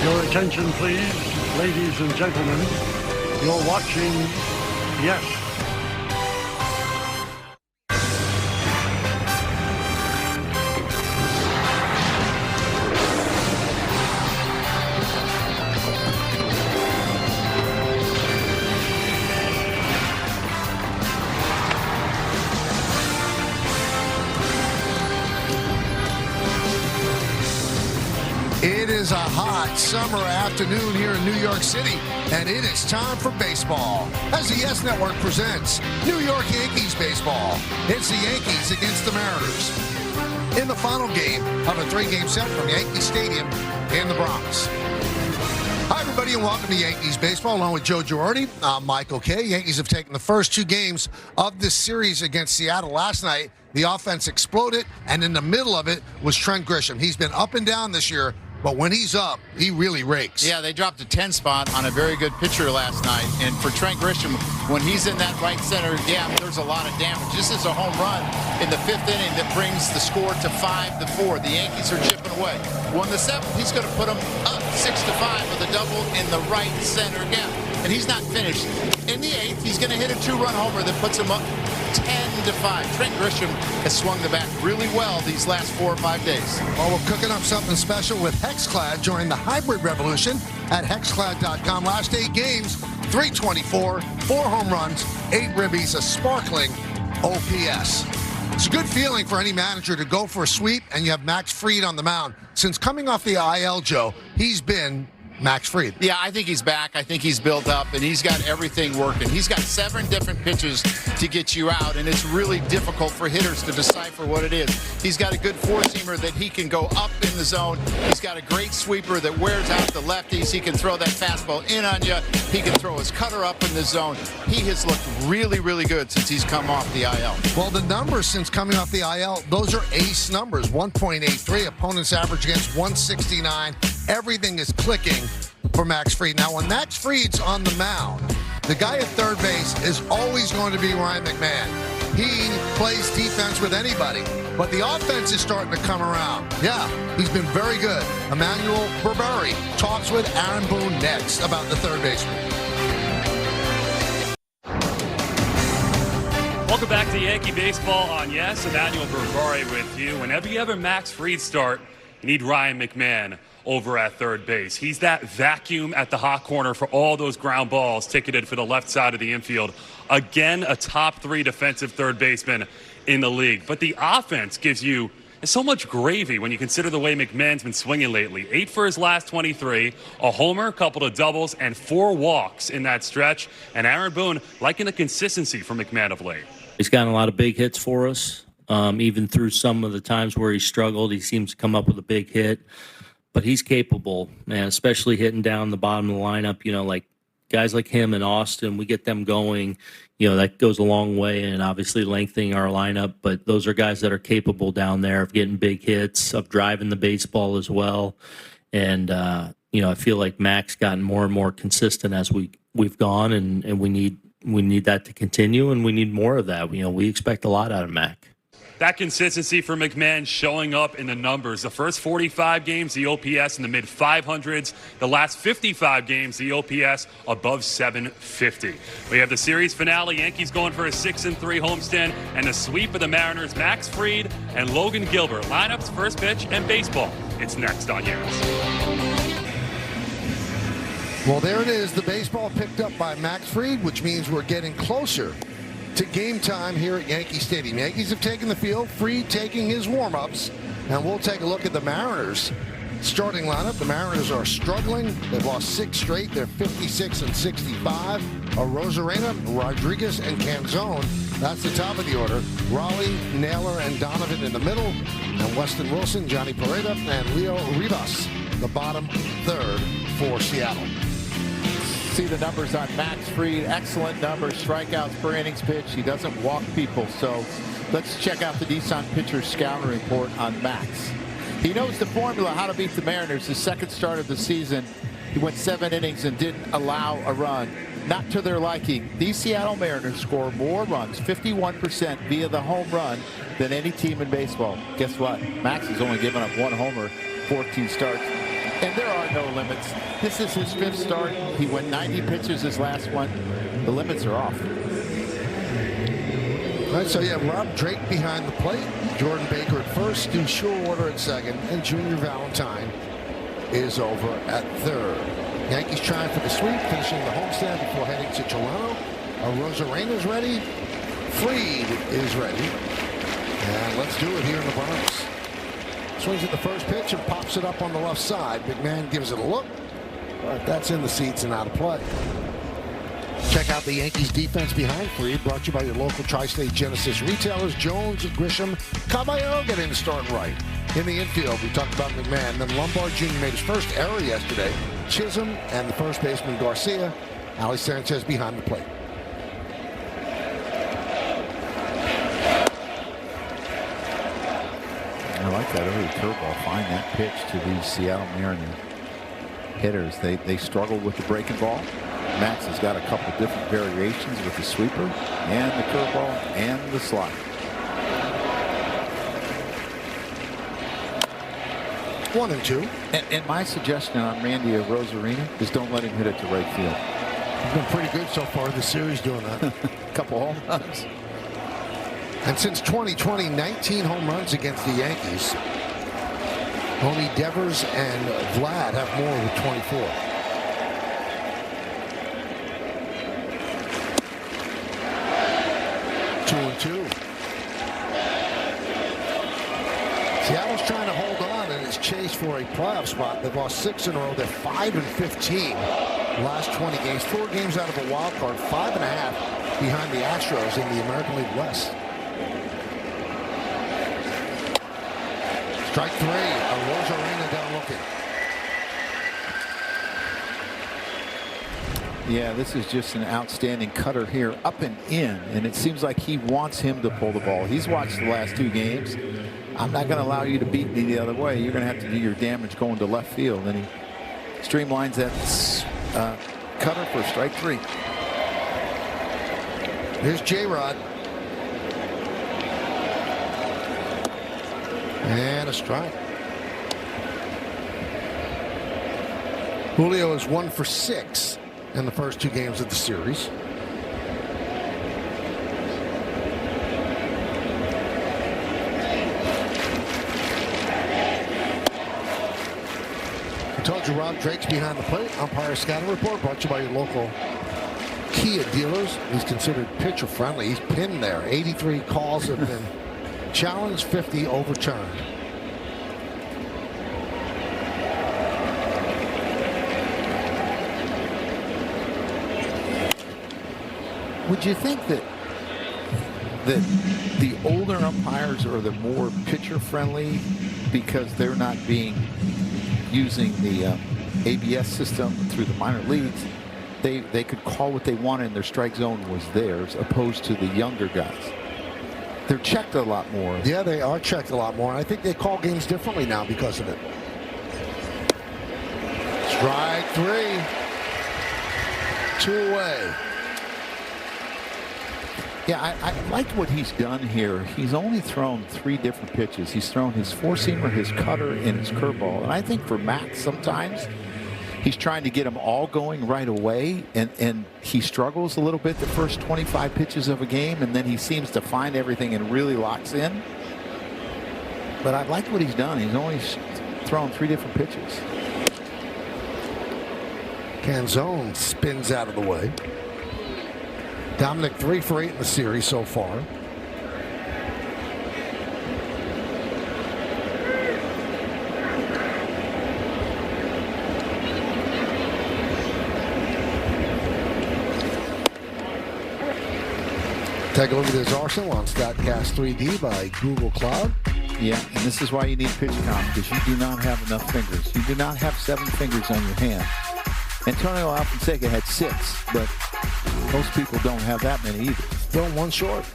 Your attention, please, ladies and gentlemen. You're watching Yes. It is a hot summer afternoon here in New York City, and it is time for baseball. As the Yes Network presents New York Yankees baseball. It's the Yankees against the Mariners in the final game of a three-game set from Yankee Stadium in the Bronx. Hi, everybody, and welcome to Yankees baseball. Along with Joe Girardi, I'm Michael Kay. Yankees have taken the first two games of this series against Seattle last night. The offense exploded, and in the middle of it was Trent Grisham. He's been up and down this year, but when he's up, he really rakes. Yeah, they dropped a 10 spot on a very good pitcher last night. And for Trent Grisham, when he's in that right center gap, there's a lot of damage. This is a home run in the fifth inning that brings the score to 5-4. The Yankees are chipping away. Well, in the seventh, he's going to put them up 6-5 with a double in the right center gap. And he's not finished. In the eighth, he's going to hit a two-run homer that puts him up 10-5. Trent Grisham has swung the bat really well these last 4 or 5 days. Well, we're cooking up something special with Hexclad. Join the hybrid revolution at hexclad.com. Last 8 games, 324, 4 home runs, 8 ribbies, a sparkling OPS. It's a good feeling for any manager to go for a sweep, and you have Max Fried on the mound. Since coming off the IL, Joe, he's been Max Fried. Yeah, I think he's back. I think he's built up, and he's got everything working. He's got 7 different pitches to get you out, and it's really difficult for hitters to decipher what it is. He's got a good four-seamer that he can go up in the zone. He's got a great sweeper that wears out the lefties. He can throw that fastball in on you. He can throw his cutter up in the zone. He has looked really, really good since he's come off the IL. Well, the numbers since coming off the IL, those are ace numbers. 1.83, opponent's average against 169. Everything is clicking for Max Fried. Now, when Max Fried's on the mound, the guy at third base is always going to be Ryan McMahon. He plays defense with anybody, but the offense is starting to come around. Yeah, he's been very good. Emmanuel Berberi talks with Aaron Boone next about the third baseman. Welcome back to Yankee Baseball on Yes. Emmanuel Berberi with you. Whenever you have a Max Fried start, you need Ryan McMahon over at third base. He's that vacuum at the hot corner for all those ground balls ticketed for the left side of the infield. Again, a top 3 defensive third baseman in the league. But the offense gives you so much gravy when you consider the way McMahon's been swinging lately. 8 for his last 23, a homer, a couple of doubles, and 4 walks in that stretch. And Aaron Boone liking the consistency from McMahon of late. He's gotten a lot of big hits for us. Even through some of the times where he struggled, he seems to come up with a big hit. But he's capable, man, especially hitting down the bottom of the lineup. You know, like guys like him and Austin, we get them going. You know, that goes a long way and obviously lengthening our lineup. But those are guys that are capable down there of getting big hits, of driving the baseball as well. And, you know, I feel like Mac's gotten more and more consistent as we've gone, and we need that to continue, and we need more of that. You know, we expect a lot out of Mac. That consistency for McMahon showing up in the numbers. The first 45 games, the OPS in the mid-500s. The last 55 games, the OPS above 750. We have the series finale. Yankees going for a 6-3 homestand, and the sweep of the Mariners. Max Fried and Logan Gilbert. Lineups, first pitch, and baseball. It's next on Yes. Well, there it is. The baseball picked up by Max Fried, which means we're getting closer to game time here at Yankee Stadium. Yankees have taken the field, Fried taking his warm-ups, and we'll take a look at the Mariners starting lineup. The Mariners are struggling. They've lost 6 straight. They're 56-65. Rosarena, Rodriguez, and Canzone. That's the top of the order. Raleigh, Naylor, and Donovan in the middle. And Weston Wilson, Johnny Pereda, and Leo Rivas, the bottom third for Seattle. See the numbers on Max Fried. Excellent numbers. Strikeouts per innings pitched. He doesn't walk people. So let's check out the Nissan Pitcher Scouting Report on Max. He knows the formula how to beat the Mariners. His second start of the season, he went 7 innings and didn't allow a run. Not to their liking. These Seattle Mariners score more runs, 51% via the home run, than any team in baseball. Guess what? Max has only given up 1 homer, 14 starts. And there are no limits. This is his 5th start. He went 90 pitches his last one. The limits are off. All right, so you have Rob Drake behind the plate, Jordan Baker at first, Stu Shorwater at second, and Junior Valentine is over at third. Yankees trying for the sweep, finishing the homestand before heading to Toronto. Rosarena's ready. Fried is ready. And let's do it here in the Bronx. Swings at the first pitch and pops it up on the left side. McMahon gives it a look, but that's in the seats and out of play. Check out the Yankees defense behind Fried, brought to you by your local Tri-State Genesis retailers. Jones, Grisham, Caballero getting the start right. In the infield, we talked about McMahon. Then Lombard Jr. made his first error yesterday. Chisholm and the first baseman Garcia. Alex Sanchez behind the plate. I like that early curveball. Find that pitch to these Seattle Mariners hitters. They struggle with the breaking ball. Max has got a couple different variations with the sweeper and the curveball and the slide. One and two. And my suggestion on Randy Rosarena is don't let him hit it to right field. He's been pretty good so far this series doing that. Couple home runs. And since 2020, 19 home runs against the Yankees. Only Devers and Vlad have more with 24. Two and two. Seattle's trying to hold on in its chase for a playoff spot. They've lost 6 in a row. They're 5-15 last 20 games. 4 games out of a wild card. 5.5 behind the Astros in the American League West. Strike 3. Rosarena down looking. Yeah, this is just an outstanding cutter here, up and in, and it seems like he wants him to pull the ball. He's watched the last 2 games. I'm not going to allow you to beat me the other way. You're going to have to do your damage going to left field. And he streamlines that cutter for strike 3. Here's J-Rod. And a strike. Julio is 1 for 6 in the first 2 games of the series. I told you Rob Drake's behind the plate. Umpire scouting report brought to you by your local Kia dealers. He's considered pitcher friendly. He's pinned there. 83 calls have been challenged, 50 overturned. Would you think that the older umpires are the more pitcher friendly because they're not using the ABS system through the minor leagues? They could call what they wanted and their strike zone was theirs, opposed to the younger guys. They're checked a lot more. Yeah, they are checked a lot more. I think they call games differently now because of it. Strike 3. 2 away. Yeah, I liked what he's done here. He's only thrown 3 different pitches. He's thrown his 4-seamer, his cutter, and his curveball. And I think for Max, sometimes he's trying to get them all going right away, and he struggles a little bit the first 25 pitches of a game, and then he seems to find everything and really locks in. But I like what he's done. He's only thrown 3 different pitches. Canzone spins out of the way. Dominic 3 for 8 in the series so far. Take a look at his arsenal on StatCast 3D by Google Cloud. Yeah, and this is why you need pitch count, because you do not have enough fingers. You do not have 7 fingers on your hand. Antonio Alfonseca had 6, but most people don't have that many either. Still 1 short.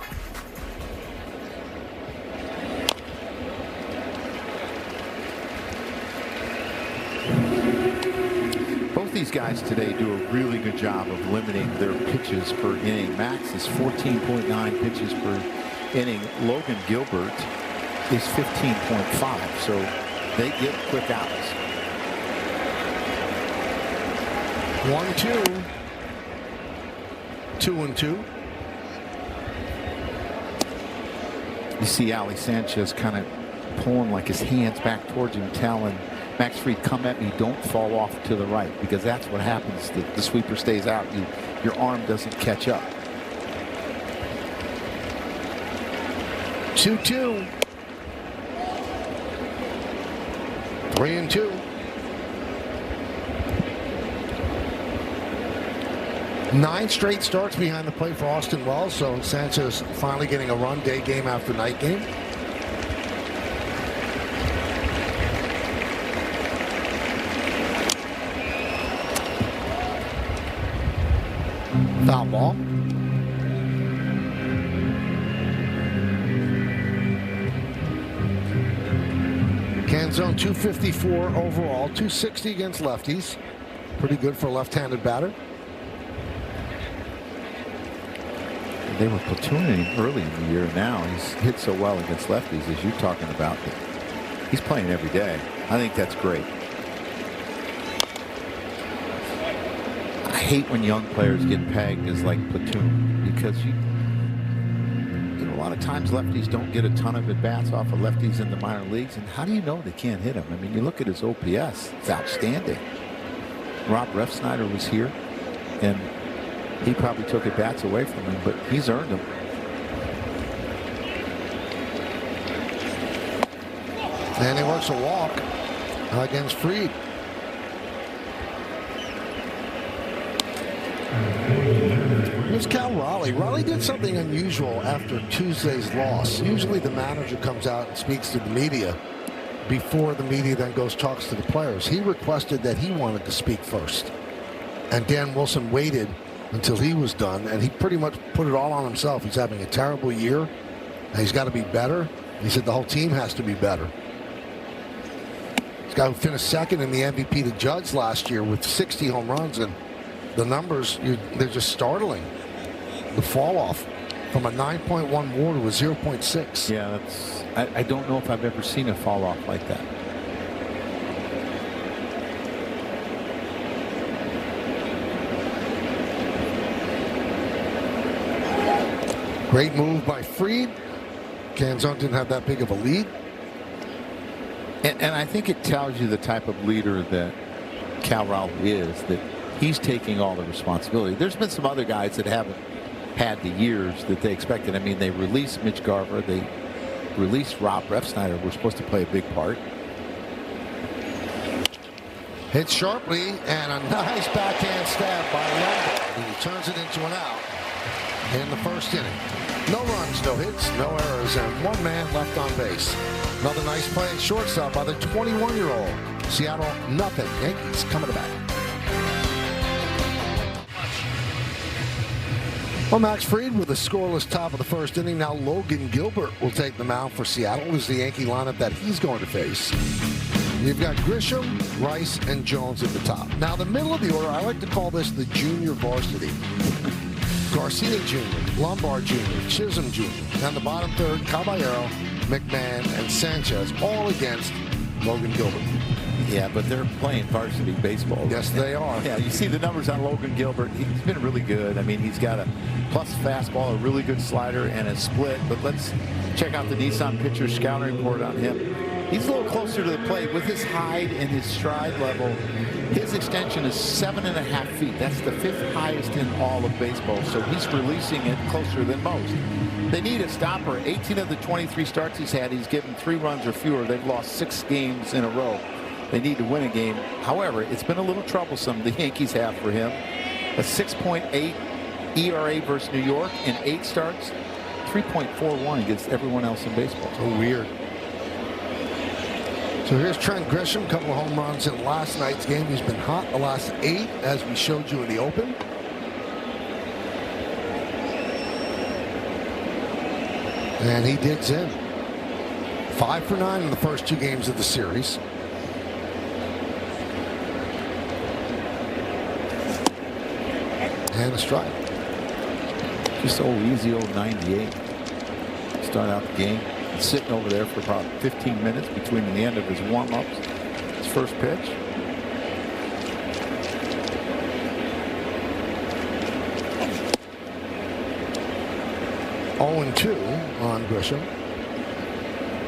Both these guys today do a really good job of limiting their pitches per inning. Max is 14.9 pitches per inning. Logan Gilbert is 15.5, so they get quick outs. 1-2. 2-2. You see Ali Sanchez kind of pulling like his hands back towards him, telling Max Fried, come at me, don't fall off to the right, because that's what happens. The sweeper stays out. Your arm doesn't catch up. 2-2. 3-2. Nine straight starts behind the plate for Austin Wells, so Sanchez finally getting a run day game after night game. Foul ball. Canzone 254 overall, 260 against lefties. Pretty good for a left-handed batter. They were platooning early in the year. Now he's hit so well against lefties, as you're talking about. He's playing every day. I think that's great. I hate when young players get pegged as like platoon, because you know, a lot of times lefties don't get a ton of at-bats off of lefties in the minor leagues. And how do you know they can't hit him? I mean, you look at his OPS, it's outstanding. Rob Refsnyder was here, and he probably took at-bats away from him, but he's earned them. And he works a walk against Fried. Here's Cal Raleigh. Raleigh did something unusual after Tuesday's loss. Usually the manager comes out and speaks to the media before the media then talks to the players. He requested that he wanted to speak first. And Dan Wilson waited until he was done, and he pretty much put it all on himself. He's having a terrible year, and he's got to be better. He said the whole team has to be better. This guy who finished second in the MVP to Judge last year with 60 home runs, and the numbers, they're just startling. The fall off from a 9.1 WAR to a 0.6. Yeah, I don't know if I've ever seen a fall off like that. Great move by Fried. Canzone didn't have that big of a lead. And I think it tells you the type of leader that Cal Raleigh is, that he's taking all the responsibility. There's been some other guys that haven't had the years that they expected. I mean, they released Mitch Garver. They released Rob Refsnyder. We're supposed to play a big part. Hit sharply, and a nice backhand stab by Lombard. He turns it into an out in the first inning. No runs, no hits, no errors, and one man left on base. Another nice play at shortstop by the 21-year-old. Seattle, nothing. Yankees coming back. Well, Max Fried with a scoreless top of the first inning. Now Logan Gilbert will take the mound for Seattle. Is the Yankee lineup that he's going to face. You've got Grisham, Rice, and Jones at the top. Now the middle of the order, I like to call this the junior varsity. Garcia Jr., Lombard Jr., Chisholm Jr., and the bottom third, Caballero, McMahon, and Sanchez, all against Logan Gilbert. Yeah, but they're playing varsity baseball. Yes, they are. Yeah, you see the numbers on Logan Gilbert. He's been really good. I mean, he's got a plus fastball, a really good slider, and a split. But let's check out the Nissan pitcher scouting report on him. He's a little closer to the plate with his height and his stride level. His extension is 7.5 feet. That's the 5th highest in all of baseball. So he's releasing it closer than most. They need a stopper. 18 of the 23 starts he's had, he's given 3 runs or fewer. They've lost 6 games in a row. They need to win a game. However, it's been a little troublesome, the Yankees have for him. A 6.8 ERA versus New York in 8 starts. 3.41 against everyone else in baseball. So weird. So here's Trent Grisham, a couple of home runs in last night's game. He's been hot the last 8, as we showed you in the open. And he digs in. 5 for 9 in the first 2 games of the series. And a strike. Just old easy old 98. Start out the game. Sitting over there for about 15 minutes between the end of his warm-ups. His first pitch. 0-2 on Grisham.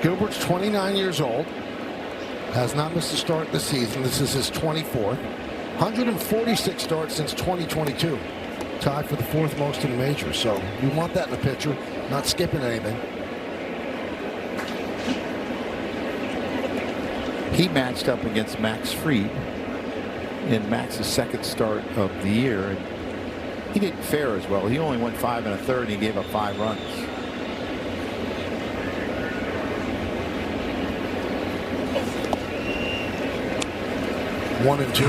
Gilbert's 29 years old. Has not missed a start this season. This is his 24th. 146 starts since 2022. Tied for the 4th most in the majors. So you want that in a pitcher, not skipping anything. He matched up against Max Fried in Max's second start of the year. And he didn't fare as well. He only went 5 1/3 and he gave up 5 runs. One and two.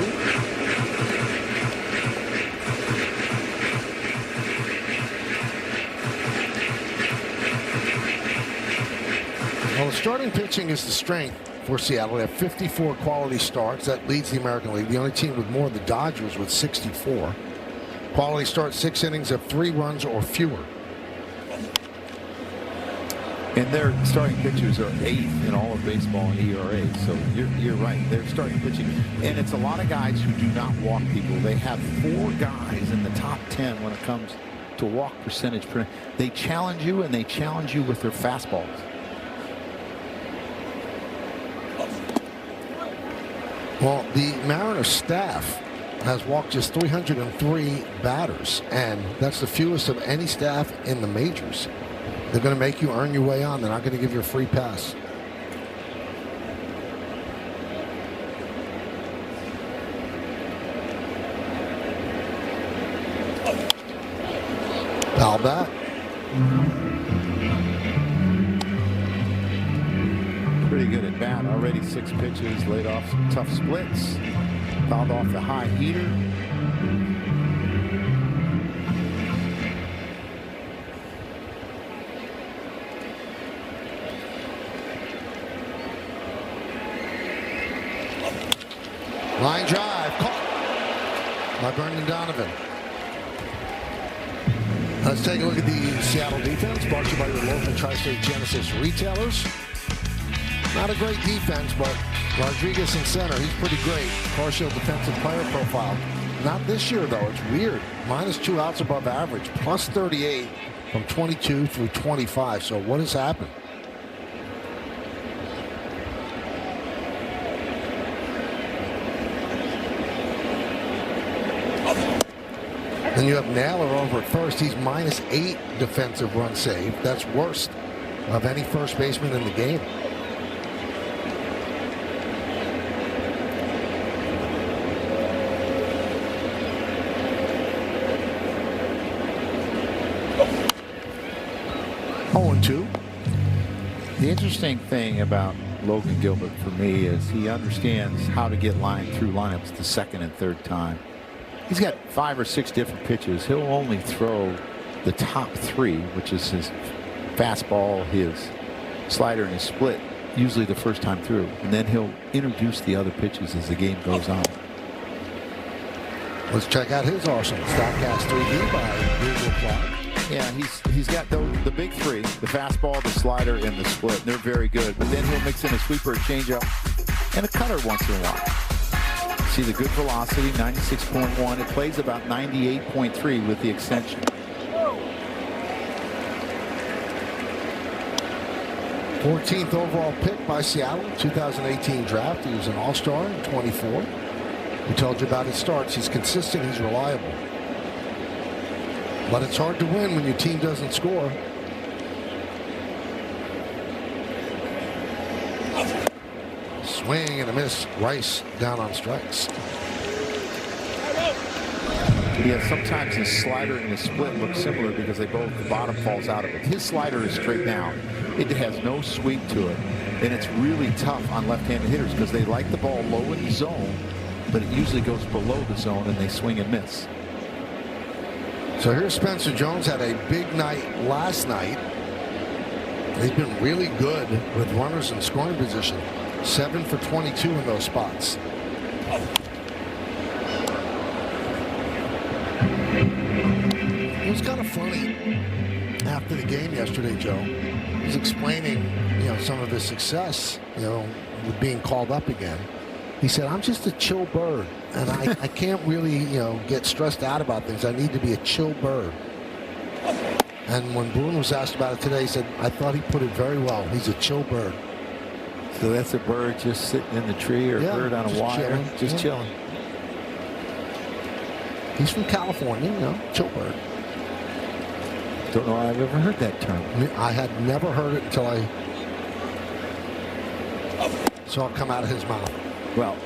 Well, the starting pitching is the strength for Seattle. They have 54 quality starts. That leads the American League. The only team with more, the Dodgers, with 64. Quality starts, 6 innings of 3 runs or fewer. And their starting pitchers are 8th in all of baseball in ERA. So you're right. They're starting pitching. And it's a lot of guys who do not walk people. They have 4 guys in the top 10 when it comes to walk percentage. They challenge you, and they challenge you with their fastballs. Well, the Mariners staff has walked just 303 batters, and that's the fewest of any staff in the majors. They're going to make you earn your way on. They're not going to give you a free pass. Foul bat. Pretty good at bat. Already 6 pitches, laid off some tough splits. Fouled off the high heater. Line drive caught by Brendan Donovan. Let's take a look at the Seattle defense, brought to you by your local Tri-State Genesis retailers. Not a great defense, but Rodriguez in center, he's pretty great. Partial defensive player profile. Not this year, though. It's weird. -2 outs above average, +38 from 22 through 25. So what has happened? Then you have Naylor over at first. He's -8 defensive run save. That's worst of any first baseman in the game. The interesting thing about Logan Gilbert for me is he understands how to get through lineups the second and third time. He's got 5 or 6 different pitches. He'll only throw the top 3, which is his fastball, his slider, and his split, usually the first time through. And then he'll introduce the other pitches as the game goes on. Let's check out his arsenal. Statcast 3D by Google Plot. Yeah, he's got the big 3, the fastball, the slider, and the split. And they're very good. But then he'll mix in a sweeper, a changeup, and a cutter once in a while. See the good velocity, 96.1. It plays about 98.3 with the extension. 14th overall pick by Seattle, 2018 draft. He was an all-star in 24. We told you about his starts. He's consistent. He's reliable. But it's hard to win when your team doesn't score. Swing and a miss. Rice down on strikes. Yeah, sometimes his slider and his split look similar because the bottom falls out of it. His slider is straight down. It has no sweep to it. And it's really tough on left-handed hitters because they like the ball low in the zone, but it usually goes below the zone and they swing and miss. So here's Spencer Jones. Had a big night last night. He's been really good with runners in scoring position. 7 for 22 in those spots. It was kind of funny after the game yesterday, Joe. He was explaining, some of his success, with being called up again. He said, I'm just a chill bird, and I can't really, get stressed out about things. I need to be a chill bird. And when Boone was asked about it today, he said, I thought he put it very well. He's a chill bird. So that's a bird just sitting in the tree, or a bird on a wire, just chilling. He's from California, chill bird. Don't know I've ever heard that term. I had never heard it until I saw it come out of his mouth. Well,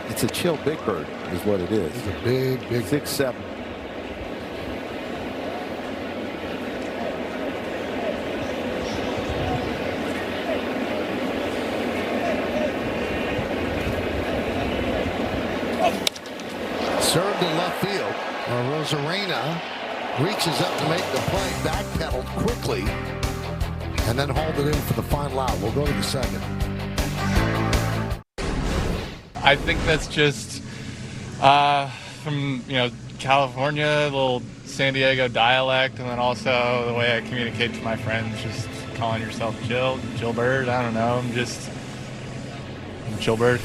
it's a chill big bird is what it is. He's a big 6'7". Served in left field. Rosarena reaches up to make the play, backpedaled quickly, and then hauled it in for the final out. We'll go to the second. I think that's just from California, a little San Diego dialect, and then also the way I communicate to my friends, just calling yourself chill bird. I don't know. I'm chill bird.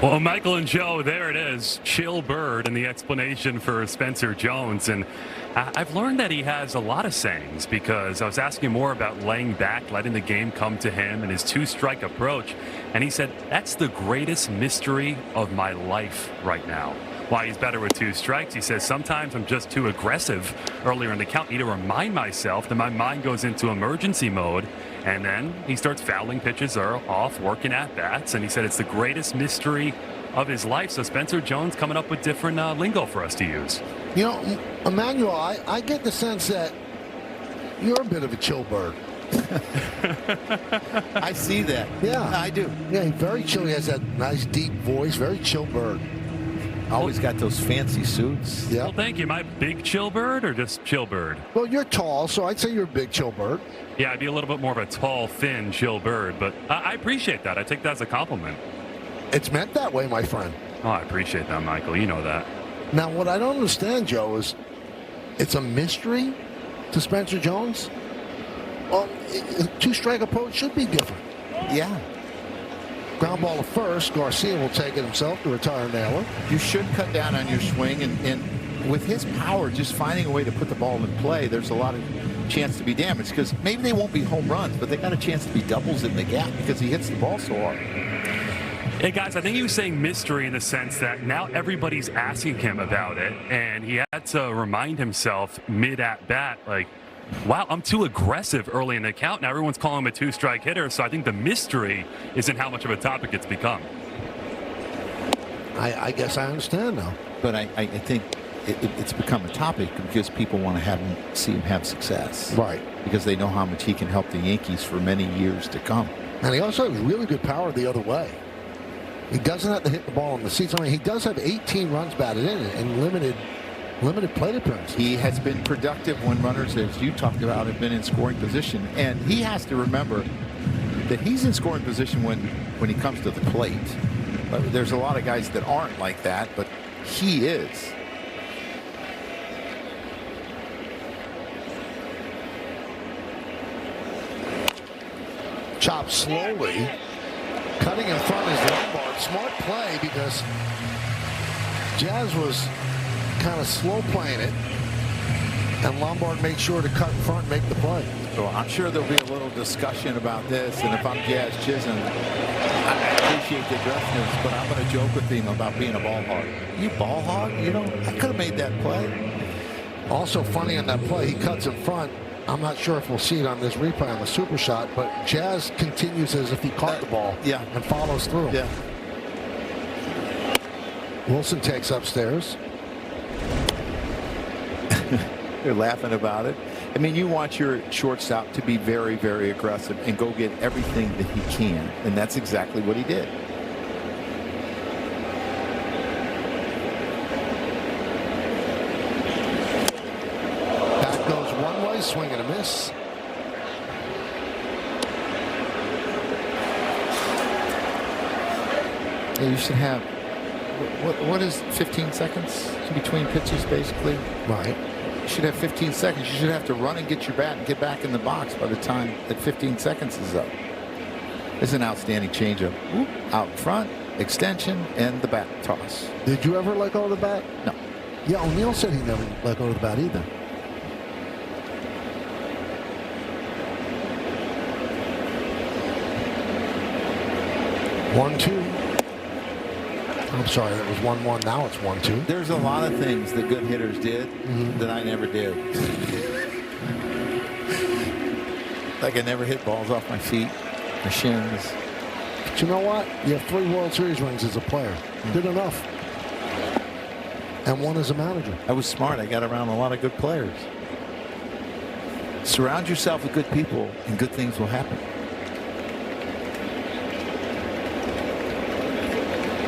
Well, Michael and Joe, there it is, chill bird, and the explanation for Spencer Jones. And I've learned that he has a lot of sayings, because I was asking more about laying back, letting the game come to him, and his two-strike approach. And he said, that's the greatest mystery of my life right now. Why he's better with two strikes, he says, sometimes I'm just too aggressive earlier in the count. I need to remind myself that my mind goes into emergency mode, and then he starts fouling pitches off, working at bats, and he said it's the greatest mystery of his life. So Spencer Jones coming up with different lingo for us to use. Emmanuel, I get the sense that you're a bit of a chill bird. I see that. Yeah. I do. Yeah, he's very chill. He has that nice deep voice, very chill bird. Always got those fancy suits. Yeah. Well, thank you. Am I big chill bird or just chill bird? Well, you're tall, so I'd say you're a big chill bird. Yeah, I'd be a little bit more of a tall, thin, chill bird, but I appreciate that. I take that as a compliment. It's meant that way, my friend. Oh, I appreciate that, Michael. You know that. Now, what I don't understand, Joe, is it's a mystery to Spencer Jones. Well, two-strike approach should be different. Yeah. Ground ball to first. Garcia will take it himself to retire Naylor. You should cut down on your swing, and with his power, just finding a way to put the ball in play, there's a lot of chance to be damaged, because maybe they won't be home runs, but they got a chance to be doubles in the gap because he hits the ball so hard. Hey, guys, I think he was saying mystery in the sense that now everybody's asking him about it, and he had to remind himself mid-at-bat, like, wow, I'm too aggressive early in the count. Now everyone's calling him a two-strike hitter, so I think the mystery isn't how much of a topic it's become. I guess I understand now. But I think it's become a topic because people want to see him have success. Right. Because they know how much he can help the Yankees for many years to come. And he also has really good power the other way. He doesn't have to hit the ball in the seats. I mean, he does have 18 runs batted in limited plate appearances. He has been productive when runners, as you talked about, have been in scoring position. And he has to remember that he's in scoring position when he comes to the plate. But there's a lot of guys that aren't like that, but he is. Chopped slowly. Cutting in front is Lombard. Smart play because Jazz was kind of slow playing it, and Lombard made sure to cut in front and make the play. So I'm sure there'll be a little discussion about this, and if I'm Jazz Chisholm, I appreciate the aggressiveness, but I'm going to joke with him about being a ball hog. You ball hog? I could have made that play. Also funny on that play, he cuts in front. I'm not sure if we'll see it on this replay on the super shot, but Jazz continues as if he caught the ball and follows through. Yeah. Wilson takes upstairs. They're laughing about it. I mean, you want your shortstop to be very, very aggressive and go get everything that he can, and that's exactly what he did. Back goes one way, swing and a miss. Yeah, you should have, what is 15 seconds in between pitches, basically? Right. You should have 15 seconds. You should have to run and get your bat and get back in the box by the time that 15 seconds is up. It's an outstanding changeup. Out front, extension, and the bat toss. Did you ever let go of the bat? No. Yeah, O'Neill said he never let go of the bat either. One, two. I'm sorry, that was 1-1. Now it's 1-2. There's a lot of things that good hitters did that I never did. Like I never hit balls off my feet, my shins. But you know what? You have 3 World Series rings as a player. Good enough. And 1 as a manager. I was smart. I got around a lot of good players. Surround yourself with good people and good things will happen.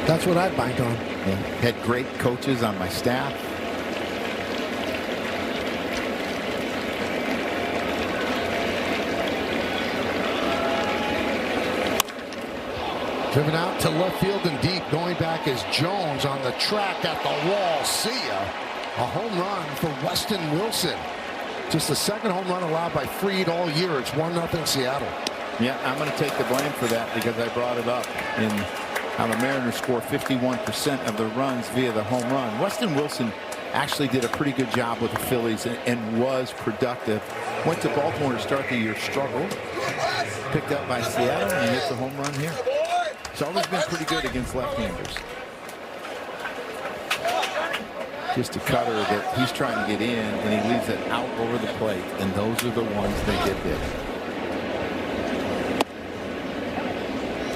That's what I bank on. Yeah. Had great coaches on my staff. Driven out to left field and deep. Going back is Jones on the track at the wall. See ya. A home run for Weston Wilson. Just the second home run allowed by Fried all year. It's 1-0 Seattle. Yeah, I'm going to take the blame for that because I brought it up in how the Mariners score 51% of the runs via the home run. Weston Wilson actually did a pretty good job with the Phillies and was productive. Went to Baltimore to start the year, struggled. Picked up by Seattle and hits a home run here. It's always been pretty good against left-handers. Just a cutter that he's trying to get in, and he leaves it out over the plate, and those are the ones that get hit.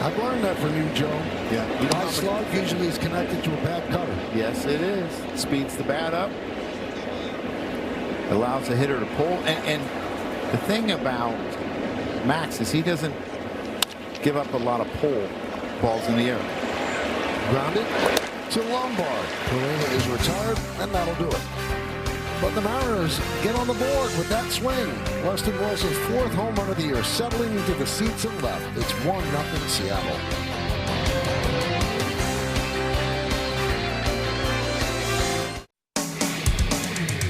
I've learned that from you, Joe. Yeah. High slug usually is connected to a bad cutter. Yes, it is. Speeds the bat up. Allows the hitter to pull. And the thing about Max is he doesn't give up a lot of pull balls in the air. Grounded to Lombard. Pereira is retired, and that'll do it. But the Mariners get on the board with that swing. Weston Wilson's 4th home run of the year, settling into the seats and left. It's 1-0 Seattle.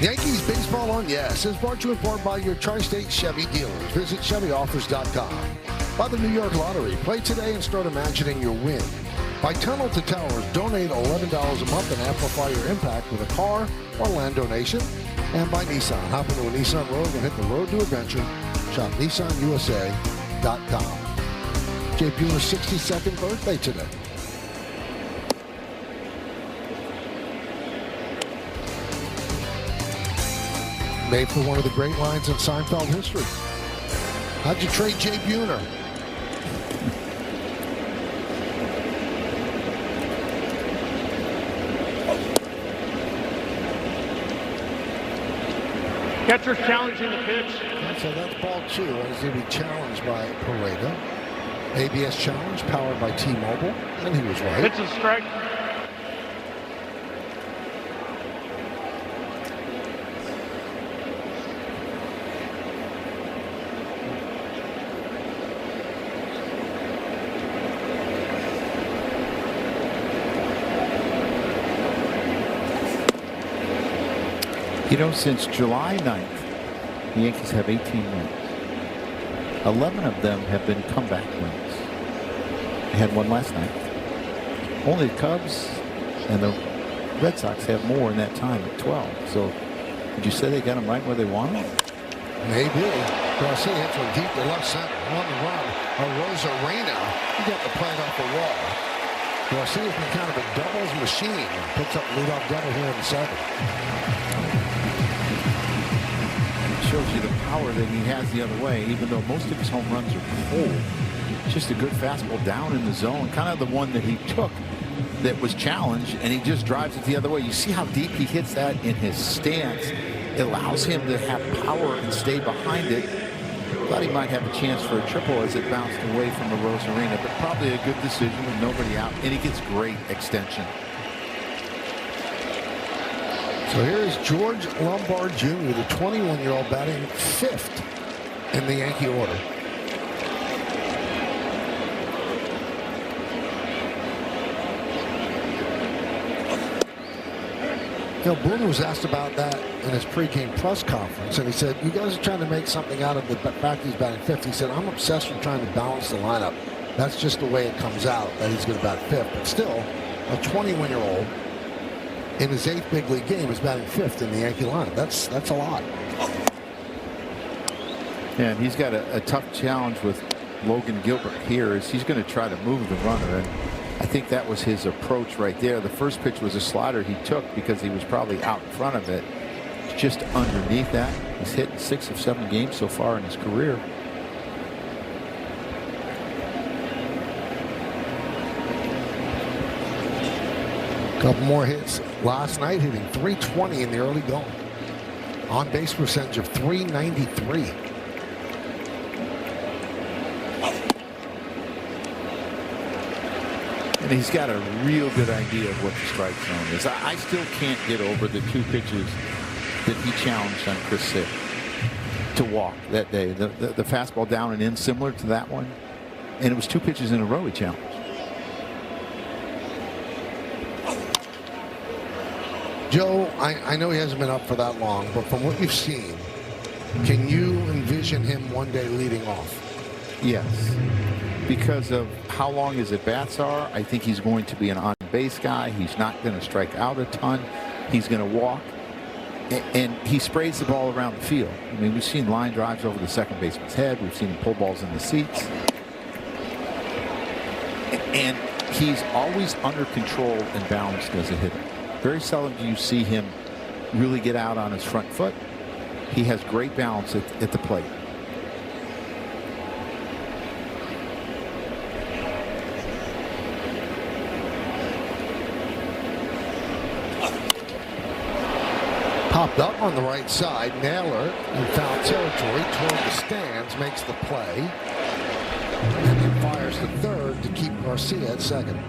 Yankees Baseball on Yes is brought to you in part by your Tri-State Chevy dealers. Visit ChevyOffers.com. By the New York Lottery. Play today and start imagining your win. By Tunnel to Towers, donate $11 a month and amplify your impact with a car or land donation. And by Nissan, hop into a Nissan Rogue and hit the road to adventure. Shop NissanUSA.com. Jay Buhner's 62nd birthday today. Made for one of the great lines in Seinfeld history. How'd you trade Jay Buhner? Catcher challenging the pitch. So that's ball 2. As he'll be challenged by Pereira. ABS challenge powered by T-Mobile, and he was right. Pitch and strike. You know, since July 9th, the Yankees have 18 wins. 11 of them have been comeback wins. They had one last night. Only the Cubs and the Red Sox have more in that time at 12. So, would you say they got them right where they want them? Maybe. Garcia hits one deep to left center. On the run, Rosarena. He got the plate off the wall. Garcia's been kind of a doubles machine. Picks up leadoff double here in the 7th. Shows you the power that he has the other way, even though most of his home runs are pulled. Just a good fastball down in the zone, kind of the one that he took that was challenged, and he just drives it the other way. You see how deep he hits that in his stance. It allows him to have power and stay behind it. Thought he might have a chance for a triple as it bounced away from the Rosarena, but probably a good decision with nobody out, and he gets great extension. So here's George Lombard Jr., the 21-year-old, batting 5th in the Yankee order. You know, Boone was asked about that in his pregame press conference, and he said, you guys are trying to make something out of the fact he's batting 5th. He said, I'm obsessed with trying to balance the lineup. That's just the way it comes out, that he's going to bat 5th. But still, a 21-year-old in his 8th big league game is batting 5th in the Yankee lineup. That's a lot. And he's got a tough challenge with Logan Gilbert here, is he's going to try to move the runner, and I think that was his approach right there. The first pitch was a slider he took because he was probably out in front of it. Just underneath that. He's hit 6 of 7 games so far in his career. Couple more hits last night, hitting .320 in the early going. On base percentage of .393. And he's got a real good idea of what the strike zone is. I still can't get over the 2 pitches that he challenged on Chris Sale to walk that day. The fastball down and in, similar to that one. And it was 2 pitches in a row he challenged. Joe, I know he hasn't been up for that long, but from what you've seen, can you envision him one day leading off? Yes. Because of how long his at-bats are, I think he's going to be an on-base guy. He's not going to strike out a ton. He's going to walk. And he sprays the ball around the field. I mean, we've seen line drives over the second baseman's head. We've seen him pull balls in the seats. And he's always under control and balanced as a hitter. Very seldom do you see him really get out on his front foot. He has great balance at the plate. Popped up on the right side. Naylor in foul territory toward the stands, makes the play, and then fires the third to keep Garcia at second.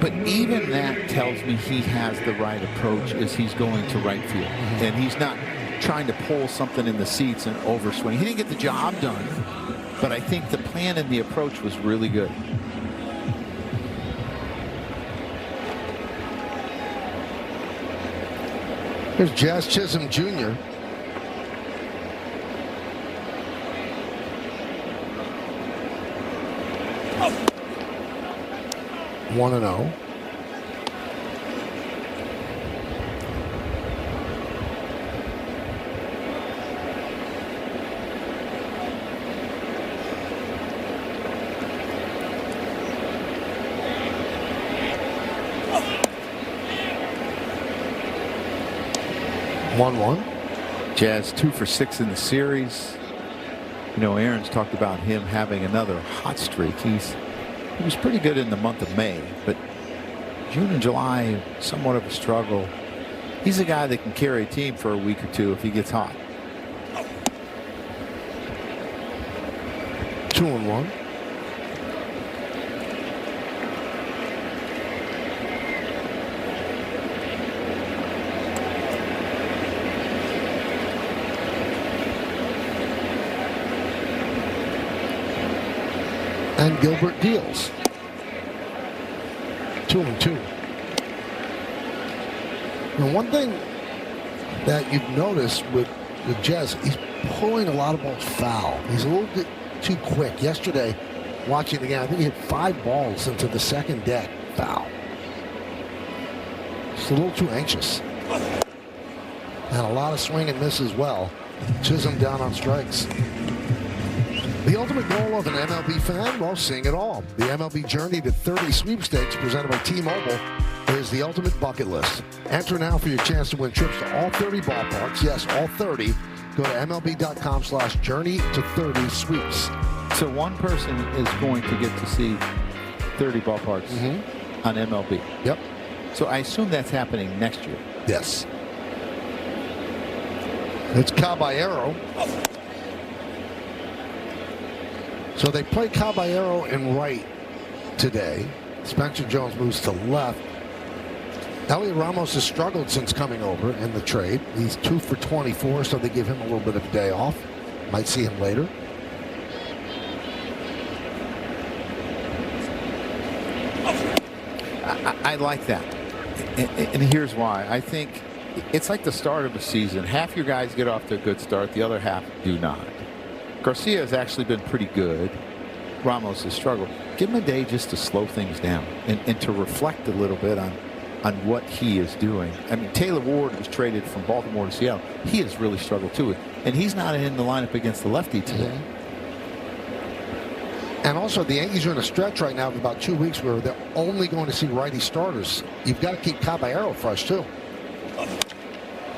But even that tells me he has the right approach as he's going to right field. And he's not trying to pull something in the seats and overswing. He didn't get the job done, but I think the plan and the approach was really good. Here's Jazz Chisholm Jr. Oh. 1-0. Jazz 2 for 6 in the series. You know, Aaron's talked about him having another hot streak. He was pretty good in the month of May, but June and July, somewhat of a struggle. He's a guy that can carry a team for a week or two if he gets hot. 2-1. And Gilbert deals. 2-2. Now, one thing that you've noticed with Jazz, he's pulling a lot of balls foul. He's a little bit too quick. Yesterday, watching the game, I think he hit 5 balls into the second deck foul. Just a little too anxious. And a lot of swing and miss as well. Chisholm down on strikes. The ultimate goal of an MLB fan? Well, seeing it all. The MLB Journey to 30 sweepstakes presented by T-Mobile is the ultimate bucket list. Enter now for your chance to win trips to all 30 ballparks. Yes, all 30. Go to MLB.com/journey to 30 sweeps. So one person is going to get to see 30 ballparks on MLB. Yep. So I assume that's happening next year. Yes. It's Caballero. So they play Caballero in right today. Spencer Jones moves to left. Elliot Ramos has struggled since coming over in the trade. He's 2 for 24, so they give him a little bit of a day off. Might see him later. I like that. And here's why. I think it's like the start of a season. Half your guys get off to a good start. The other half do not. Garcia has actually been pretty good. Ramos has struggled. Give him a day just to slow things down and to reflect a little bit on what he is doing. I mean, Taylor Ward was traded from Baltimore to Seattle. He has really struggled too, and he's not in the lineup against the lefty today. And also, the Yankees are in a stretch right now of about 2 weeks where they're only going to see righty starters. You've got to keep Caballero fresh too.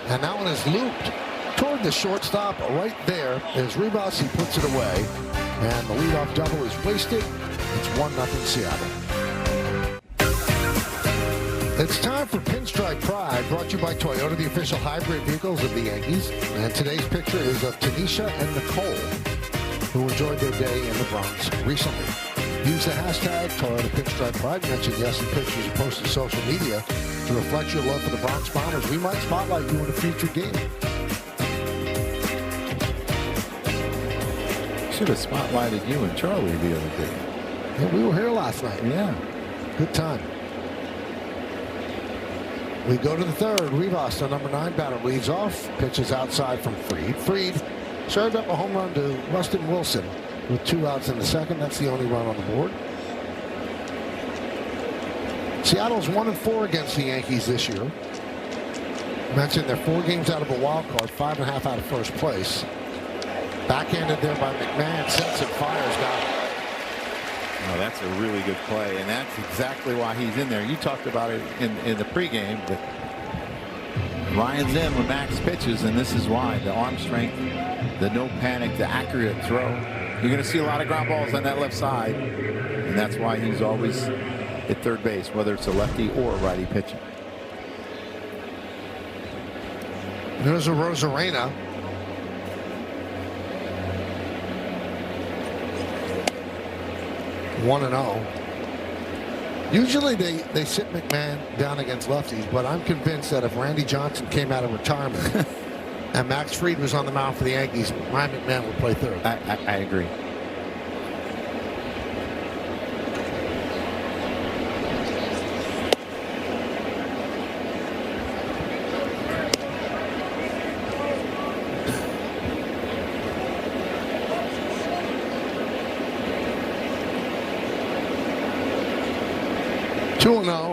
And that one is looped toward the shortstop right there. As Rivas, he puts it away. And the leadoff double is wasted. It's 1-0 Seattle. It's time for Pinstripe Pride, brought to you by Toyota, the official hybrid vehicles of the Yankees. And today's picture is of Tanisha and Nicole, who enjoyed their day in the Bronx recently. Use the hashtag Toyota Pinstripe Pride. Mention yes in pictures you post to social media to reflect your love for the Bronx Bombers. We might spotlight you in a future game. Should have spotlighted you and Charlie the other day. Yeah, we were here last night. Yeah. Good time. We go to the third. Rivas, the number 9 batter, leads off. Pitches outside from Fried. Fried served up a home run to Rustin Wilson with 2 outs in the second. That's the only run on the board. Seattle's 1-4 against the Yankees this year. Mentioned they're 4 games out of a wild card, 5.5 out of first place. Backhanded there by McMahon. Sets it, fires, got it. Oh, that's a really good play, and that's exactly why he's in there. You talked about it in the pregame, but Ryan's in with max pitches, and this is why. The arm strength, the no panic, the accurate throw. You're going to see a lot of ground balls on that left side, and that's why he's always at third base, whether it's a lefty or a righty pitcher. There's a Rosarena. One and 0. Usually they sit McMahon down against lefties, but I'm convinced that if Randy Johnson came out of retirement and Max Fried was on the mound for the Yankees, Ryan McMahon would play third. I agree.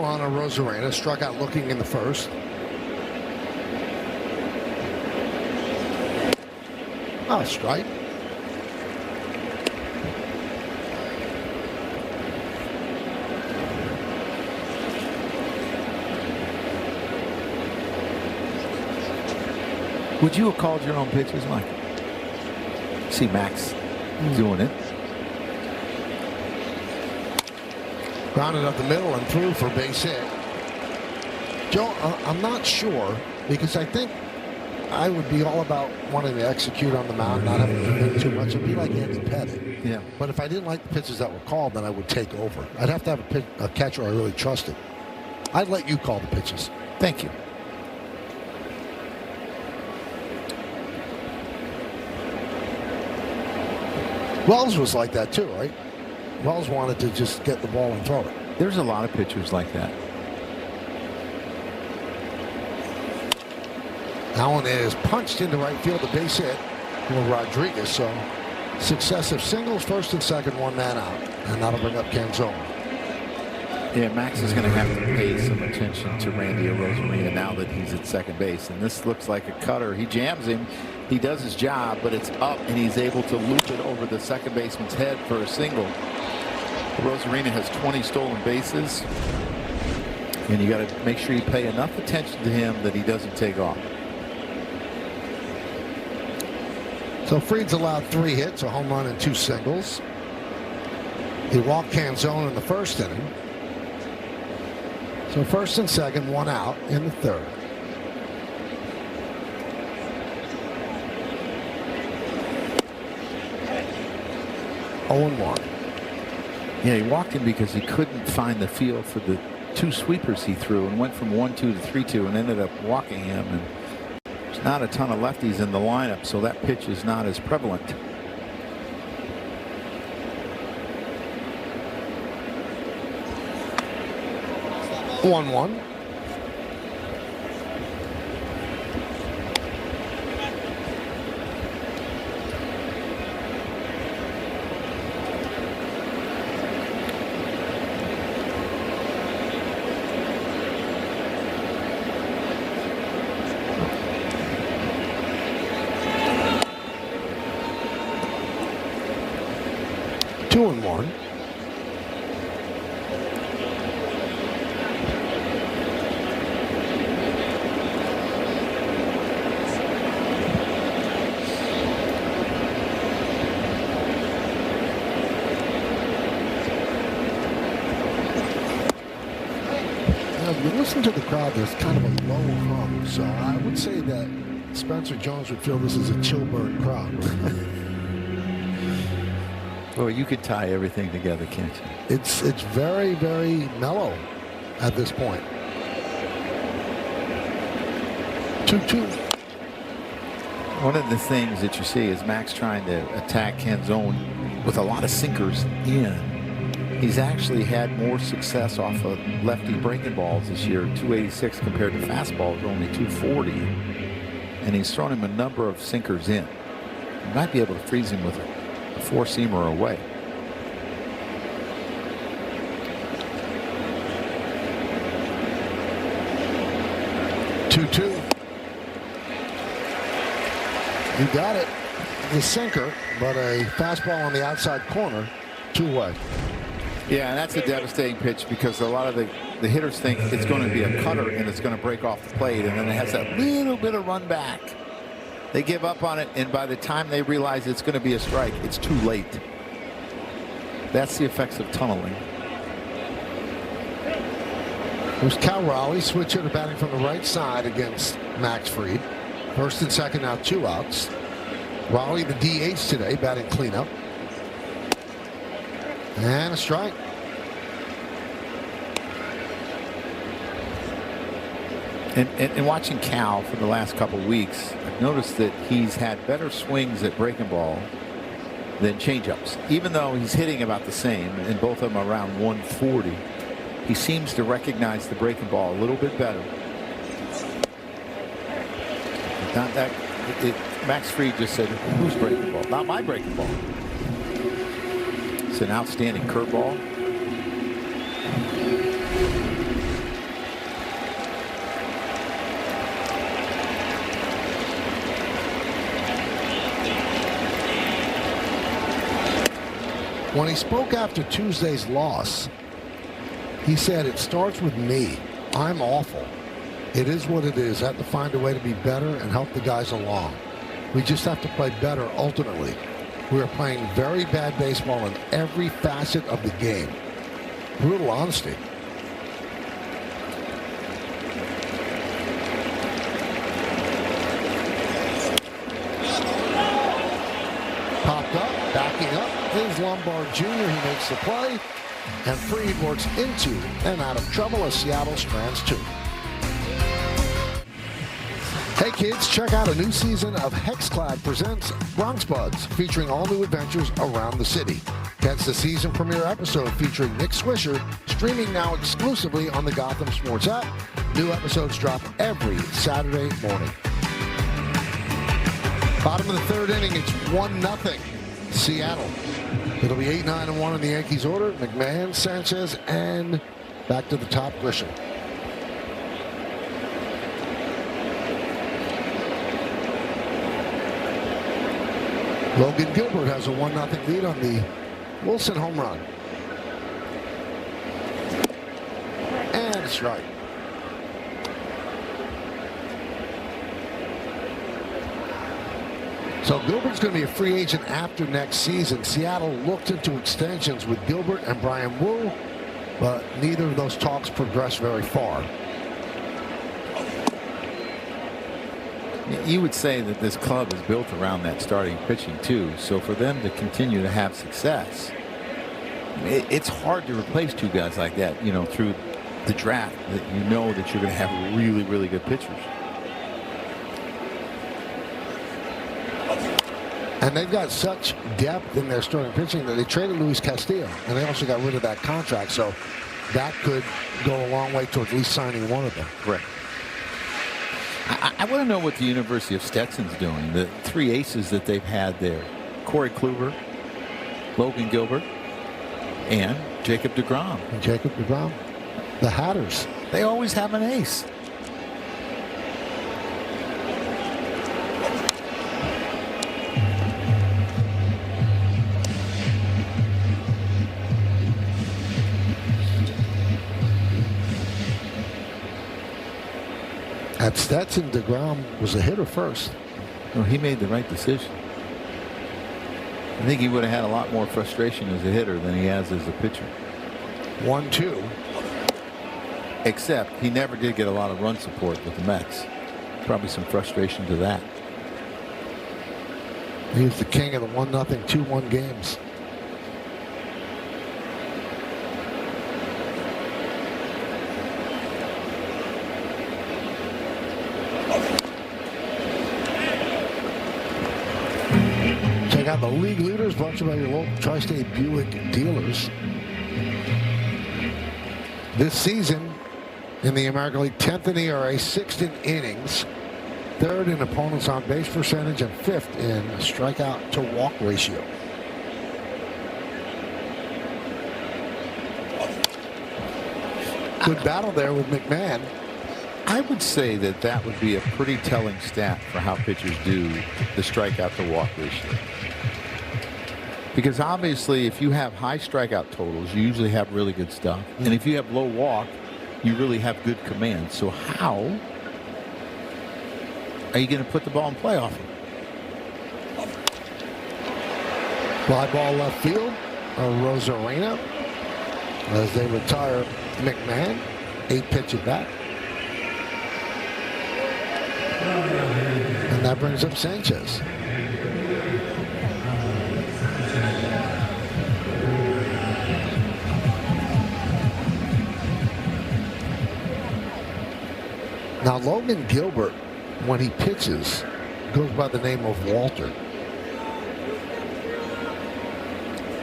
On a Rosarena, struck out looking in the first. Oh, strike. Would you have called your own pitches, Mike? See Max doing it. Grounded up the middle and through for base hit. Joe, I'm not sure, because I think I would be all about wanting to execute on the mound, not having to think too much. It'd be like Andy Pettit. Yeah. But if I didn't like the pitches that were called, then I would take over. I'd have to have a catcher I really trusted. I'd let you call the pitches. Thank you. Wells was like that too, right? Wells wanted to just get the ball and throw it. There's a lot of pitchers like that. That one is punched into right field, the base hit for Rodriguez. So successive singles, first and second, 1 man out. And that'll bring up Canzone. Yeah, Max is going to have to pay some attention to Randy Arozarena now that he's at second base. And this looks like a cutter. He jams him. He does his job, but it's up, and he's able to loop it over the second baseman's head for a single. Arozarena has 20 stolen bases, and you got to make sure you pay enough attention to him that he doesn't take off. So Fried's allowed 3 hits, a home run and 2 singles. He walked Canzone in the first inning. So first and second, 1 out in the third. Oh, and 1. Yeah, he walked him because he couldn't find the feel for the 2 sweepers he threw and went from 1-2 to 3-2 and ended up walking him. And there's not a ton of lefties in the lineup, so that pitch is not as prevalent. One. If you listen to the crowd, there's kind of a low hum, so I would say that Spencer Jones would feel this is a Chilburn crowd. Well, you could tie everything together, can't you? It's very, very mellow at this point. 2-2. One of the things that you see is Max trying to attack Ken's zone with a lot of sinkers in. He's actually had more success off of lefty breaking balls this year, 286 compared to fastballs, only 240. And he's thrown him a number of sinkers in. You might be able to freeze him with a four-seamer away. Two. You got it. The sinker, but a fastball on the outside corner, 2-away. Yeah, and that's a devastating pitch because a lot of the hitters think it's going to be a cutter and it's going to break off the plate, and then it has that little bit of run back. They give up on it, and by the time they realize it's going to be a strike, it's too late. That's the effects of tunneling. Here's Cal Raleigh, switch hitter batting from the right side against Max Fried. First and second, now 2 outs. Raleigh, the DH today, batting cleanup. And a strike. And watching Cal for the last couple of weeks, I've noticed that he's had better swings at breaking ball than changeups. Even though he's hitting about the same, and both of them around 140, he seems to recognize the breaking ball a little bit better. Not that Max Fried just said, "Who's breaking ball? Not my breaking ball." It's an outstanding curveball. When he spoke after Tuesday's loss, he said, "It starts with me. I'm awful. It is what it is. I have to find a way to be better and help the guys along. We just have to play better ultimately. We are playing very bad baseball in every facet of the game." Brutal honesty. Popped up, backing up, is Lombard Jr. He makes the play, and Fried works into and out of trouble as Seattle strands 2. Hey kids, check out a new season of Hexclad Presents Bronx Buds, featuring all new adventures around the city. Catch the season premiere episode featuring Nick Swisher, streaming now exclusively on the Gotham Sports app. New episodes drop every Saturday morning. Bottom of the third inning, it's 1-0 Seattle. It'll be 8-9-1 in the Yankees order. McMahon, Sanchez, and back to the top, Grisham. Logan Gilbert has a 1-0 lead on the Wilson home run. And it's right. So Gilbert's going to be a free agent after next season. Seattle looked into extensions with Gilbert and Brian Wu, but neither of those talks progressed very far. You would say that this club is built around that starting pitching too. So for them to continue to have success, it's hard to replace two guys like that, you know, through the draft, that you know that you're going to have really, really good pitchers. And they've got such depth in their starting pitching that they traded Luis Castillo, and they also got rid of that contract. So that could go a long way towards at least signing one of them. Correct. I want to know what the University of Stetson's doing. The three aces that they've had there: Corey Kluber, Logan Gilbert, and Jacob deGrom. And Jacob deGrom, the Hatters. They always have an ace. At Stetson, DeGrom was a hitter first. No, he made the right decision. I think he would have had a lot more frustration as a hitter than he has as a pitcher. 1-2. Except he never did get a lot of run support with the Mets. Probably some frustration to that. He was the king of the 1-0, 2-1 games. Check out the league leaders brought to you by your local Tri-State Buick dealers. This season in the American League, 10th in ERA, 6th in innings, 3rd in opponents on base percentage, and 5th in strikeout to walk ratio. Good battle there with McMahon. I would say that that would be a pretty telling stat for how pitchers do the strikeout to walk ratio. Because obviously, if you have high strikeout totals, you usually have really good stuff. And if you have low walk, you really have good command. So how are you going to put the ball in play off him? Fly ball left field. Rosarena as they retire McMahon. 8-pitch at bat. And that brings up Sanchez. Now Logan Gilbert, when he pitches, goes by the name of Walter.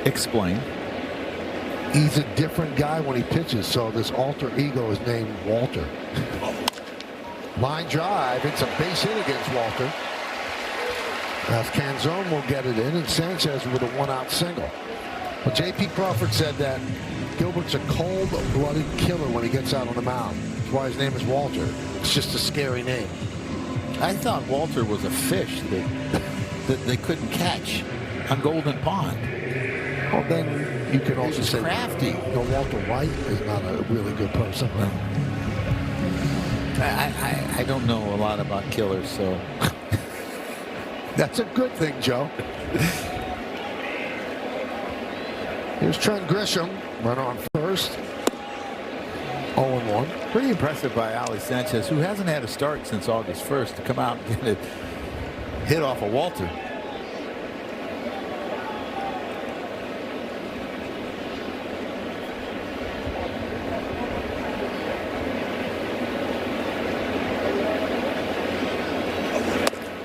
Explain. He's a different guy when he pitches, so this alter ego is named Walter. Line drive, it's a base hit against Walter. As Canzone will get it in, and Sanchez with a 1-out single. Well, J.P. Crawford said that Gilbert's a cold-blooded killer when he gets out on the mound. That's why his name is Walter. It's just a scary name. I thought Walter was a fish that they couldn't catch on Golden Pond. Well, then you can also say crafty. Walter White is not a really good person. I don't know a lot about killers, so that's a good thing, Joe. Here's Trent Grisham, run on first. 0-1. Pretty impressive by Ali Sanchez, who hasn't had a start since August 1st, to come out and get a hit off of Walter.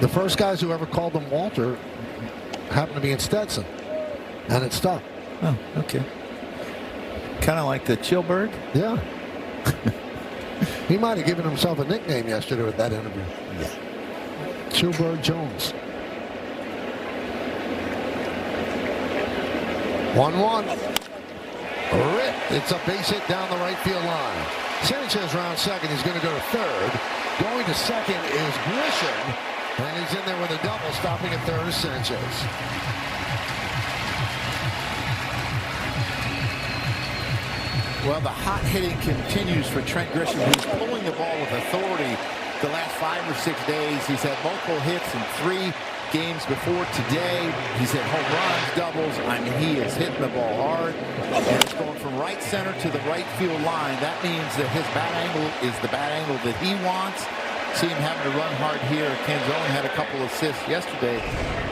The first guys who ever called him Walter happened to be in Stetson, and it stuck. Oh, okay. Kind of like the Chillbird? Yeah. He might have given himself a nickname yesterday with that interview. Yeah. Chillbird Jones. 1-1. Rip. It's a base hit down the right field line. Sanchez round second. He's going to go to third. Going to second is Grisham. And he's in there with a double. Stopping at third is Sanchez. Well, the hot hitting continues for Trent Grisham, who's pulling the ball with authority the last 5 or 6 days. He's had multiple hits in 3 games before today. He's hit home runs, doubles. I mean, he is hitting the ball hard. And it's going from right center to the right field line. That means that his bat angle is the bat angle that he wants. See him having to run hard here. Canzone had a couple assists yesterday.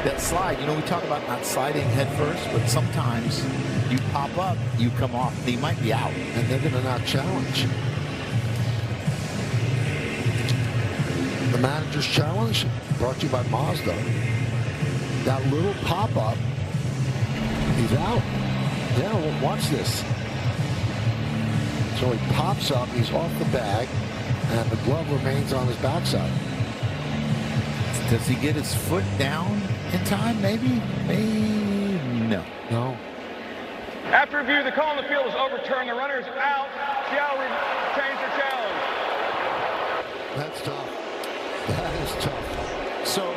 That slide, you know, we talk about not sliding head first, but sometimes you pop up, you come off, he might be out. And they're going to not challenge. The manager's challenge brought to you by Mazda. That little pop-up, he's out. Yeah, well, watch this. So he pops up, he's off the bag, and the glove remains on his backside. Does he get his foot down in time? Maybe? Maybe no. No. After review, the call on the field is overturned. The runner is out. Seattle retains their challenge. That's tough. That is tough. So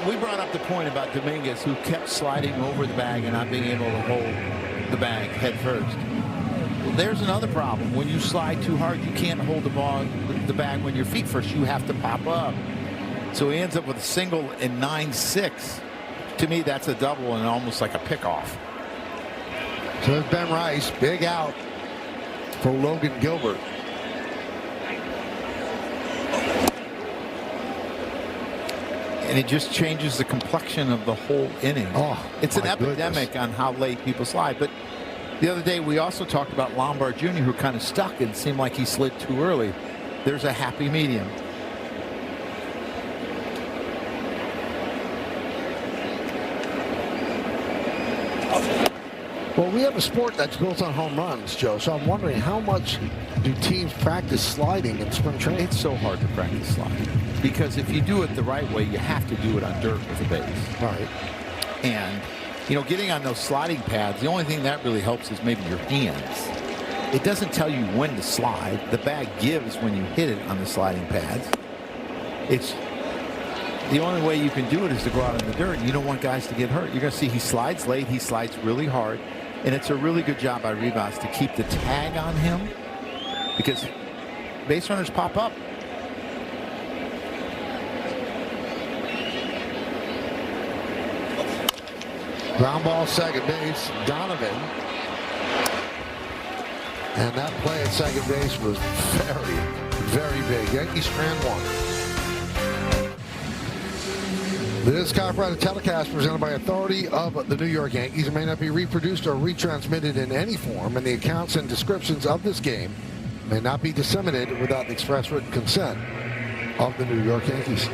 we brought up the point about Dominguez, who kept sliding over the bag and not being able to hold the bag head first. there's another problem. When you slide too hard, you can't hold the ball, the bag when your feet first. You have to pop up. So he ends up with a single in 9-6. To me, that's a double and almost like a pickoff. So there's Ben Rice, big out for Logan Gilbert. And it just changes the complexion of the whole inning. Oh, it's an my epidemic goodness. on how late people slide. But the other day we also talked about Lombard Jr., who kind of stuck and seemed like he slid too early. There's a happy medium. Well, we have a sport that's built on home runs, Joe, so I'm wondering how much do teams practice sliding in spring training? It's so hard to practice sliding because if you do it the right way, you have to do it on dirt with a base. Right. And, you know, getting on those sliding pads, the only thing that really helps is maybe your hands. It doesn't tell you when to slide. The bag gives when you hit it on the sliding pads. It's the only way you can do it is to go out in the dirt. You don't want guys to get hurt. You're going to see he slides late. He slides really hard. And it's a really good job by Rivas to keep the tag on him because base runners pop up. Ground ball, second base, Donovan. And that play at second base was very, very big. Yankees strand one. This copyrighted telecast presented by authority of the New York Yankees. It may not be reproduced or retransmitted in any form, and the accounts and descriptions of this game may not be disseminated without the express written consent of the New York Yankees.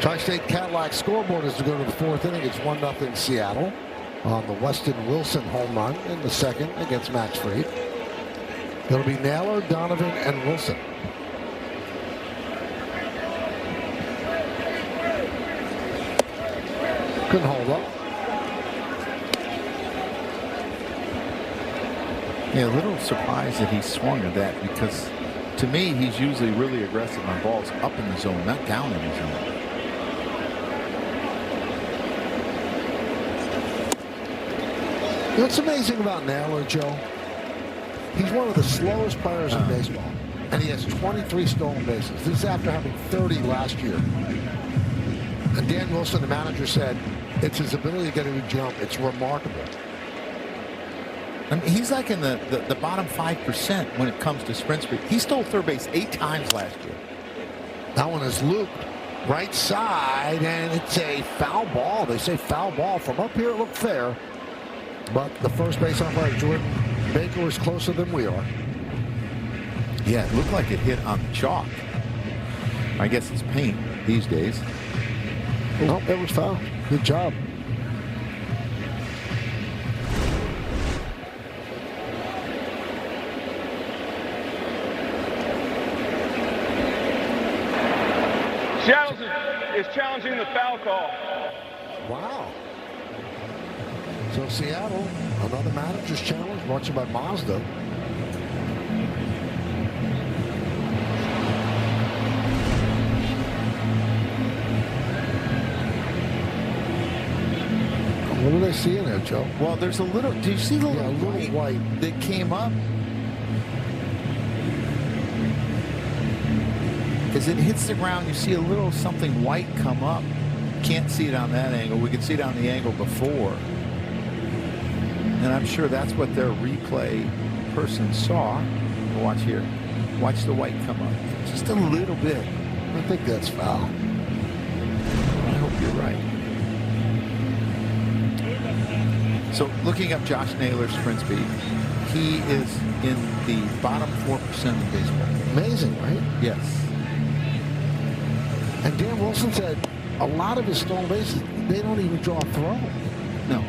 Tri-State Cadillac scoreboard is to go to the fourth inning. It's 1-0 Seattle on the Weston Wilson home run in the second against Max Fried. It'll be Naylor, Donovan, and Wilson. Couldn't hold up. Yeah, a little surprised that he swung at that because to me, he's usually really aggressive on balls up in the zone, not down in the zone. What's amazing about Naylor, Joe, he's one of the slowest players in baseball, and he has 23 stolen bases. This is after having 30 last year. And Dan Wilson, the manager, said it's his ability to get a jump. It's remarkable. I mean, he's like in the bottom 5% when it comes to sprint speed. He stole third base 8 times last year. That one is looped right side, and it's a foul ball. They say foul ball. From up here, it looked fair. But the first base umpire, Jordan Baker, is closer than we are. Yeah, it looked like it hit on the chalk. I guess it's paint these days. Nope, it was foul. Good job. Seattle is challenging the foul call. Wow. So Seattle, another manager's challenge, brought to you by Mazda. What do they see in there, Joe? Well, there's a little. Do you see the little, white that came up? As it hits the ground, you see a little something white come up. Can't see it on that angle. We could see it on the angle before. And I'm sure that's what their replay person saw. Watch here. Watch the white come up. Just a little bit. I think that's foul. I hope you're right. So looking up Josh Naylor's sprint speed, he is in the bottom 4% of baseball. Amazing, right? Yes. And Dan Wilson said a lot of his stolen bases, they don't even draw a throw. No.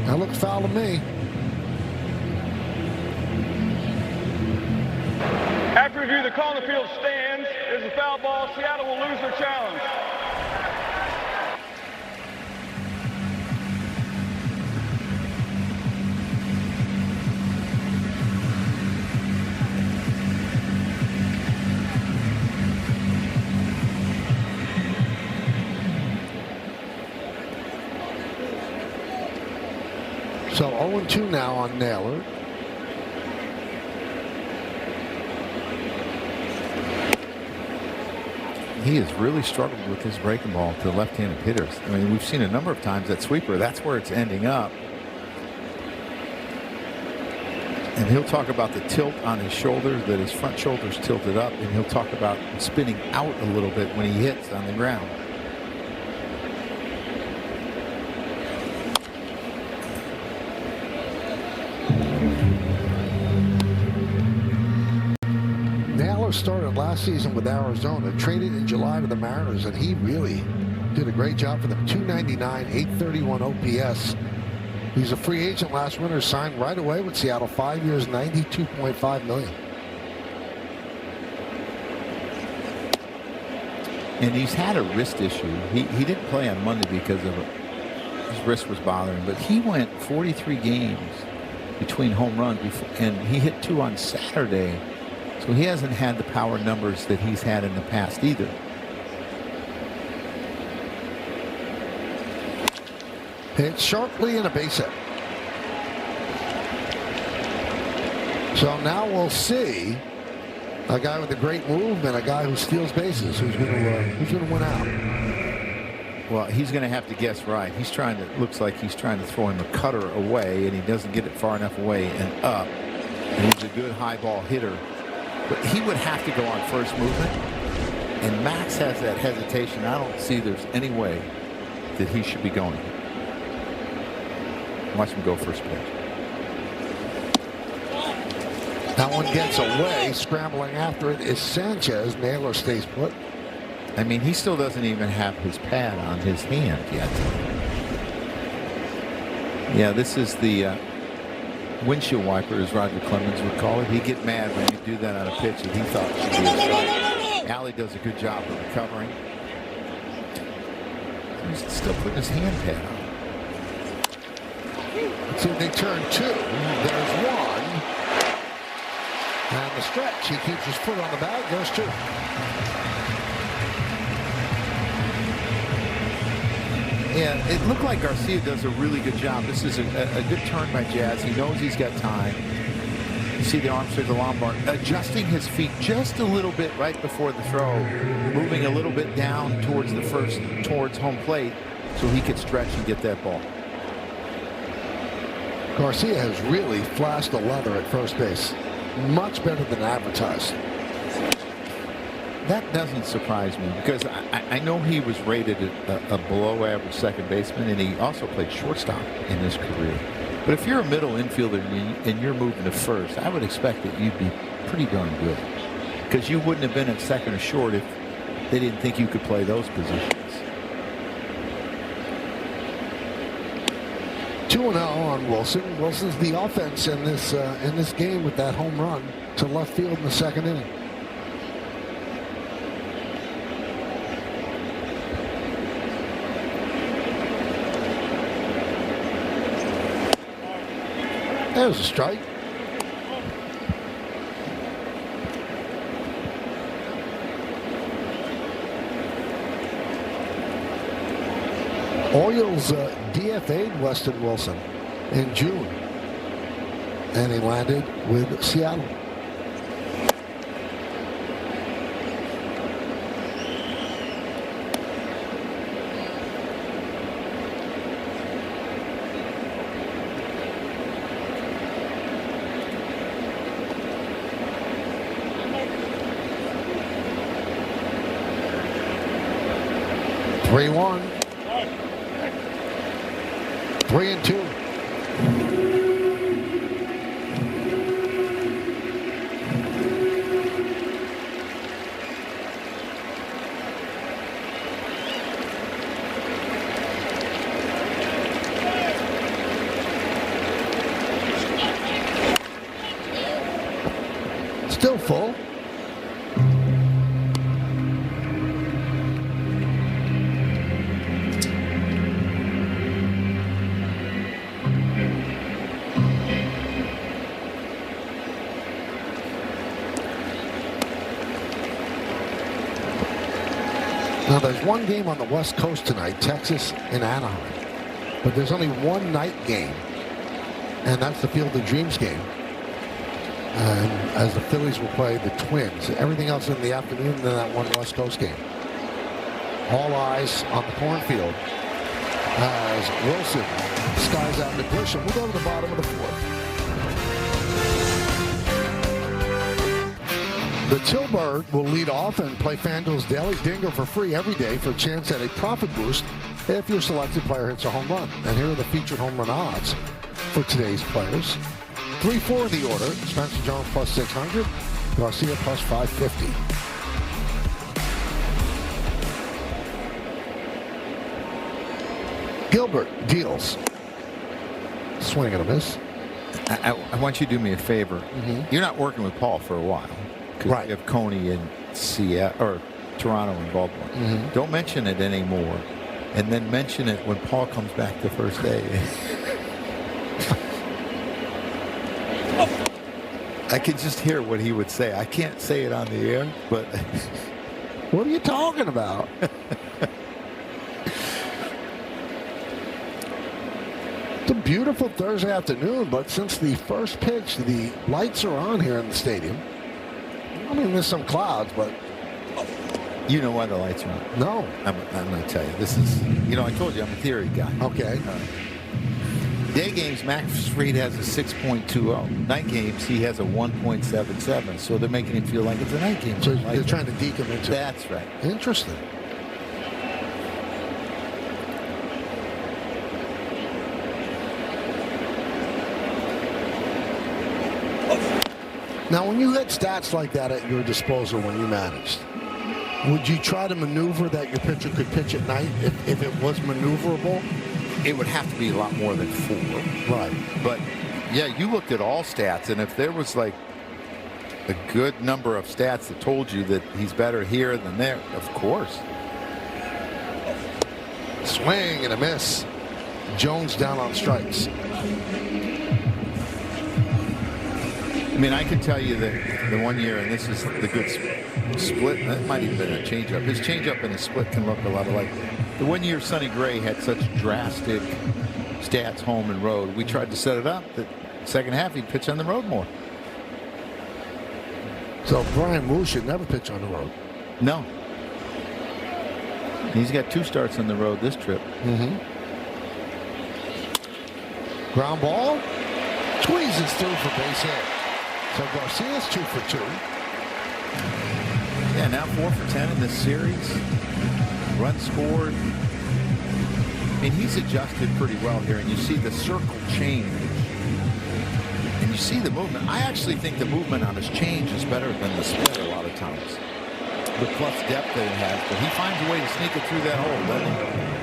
That looks foul to me. After review, the call on the field stands. There's a foul ball. Seattle will lose their challenge. So 0-2 now on Naylor. He has really struggled with his breaking ball to left-handed hitters. I mean, we've seen a number of times that sweeper, that's where it's ending up. And he'll talk about the tilt on his shoulder, that his front shoulder's tilted up, and he'll talk about spinning out a little bit when he hits on the ground. Naylor started last season with Arizona, traded in July to the Mariners, and he really did a great job for them. 299, 831 OPS. He's a free agent last winter, signed right away with Seattle, 5 years, $92.5 million. And he's had a wrist issue. He didn't play on Monday because of his wrist was bothering him, but he went 43 games between home runs before, and he hit 2 on Saturday. So he hasn't had the power numbers that he's had in the past either. Hit sharply in a base hit. So now we'll see a guy with a great move and a guy who steals bases. Who's going to win out? Well, he's going to have to guess right. He's trying to. Looks like he's trying to throw him a cutter away, and he doesn't get it far enough away and up. And he's a good high ball hitter, but he would have to go on first movement. And Max has that hesitation. I don't see there's any way that he should be going. Watch him go first pitch. That one gets away. Scrambling after it is Sanchez. Naylor stays put. I mean, he still doesn't even have his pad on his hand yet. Yeah, this is the windshield wiper, as Roger Clemens would call it. He'd get mad when you do that on a pitch that he thought should be a strike. Alley does a good job of recovering. He's still putting his hand pad on. So they turn 2. There's 1. And the stretch. He keeps his foot on the bag. Goes 2. Yeah, it looked like Garcia does a really good job. This is a good turn by Jazz. He knows he's got time. You see the arm circle Lombard adjusting his feet just a little bit right before the throw, moving a little bit down towards towards home plate so he could stretch and get that ball. Garcia has really flashed the leather at first base. Much better than advertised. That doesn't surprise me because I know he was rated a below average second baseman, and he also played shortstop in his career. But if you're a middle infielder and you're moving to first, I would expect that you'd be pretty darn good, because you wouldn't have been at second or short if they didn't think you could play those positions. 2-0 on Wilson. Wilson's the offense in this game with that home run to left field in the second inning. There's a strike. Orioles DFA'd Weston Wilson in June, and he landed with Seattle. Three-1. 3-2. Still full. Now, there's one game on the West Coast tonight, Texas and Anaheim. But there's only one night game And that's the Field of Dreams game. And as the Phillies will play the Twins. Everything else in the afternoon, and then that one West Coast game. All eyes on the cornfield as Wilson skies out the Grisham. We'll go to the bottom of the fourth. The Tilburg will lead off and play FanDuel's Daily Dinger for free every day for a chance at a profit boost if your selected player hits a home run. And here are the featured home run odds for today's players. 3-4 in the order. Spencer Jones plus 600. Garcia plus 550. Gilbert deals. Swing and a miss. I want you to do me a favor. You're not working with Paul for a while. Right. You have Coney in Seattle or Toronto and Baltimore. Don't mention it anymore. And then mention it when Paul comes back the first day. I can just hear what he would say. I can't say it on the air, but what are you talking about? It's a beautiful Thursday afternoon, but since the first pitch, the lights are on here in the stadium. I mean, there's some clouds, but you know why the lights are on? No. I'm going to tell you. This is, I told you I'm a theory guy. Okay. Day games, Max Fried has a 6.20. Night games, he has a 1.77. So they're making it feel like it's a night game. So they're trying to deke him into it. That's right. Interesting. Now, when you had stats like that at your disposal when you managed, would you try to maneuver that your pitcher could pitch at night if it was maneuverable? It would have to be a lot more than 4. Right. But, yeah, you looked at all stats, and if there was, like, a good number of stats that told you that he's better here than there, of course. Swing and a miss. Jones down on strikes. I mean, I can tell you that the one year, and this is the good split, that might even been a changeup. His changeup and his split can look a lot alike. The one year Sonny Gray had such drastic stats home and road, we tried to set it up that second half he'd pitch on the road more. So Brian Wu should never pitch on the road. No. He's got 2 starts on the road this trip. Ground ball. Squeezes through for base hit. So Garcia's 2 for 2. Yeah, now 4 for 10 in this series. Run scored. I mean, he's adjusted pretty well here, and you see the circle change. And you see the movement. I actually think the movement on his change is better than the split a lot of times. The plus depth that it has, but he finds a way to sneak it through that hole, doesn't he?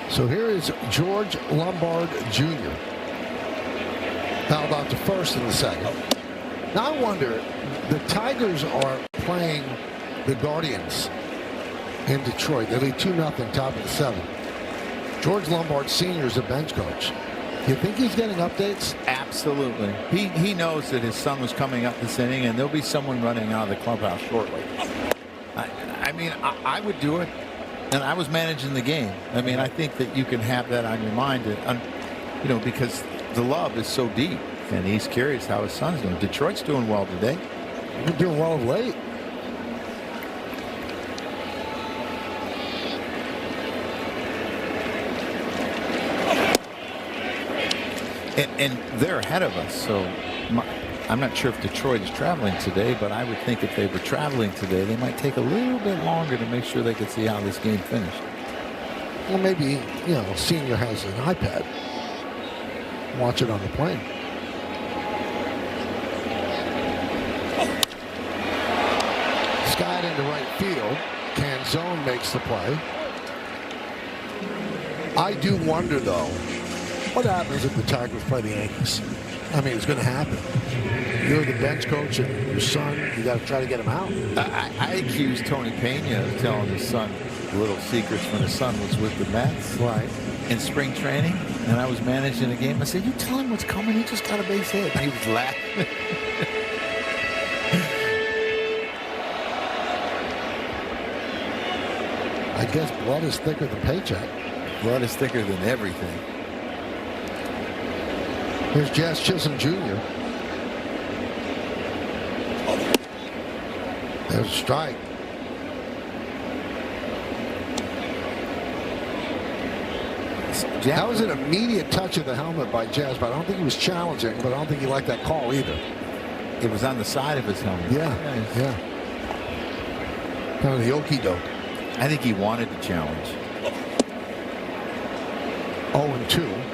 So here is George Lombard Jr. Fouled out to first in the second. Now I wonder, the Tigers are playing the Guardians in Detroit. They lead 2-0, top of the 7th. George Lombard Sr. is a bench coach. You think he's getting updates? Absolutely. He knows that his son was coming up this inning, and there'll be someone running out of the clubhouse shortly. I mean, I would do it. And I was managing the game. I mean, I think that you can have that on your mind, because the love is so deep. And he's curious how his son's doing. Detroit's doing well today. You're doing well of late. And they're ahead of us. So I'm not sure if Detroit is traveling today, but I would think if they were traveling today, they might take a little bit longer to make sure they could see how this game finished. Well, maybe, Senior has an iPad. Watch it on the plane. Skied into right field. Canzone makes the play. I do wonder, though, what happens if the Tigers play the Yankees? I mean, it's going to happen. You're the bench coach and your son, you got to try to get him out. I accused Tony Pena of telling his son little secrets when his son was with the Mets. Right. In spring training, and I was managing a game. I said, you tell him what's coming. He just got a base hit. And he was laughing. I guess blood is thicker than paycheck. Blood is thicker than everything. Here's Jazz Chisholm Jr. There's a strike. That was an immediate touch of the helmet by Jazz, but I don't think he was challenging, but I don't think he liked that call either. It was on the side of his helmet. Yeah. Kind of the okey-doke. I think he wanted to challenge. 0-2.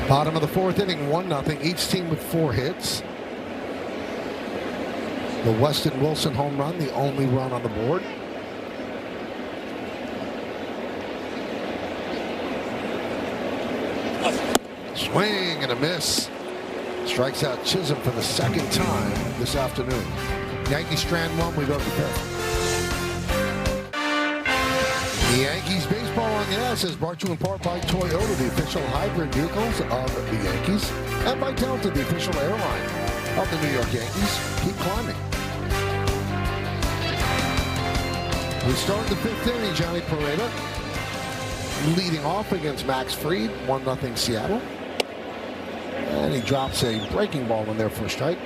Bottom of the fourth inning, 1-0. Each team with 4 hits. The Weston Wilson home run, the only run on the board. Swing and a miss. Strikes out Chisholm for the second time this afternoon. Yankees strand 1, we go to the 5th. The Yankees baseball on Yes is brought to you in part by Toyota, the official hybrid vehicles of the Yankees, and by Delta, the official airline of the New York Yankees. Keep climbing. We start the 5th inning. Johnny Pereda leading off against Max Fried, 1-0 Seattle. And he drops a breaking ball in there for a strike.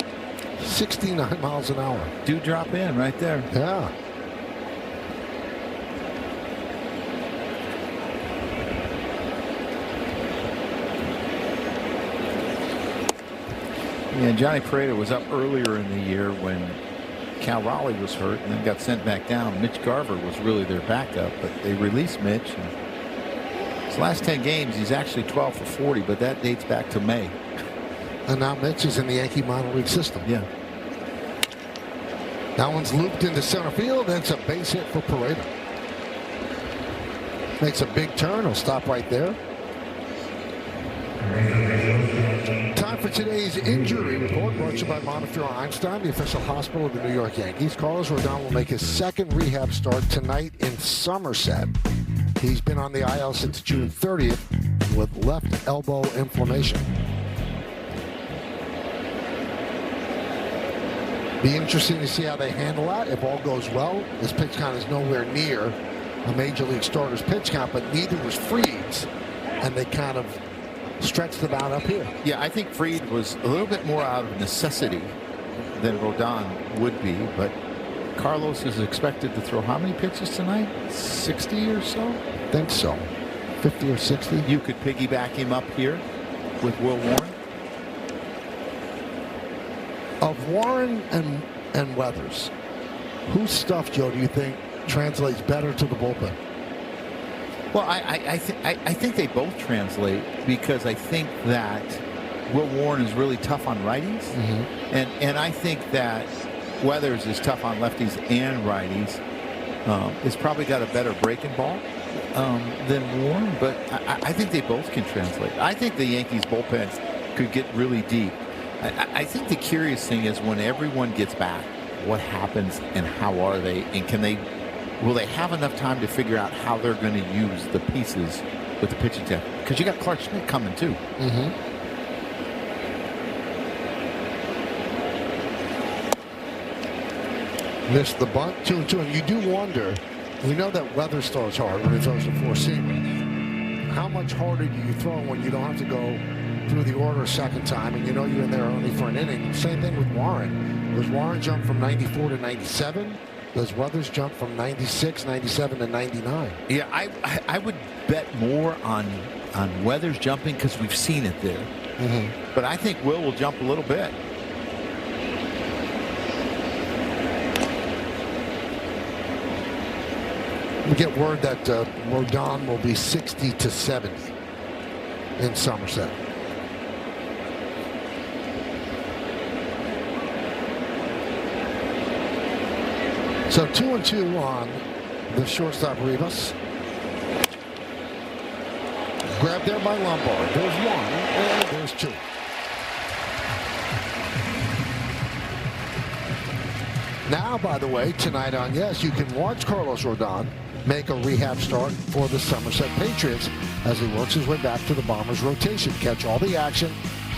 69 miles an hour. Do drop in right there. Yeah. Yeah, Johnny Pereda was up earlier in the year when Cal Raleigh was hurt and then got sent back down. Mitch Garver was really their backup, but they released Mitch. And his last 10 games, he's actually 12 for 40, but that dates back to May. And now Mitch is in the Yankee minor league system. Yeah. That one's looped into center field. That's a base hit for Pereda. Makes a big turn. He'll stop right there. Time for today's injury report, brought to you by Montefiore Einstein, the official hospital of the New York Yankees. Carlos Rodon will make his second rehab start tonight in Somerset. He's been on the IL since June 30th with left elbow inflammation. Be interesting to see how they handle that. If all goes well, this pitch count is nowhere near a major league starter's pitch count, but neither was Fried's, and they kind of stretched them out up here. Yeah, I think Fried was a little bit more out of necessity than Rodon would be, but Carlos is expected to throw how many pitches tonight? 60 or so? I think so. 50 or 60. You could piggyback him up here with Will Warren. Of Warren and Weathers, whose stuff, Joe, do you think translates better to the bullpen? Well, I think they both translate, because I think that Will Warren is really tough on righties, and I think that Weathers is tough on lefties and righties. Has probably got a better breaking ball than Warren, but I think they both can translate. I think the Yankees bullpen could get really deep. I think the curious thing is when everyone gets back, what happens and how are they, and will they have enough time to figure out how they're going to use the pieces with the pitching staff? Because you got Clark Schmidt coming too. Missed the bunt, 2-2, and you do wonder. We know that Weathers throws hard when he throws a four-seamer. How much harder do you throw when you don't have to go through the order a second time, and you know you're in there only for an inning? Same thing with Warren. Does Warren jump from 94 to 97? Does Weathers jump from 96, 97 to 99? Yeah, I would bet more on Weathers jumping because we've seen it there. But I think Will jump a little bit. We get word that Rodon will be 60 to 70 in Somerset. So 2-2 on the shortstop Rivas. Grabbed there by Lombard. There's one, and there's two. Now, by the way, tonight on Yes, you can watch Carlos Rodon make a rehab start for the Somerset Patriots as he works his way back to the Bombers rotation. Catch all the action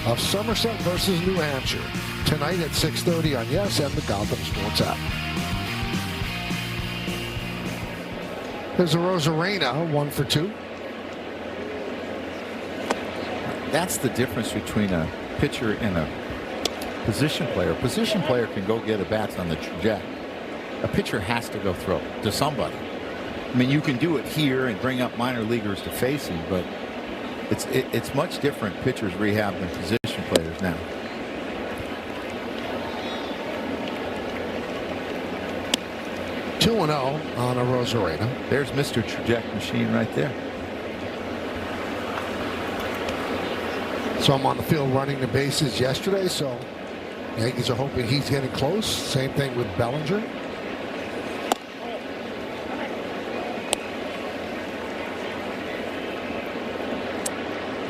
of Somerset versus New Hampshire tonight at 6:30 on Yes and the Gotham Sports app. There's a Rosarena, 1 for 2. That's the difference between a pitcher and a position player. A position player can go get a bats on the trajectory. A pitcher has to go throw to somebody. I mean, you can do it here and bring up minor leaguers to face him, but it's much different pitchers rehab than position players now. Two 2-0 on a Rosarena. There's Mr. Traject Machine right there. So I'm on the field running the bases yesterday, so Yankees are hoping he's getting close. Same thing with Bellinger.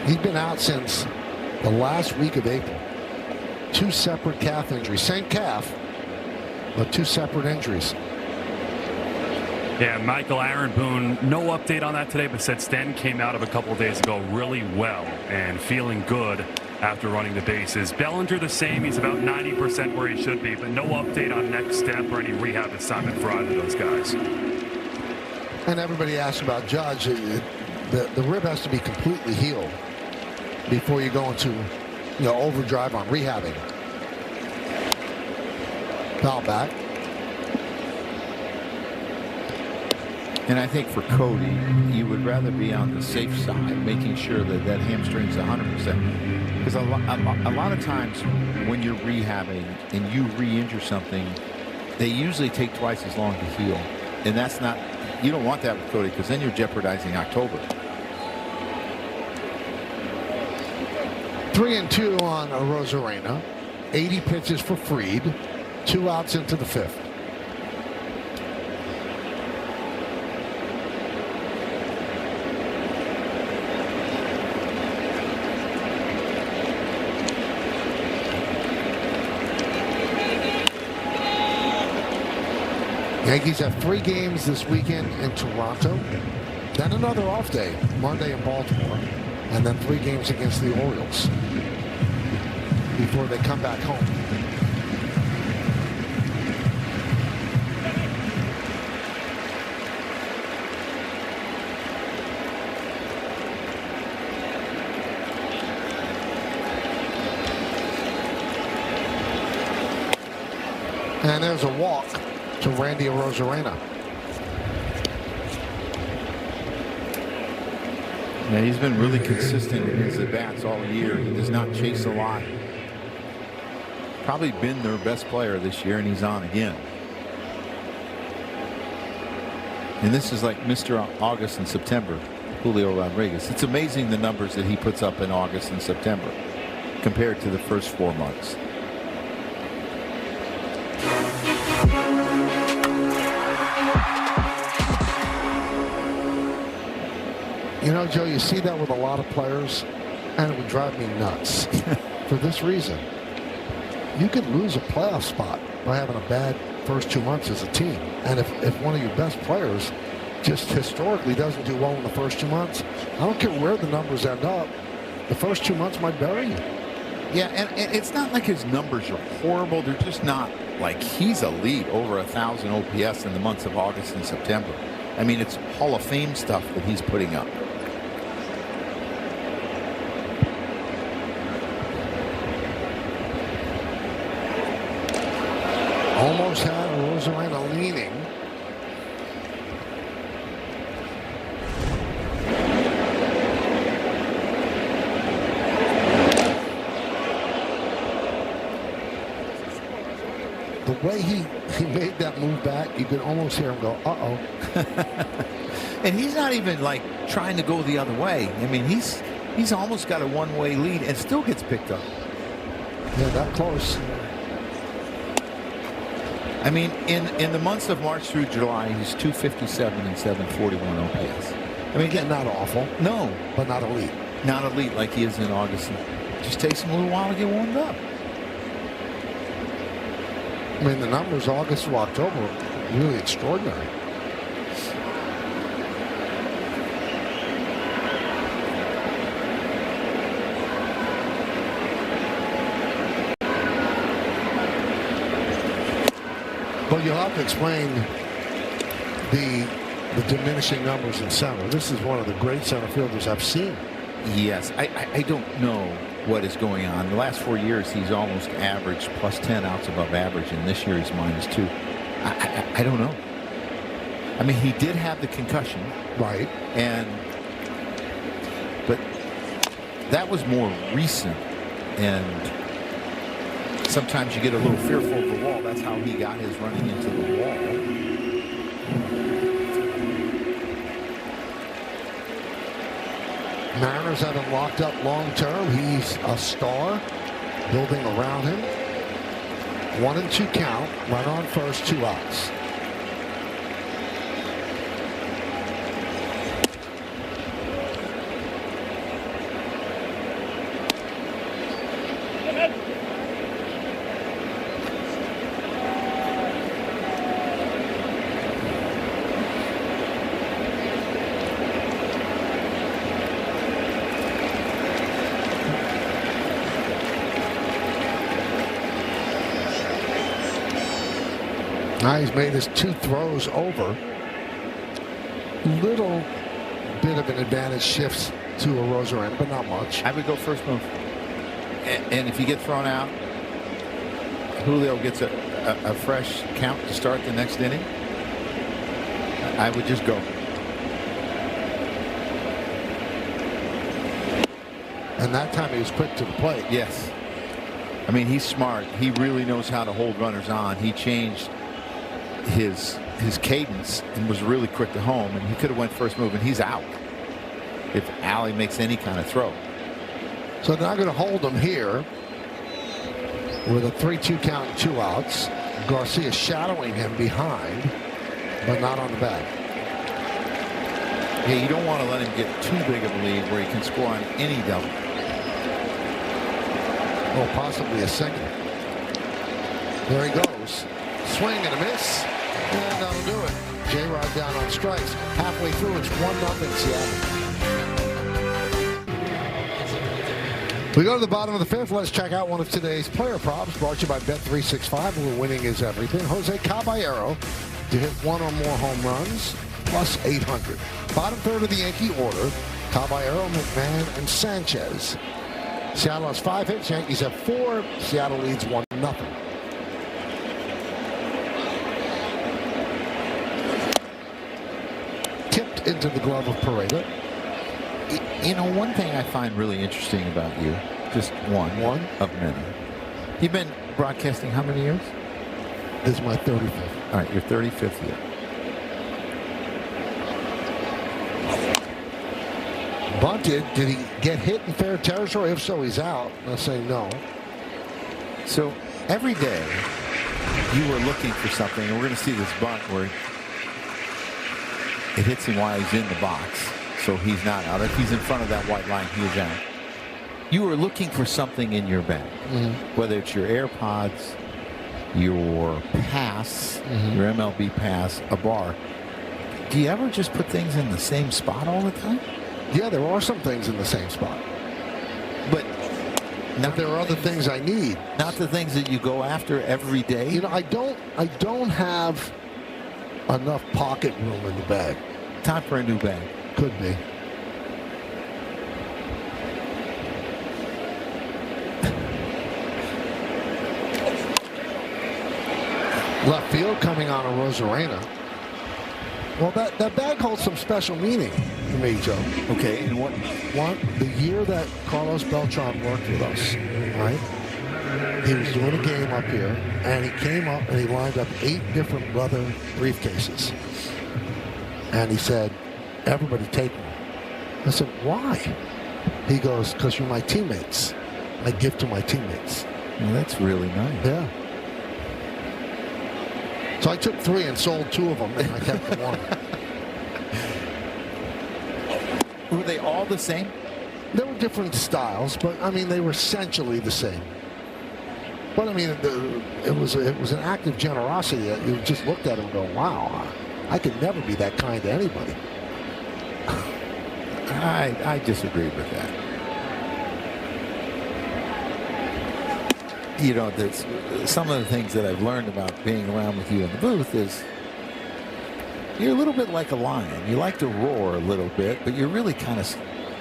He's been out since the last week of April. 2 separate calf injuries. Same calf, but 2 separate injuries. Yeah, Michael Aaron Boone, no update on that today, but said Stanton came out of a couple of days ago really well and feeling good after running the bases. Bellinger the same. He's about 90% where he should be, but no update on next step or any rehab assignment for either of those guys. And everybody asks about Judge. The rib has to be completely healed before you go into overdrive on rehabbing. Foul back. And I think for Cody, you would rather be on the safe side, making sure that that hamstring's 100%. Because a lot of times when you're rehabbing and you re-injure something, they usually take twice as long to heal. And that's not, you don't want that with Cody, because then you're jeopardizing October. 3-2 on a Rosarena. 80 pitches for Fried. 2 outs into the 5th. Yankees have 3 games this weekend in Toronto, then another off day, Monday in Baltimore, and then 3 games against the Orioles before they come back home. And there's a walk to Randy Rosarena. Yeah, he's been really consistent in his at-bats all year. He does not chase a lot. Probably been their best player this year, and he's on again. And this is like Mr. August and September, Julio Rodriguez. It's amazing the numbers that he puts up in August and September compared to the first 4 months. Joe, you see that with a lot of players, and it would drive me nuts. For this reason, you could lose a playoff spot by having a bad first 2 months as a team. And if one of your best players just historically doesn't do well in the first 2 months, I don't care where the numbers end up, the first 2 months might bury you. Yeah, and it's not like his numbers are horrible. They're just not like he's elite, over 1,000 OPS in the months of August and September. I mean, it's Hall of Fame stuff that he's putting up. Almost had Rosarena leaning. The way he made that move back, you could almost hear him go, uh-oh. And he's not even like trying to go the other way. I mean, he's almost got a one-way lead and still gets picked up. Yeah, that close. I mean, in the months of March through July, he's 257 and 741 OPS. I mean, again, not awful. No. But not elite. Not elite like he is in August. Just takes him a little while to get warmed up. I mean, the numbers August to October, really extraordinary. But you'll have to explain the diminishing numbers in center. This is one of the great center fielders I've seen. Yes, I don't know what is going on. The last 4 years, he's almost averaged plus 10 outs above average, and this year he's -2. I don't know. I mean, he did have the concussion. Right. But that was more recent, and sometimes you get a little fearful of the wall. That's how he got his running into the wall. Mariners have him locked up long term. He's a star. Building around him. 1-2 count. Runner on first, 2 outs. Now he's made his 2 throws over. Little bit of an advantage shifts to a Rosarena, but not much. I would go first move. And if you get thrown out, Julio gets a fresh count to start the next inning. I would just go. And that time he was quick to the plate. Yes. I mean, he's smart. He really knows how to hold runners on. He changed his cadence and was really quick to home, and he could have went first move, and he's out if Alley makes any kind of throw. So they're not going to hold him here with a 3-2 count and 2 outs. Garcia shadowing him behind, but not on the bag. Yeah, you don't want to let him get too big of a lead where he can score on any double. Or possibly a single. There he goes. Swing and a miss. And that'll do it. J-Rod down on strikes. Halfway through, it's 1-0 Seattle. We go to the bottom of the 5th. Let's check out one of today's player props brought to you by Bet365, where winning is everything. Jose Caballero to hit 1 or more home runs, plus 800. Bottom third of the Yankee order, Caballero, McMahon, and Sanchez. Seattle has 5 hits. Yankees have 4. Seattle leads 1-0. Tipped into the glove of Pareda. You know, one thing I find really interesting about you, just one of many. You've been broadcasting how many years? This is my 35th. All right, your 35th year. Bunted, did he get hit in fair territory? If so, he's out. I'll say no. So every day you were looking for something, and we're going to see this bunt where it hits him while he's in the box, so he's not out. If he's in front of that white line, he is out. You were looking for something in your bag, whether it's your AirPods, your pass, your MLB pass, a bar. Do you ever just put things in the same spot all the time? Yeah, there are some things in the same spot. But there are other things I need. Not the things that you go after every day? You know, I don't have enough pocket room in the bag. Time for a new bag. Could be. Left field coming on a Rosarena. Well, that bag holds some special meaning to me, Joe. Okay, and what? The year that Carlos Beltran worked with us, right? He was doing a game up here, and he came up and he lined up 8 different leather briefcases. And he said, everybody take one. I said, why? He goes, because you're my teammates. I give to my teammates. Well, that's really nice. Yeah. So I took 3 and sold 2 of them, and I kept the 1. Were they all the same? There were different styles, but I mean, they were essentially the same. But I mean, it was an act of generosity. You just looked at him and go, wow, I could never be that kind to anybody. I disagree with that. You know, some of the things that I've learned about being around with you in the booth is you're a little bit like a lion. You like to roar a little bit, but you're really kind of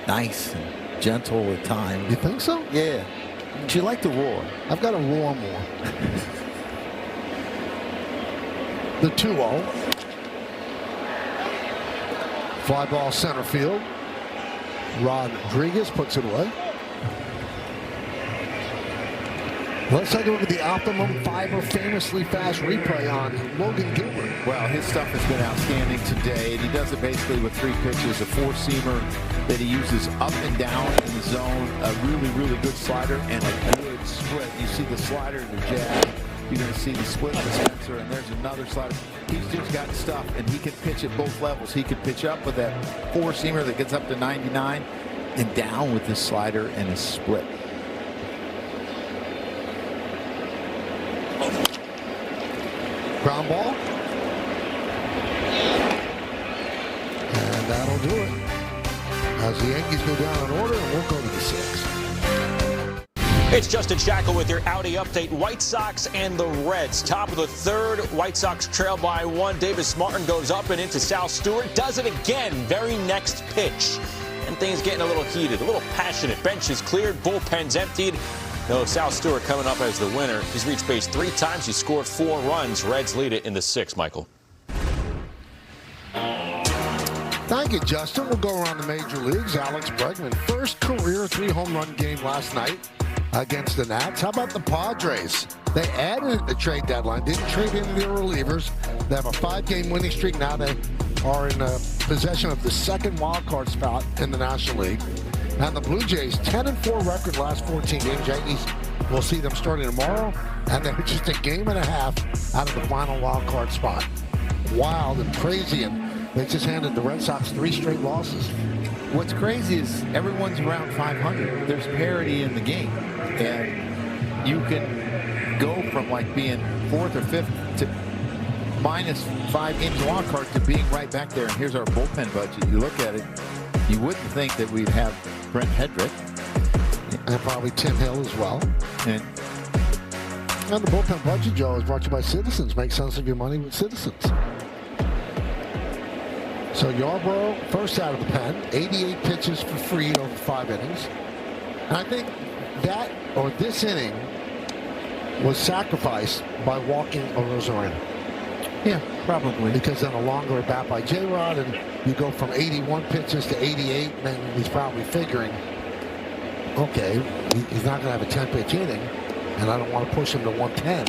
nice and gentle at times. You think so? Yeah. But you like to roar. I've got to roar more. The 2-0. Fly ball center field. Rodriguez puts it away. Let's take a look at the Optimum Fiber famously fast replay on Logan Gilbert. Well, his stuff has been outstanding today, and he does it basically with 3 pitches, a 4-seamer that he uses up and down in the zone, a really, really good slider, and a good split. You see the slider, the jab, you're going to see the split of the Spencer, and there's another slider. He's just got stuff, and he can pitch at both levels. He can pitch up with that 4-seamer that gets up to 99, and down with his slider and his split. Ground ball. And that'll do it. As the Yankees go down in order, and we'll go to the 6th. It's Justin Shackle with your Audi update. White Sox and the Reds. Top of the 3rd. White Sox trail by 1. Davis Martin goes up and into Sal Stewart. Does it again. Very next pitch. And things getting a little heated, a little passionate. Bench is cleared. Bullpen's emptied. No, Sal Stewart coming up as the winner. He's reached base 3 times. He scored 4 runs. Reds lead it in the 6th, Michael. Thank you, Justin. We'll go around the major leagues. Alex Bregman, first career 3-home run game last night against the Nats. How about the Padres? They added at the trade deadline, didn't trade any of their relievers. They have a 5-game winning streak now. They are in possession of the 2nd wild card spot in the National League. And the Blue Jays, 10-4 record last 14 games. Yankees, we'll see them starting tomorrow. And they're just a game and a half out of the final wild card spot. Wild and crazy, and they just handed the Red Sox 3 straight losses. What's crazy is everyone's around 500. There's parity in the game. And you can go from like being 4th or 5th to minus 5 games wild card to being right back there. And here's our bullpen budget. You look at it, you wouldn't think that we'd have Brent Hedrick. And probably Tim Hill as well. And the bullpen budget, Joe, is brought to you by Citizens. Make sense of your money with Citizens. So Yarbrough, first out of the pen, 88 pitches for free over 5 innings. And I think that, or this inning, was sacrificed by walking a Rosarina. yeah, probably. Because then a longer at bat by J-Rod, and you go from 81 pitches to 88, and then he's probably figuring, okay, he's not going to have a 10-pitch inning, and I don't want to push him to 110.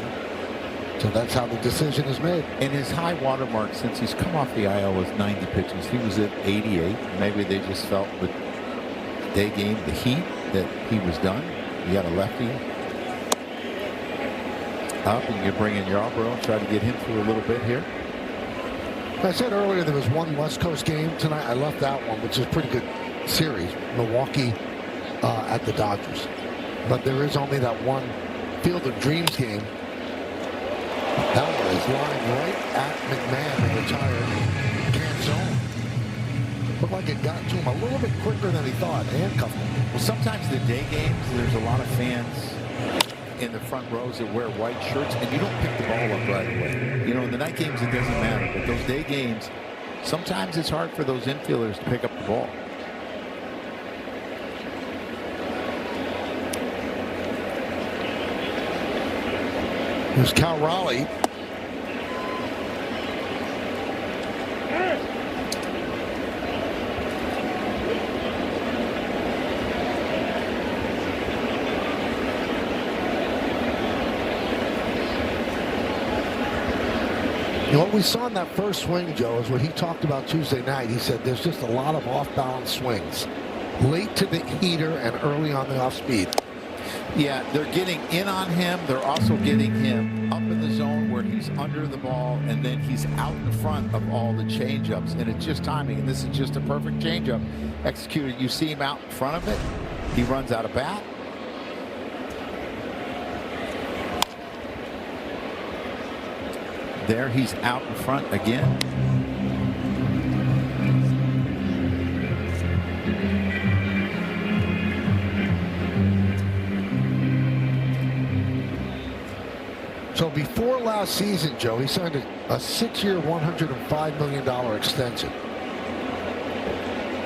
So that's how the decision is made. And his high water mark since he's come off the IL was 90 pitches. He was at 88. Maybe they just felt with day game, the heat, that he was done. You got a lefty up, and you bring in Yarbrough and try to get him through a little bit here. I said earlier there was one West Coast game tonight. I left that one, which is a pretty good series. Milwaukee at the Dodgers. But there is only that one Field of Dreams game. That one is lying right at McMahon, the retired Canzone. Looked like it got to him a little bit quicker than he thought. Handcuffed him. Well, sometimes the day games, there's a lot of fans in the front rows that wear white shirts, and you don't pick the ball up right away. You know, in the night games, it doesn't matter. But those day games, sometimes it's hard for those infielders to pick up the ball. Here's Cal Raleigh. What we saw in that first swing, Joe, is what he talked about Tuesday night. He said there's just a lot of off-balance swings. Late to the heater and early on the off-speed. Yeah, they're getting in on him. They're also getting him up in the zone where he's under the ball, and then he's out in front of all the changeups. And it's just timing, and this is just a perfect changeup executed. You see him out in front of it. He runs out of bat. there. He's out in front again. So before last season, Joe, he signed a 6-year, $105 million extension.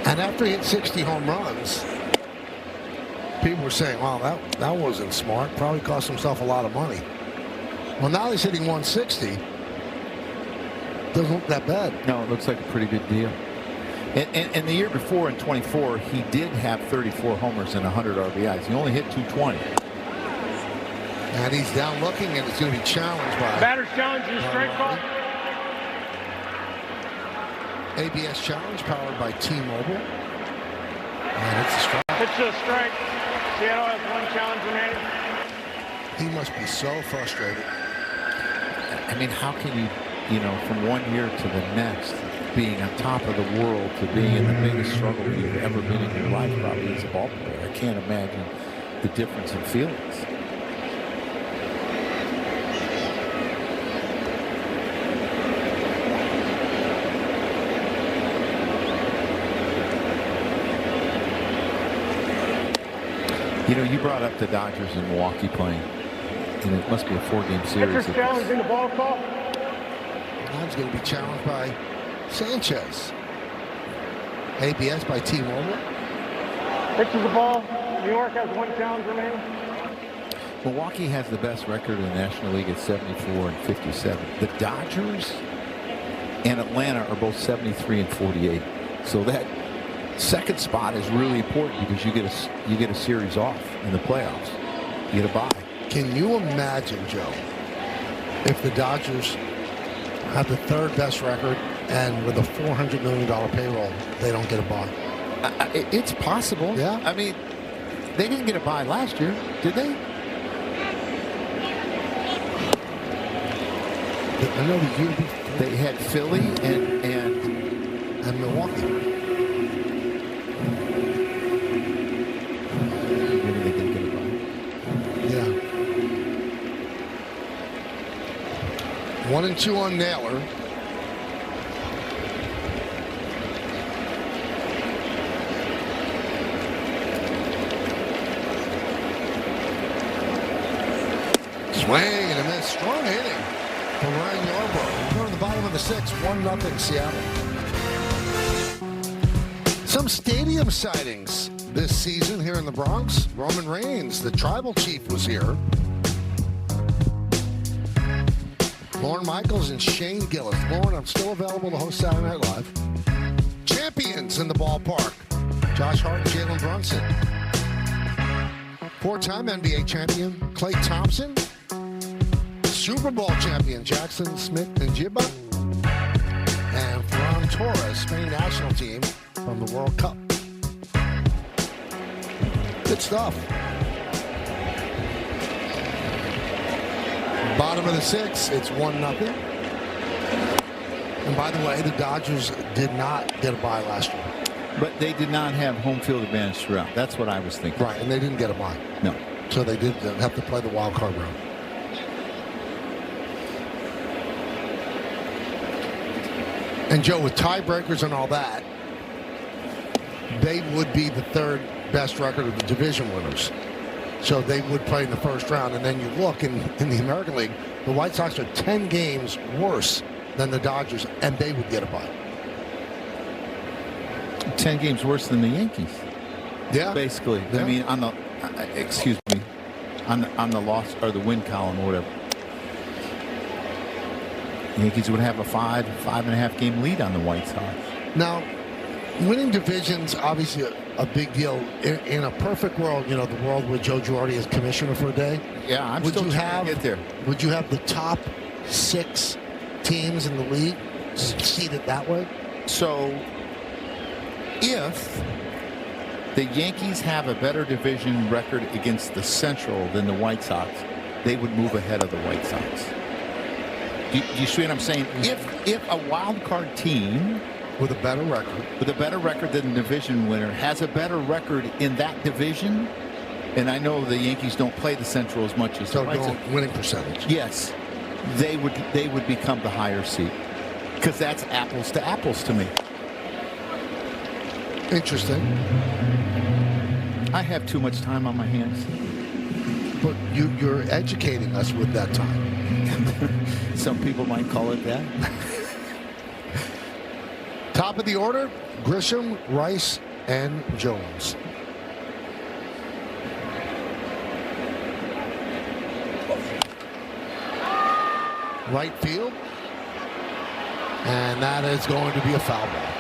And after he hit 60 home runs, people were saying, wow, that wasn't smart. Probably cost himself a lot of money. Well, now he's hitting 160. Doesn't look that bad. No, it looks like a pretty good deal. And the year before, in 24, he did have 34 homers and 100 RBIs. He only hit 220. And he's down looking, and it's going to be challenged by... Batter's challenge is strike ball. ABS challenge powered by T-Mobile. And it's a strike. It's a strike. Seattle has one challenge remaining. He must be so frustrated. I mean, how can you know, from one year to the next, being on top of the world to being in the biggest struggle you've ever been in your life, probably as a ball player. I can't imagine the difference in feelings. You know, you brought up the Dodgers and Milwaukee playing, and it must be a 4-game series. Pitcher's challenge in the ball call. Now he's going to be challenged by Sanchez. ABS by T-Mobile. Pitches the ball. New York has one challenge remaining. Milwaukee has the best record in the National League at 74 and 57. The Dodgers and Atlanta are both 73 and 48. So that second spot is really important because you get a series off in the playoffs. You get a bye. Can you imagine, Joe, if the Dodgers have the third best record and with a $400 million payroll, they don't get a bye? It's possible. Yeah. I mean, they didn't get a bye last year, did they? I know the year before. They had Philly and Milwaukee. Yeah. 1-2 on Naylor. Swing and a miss. Strong hitting for Ryan Yarbrough. We're on the bottom of the 6th, 1-0 Seattle. Some stadium sightings this season here in the Bronx. Roman Reigns, the tribal chief, was here. Lorne Michaels and Shane Gillis. Lorne, I'm still available to host Saturday Night Live. Champions in the ballpark. Josh Hart and Jalen Brunson. 4-time NBA champion Klay Thompson. Super Bowl champion Jackson Smith and Jibba. And Ferran Torres, Spain national team from the World Cup. Good stuff. Bottom of the 6th, it's 1-0. And by the way, the Dodgers did not get a bye last year. But they did not have home field advantage throughout. That's what I was thinking. Right, and they didn't get a bye. No. So they did have to play the wild card round. And Joe, with tiebreakers and all that, they would be the third best record of the division winners. So they would play in the first round. And then you look in the American League, the White Sox are 10 games worse than the Dodgers, and they would get a bye. 10 games worse than the Yankees. Yeah. Basically. Yeah. I mean, on the, excuse me, on the loss or the win column or whatever. Yankees would have a 5.5 game lead on the White Sox. Now, winning divisions, obviously a big deal. In a perfect world, you know, the world where Joe Girardi is commissioner for a day. Yeah, I'm would still you trying have, to get there. Would you have the top 6 teams in the league seeded that way? So, if the Yankees have a better division record against the Central than the White Sox, they would move ahead of the White Sox. Do you see what I'm saying? If a wild card team with a better record than the division winner has a better record in that division, and I know the Yankees don't play the Central as much as the White Sox. Winning percentage. Yes. they would become the higher seed, because that's apples to apples to me. Interesting. I have too much time on my hands. But you're educating us with that time. Some people might call it that. Top of the order, Grisham, Rice, and Jones. Right field. And that is going to be a foul ball.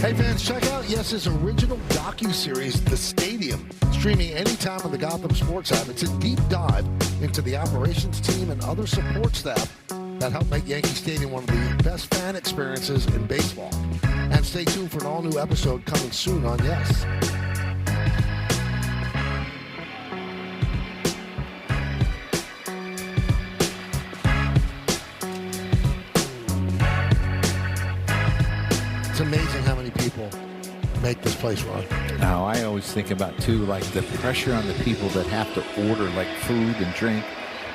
Hey fans, check out Yes's original docu-series, The Stadium, streaming anytime on the Gotham Sports app. It's a deep dive into the operations team and other support staff that help make Yankee Stadium one of the best fan experiences in baseball. And stay tuned for an all-new episode coming soon on Yes. It's amazing how many people make this place run. Now, I always think about, too, like the pressure on the people that have to order, like, food and drink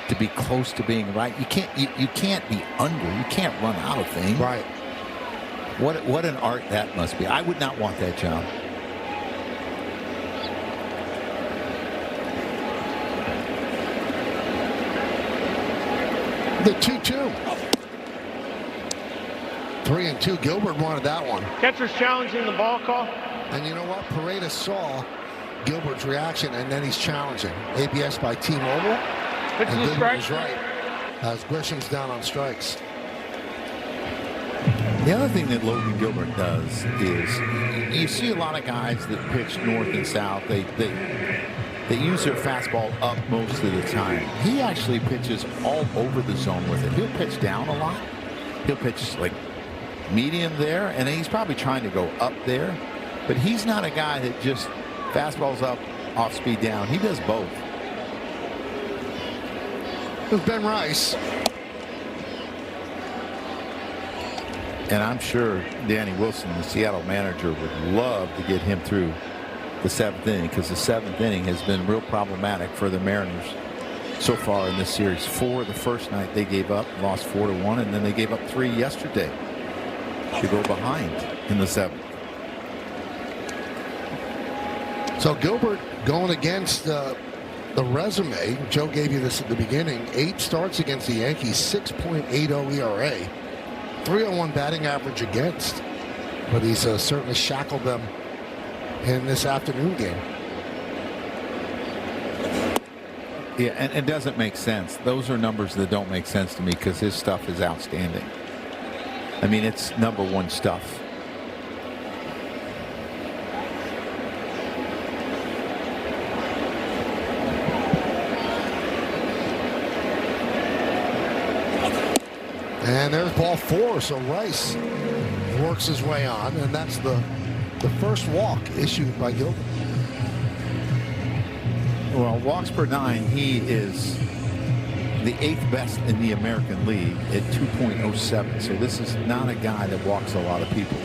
to be close to being right. You can't be under. You can't run out of things. Right. What an art that must be. I would not want that job. The 2-2. 3-2. Gilbert wanted that one. Catcher's challenging the ball call. And you know what? Paredes saw Gilbert's reaction, and then he's challenging. ABS by T-Mobile. Pitch And the Gilbert strike. is right, as Grisham's down on strikes. The other thing that Logan Gilbert does is you see a lot of guys that pitch north and south. They use their fastball up most of the time. He actually pitches all over the zone with it. He'll pitch down a lot. He'll pitch like medium there, and then he's probably trying to go up there. But he's not a guy that just fastballs up, off speed down. He does both. There's Ben Rice. And I'm sure Danny Wilson, the Seattle manager, would love to get him through the 7th inning, because the 7th inning has been real problematic for the Mariners so far in this series. 4 the first night they gave up, lost 4-1, and then they gave up 3 yesterday to go behind in the 7th. So Gilbert going against the resume. Joe gave you this at the beginning. 8 starts against the Yankees, 6.80 ERA. 301 batting average against, but he's certainly shackled them in this afternoon game. Yeah, and it doesn't make sense. Those are numbers that don't make sense to me, because his stuff is outstanding. I mean, it's #1 stuff. And there's ball 4, so Rice works his way on, and that's the first walk issued by Gilbert. Well, walks per 9, he is the 8th best in the American League at 2.07. So this is not a guy that walks a lot of people.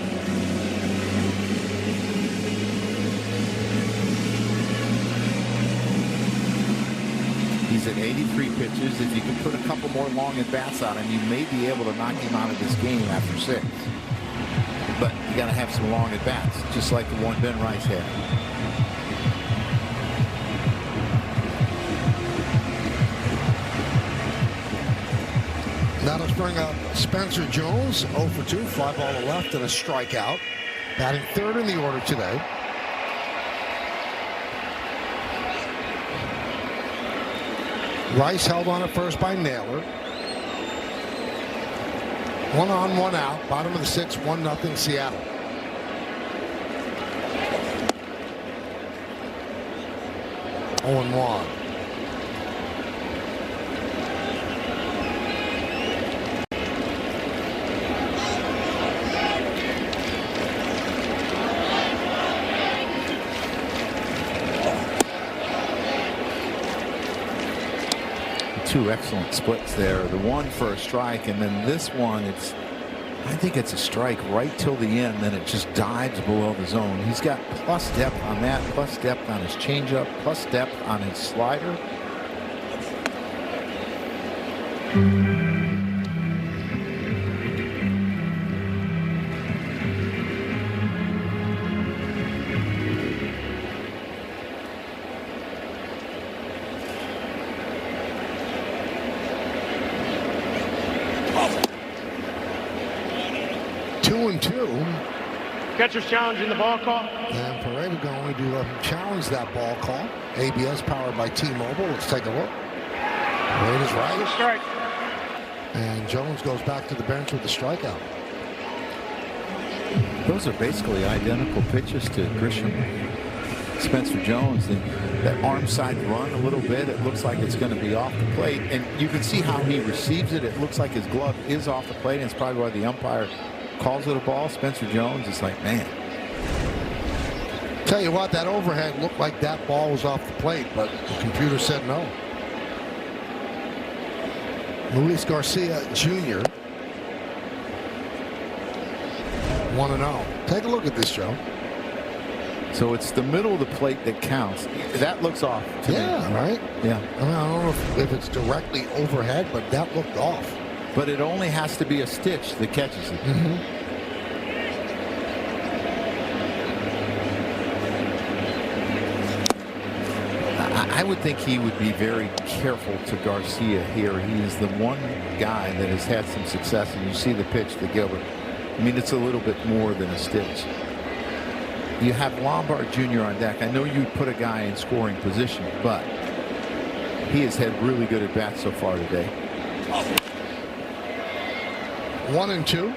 He's at 83 pitches. If you can put a couple more long at bats on him, you may be able to knock him out of this game after 6. But you got to have some long at bats, just like the one Ben Rice had. Now let's bring up Spencer Jones, 0 for 2, fly ball to left and a strikeout. Batting 3rd in the order today. Rice held on at first by Naylor. 1 on, 1 out. Bottom of the 6th, 1-0 Seattle. Oh, and 1. Two excellent splits there. The one for a strike, and then this one, I think it's a strike right till the end, then it just dives below the zone. He's got plus depth on that, plus depth on his changeup, plus depth on his slider. Two and two. Catcher's challenging the ball call. And Parade going to challenge that ball call. ABS powered by T-Mobile. Let's take a look. Parade is right. Strike. And Jones goes back to the bench with the strikeout. Those are basically identical pitches to Grisham. Spencer Jones, that arm side run a little bit. It looks like it's going to be off the plate. And you can see how he receives it. It looks like his glove is off the plate. And it's probably why the umpire calls it a ball. Spencer Jones is like, man. Tell you what, that overhead looked like that ball was off the plate, but the computer said no. Luis Garcia Jr. 1-0. Take a look at this, Joe. So it's the middle of the plate that counts. That looks off to me. Right? Yeah. I don't know if it's directly overhead, but that looked off. But it only has to be a stitch that catches it. I would think he would be very careful to Garcia here. He is the one guy that has had some success, and you see the pitch to Gilbert. I mean, it's a little bit more than a stitch. You have Lombard Jr. on deck. I know you put a guy in scoring position, but he has had really good at-bats so far today. 1-2.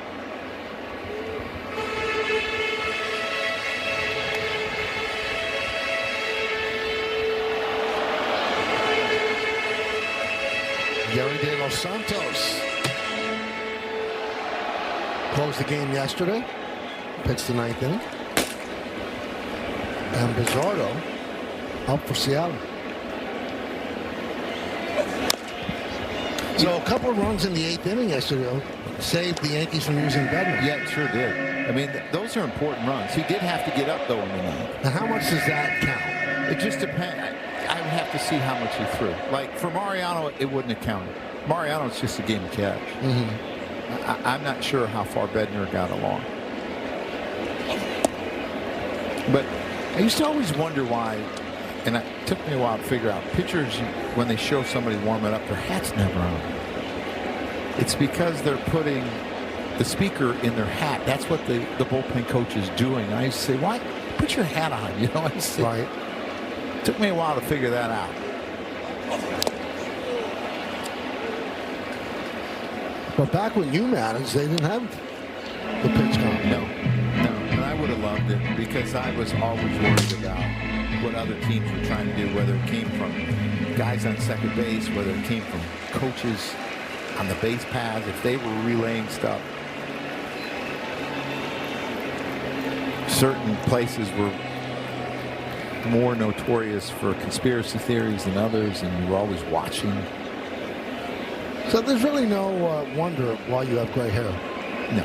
Gary De Los Santos closed the game yesterday. Pitched the ninth inning. And Bizzardo up for Seattle. So a couple of runs in the eighth inning yesterday saved the Yankees from using Bednar. Yeah, it sure did. I mean, those are important runs. He did have to get up, though, in the ninth. And how much does that count? It just depends. I would have to see how much he threw. Like, for Mariano, it wouldn't have counted. Mariano's just a game of catch. I'm not sure how far Bednar got along. But I used to always wonder why, and it took me a while to figure out, pitchers, when they show somebody warming up, their hat's never on. It's because they're putting the speaker in their hat. That's what the bullpen coach is doing. I used to say, why? Put your hat on, you know? I used to say, right. It took me a while to figure that out. But back when you managed, they didn't have the pitch count. No, and I would have loved it because I was always worried about what other teams were trying to do, whether it came from guys on second base, whether it came from coaches on the base paths, if they were relaying stuff. Certain places were more notorious for conspiracy theories than others, and you were always watching. So there's really no wonder why you have gray hair. No.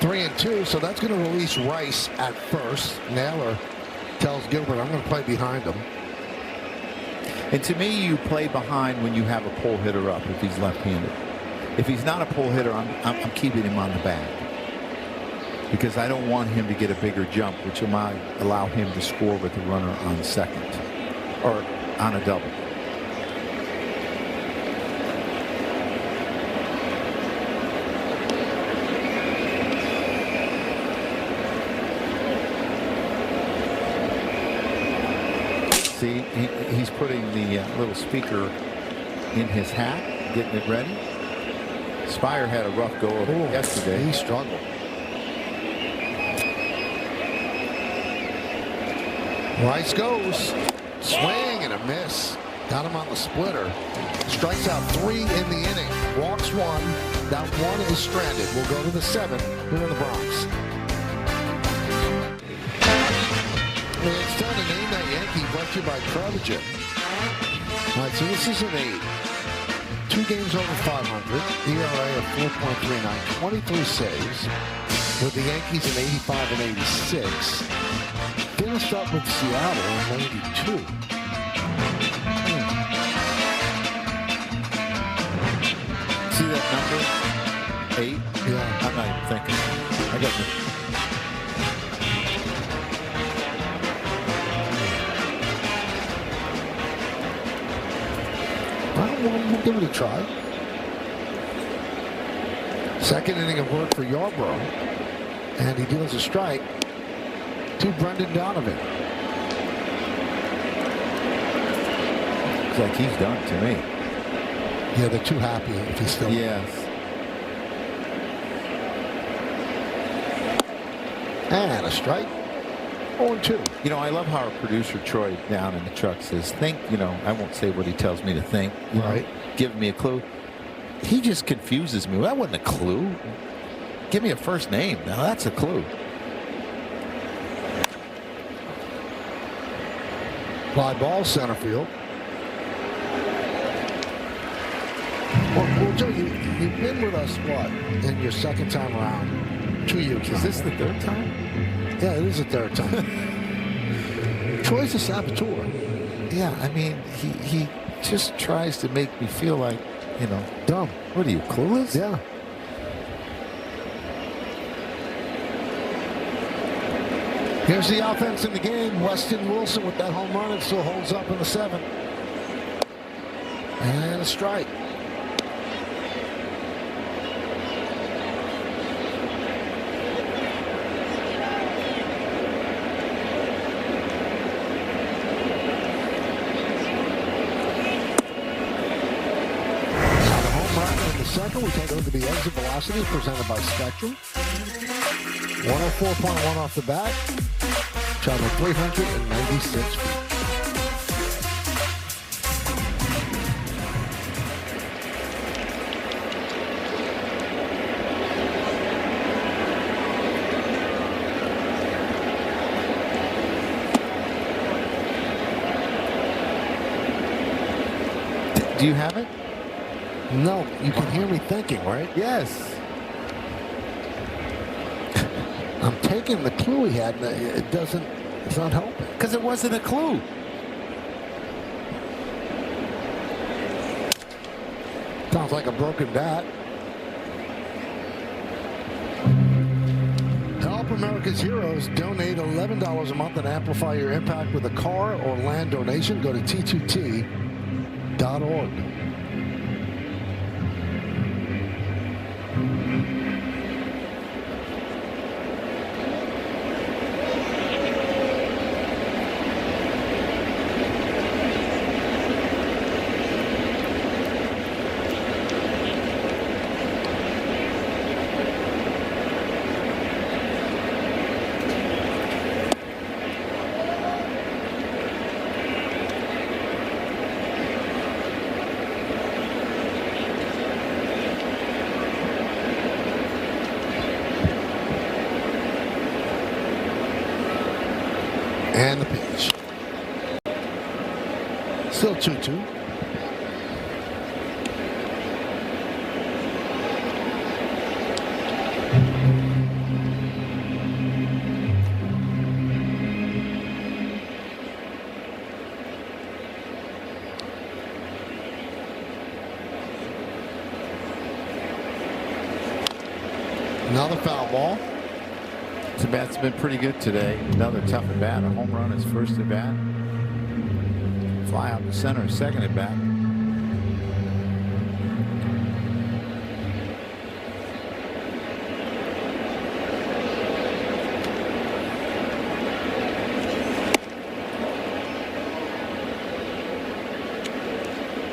3-2, so that's going to release Rice at first. Naylor tells Gilbert, I'm going to play behind him. And to me, you play behind when you have a pull hitter up if he's left-handed. If he's not a pull hitter, I'm keeping him on the bag. Because I don't want him to get a bigger jump, which might allow him to score with the runner on second. Or on a double. See, he's putting the little speaker in his hat, getting it ready. Spire had a rough go of it yesterday. He struggled. Rice goes. Swing and a miss. Got him on the splitter. Strikes out 3 in the inning. Walks 1. That 1 is stranded. We'll go to the 7th here in the Bronx. It's time to name that Yankee, brought to you by Trojan. All right, so this is an 8. 2 games over 500. ERA of 4.39. 23 saves. With the Yankees in 85 and 86. Finished up with Seattle in 92. number 8. Yeah. I'm not even thinking. I got the. Well, we'll give it a try. Second inning of work for Yarbrough. And he deals a strike to Brendan Donovan. Looks like he's done to me. Yeah, they're too happy if he's still. Yes. And a strike. 0-2. You know, I love how our producer Troy down in the truck says, think, you know, I won't say what he tells me to think. Right. Give me a clue. He just confuses me. That wasn't a clue. Give me a first name. Now that's a clue. Fly ball, center field. Well, Joe, you've been with us, what, in your second time around? 2 years. Is this the third time? Yeah, it is the third time. Troy's a saboteur. Yeah, I mean, he just tries to make me feel like, you know, Dumb. what are you, clueless? Yeah. Here's the offense in the game. Weston Wilson with that home run. It still holds up in the 7th. And a strike. Second, we take a look at the exit velocity presented by Spectrum. 104.1 off the bat. Traveling 396 feet. Do you have it? No, you can hear me thinking, right? Yes. I'm taking the clue he had, and it's not helping. Because it wasn't a clue. Sounds like a broken bat. Help America's Heroes. Donate $11 a month and amplify your impact with a car or land donation. Go to T2T.org. And the pitch. Still 2-2. Another foul ball. Sabat's been pretty good today. Another tough at bat. A home run his first at bat. Fly out to center his second at bat.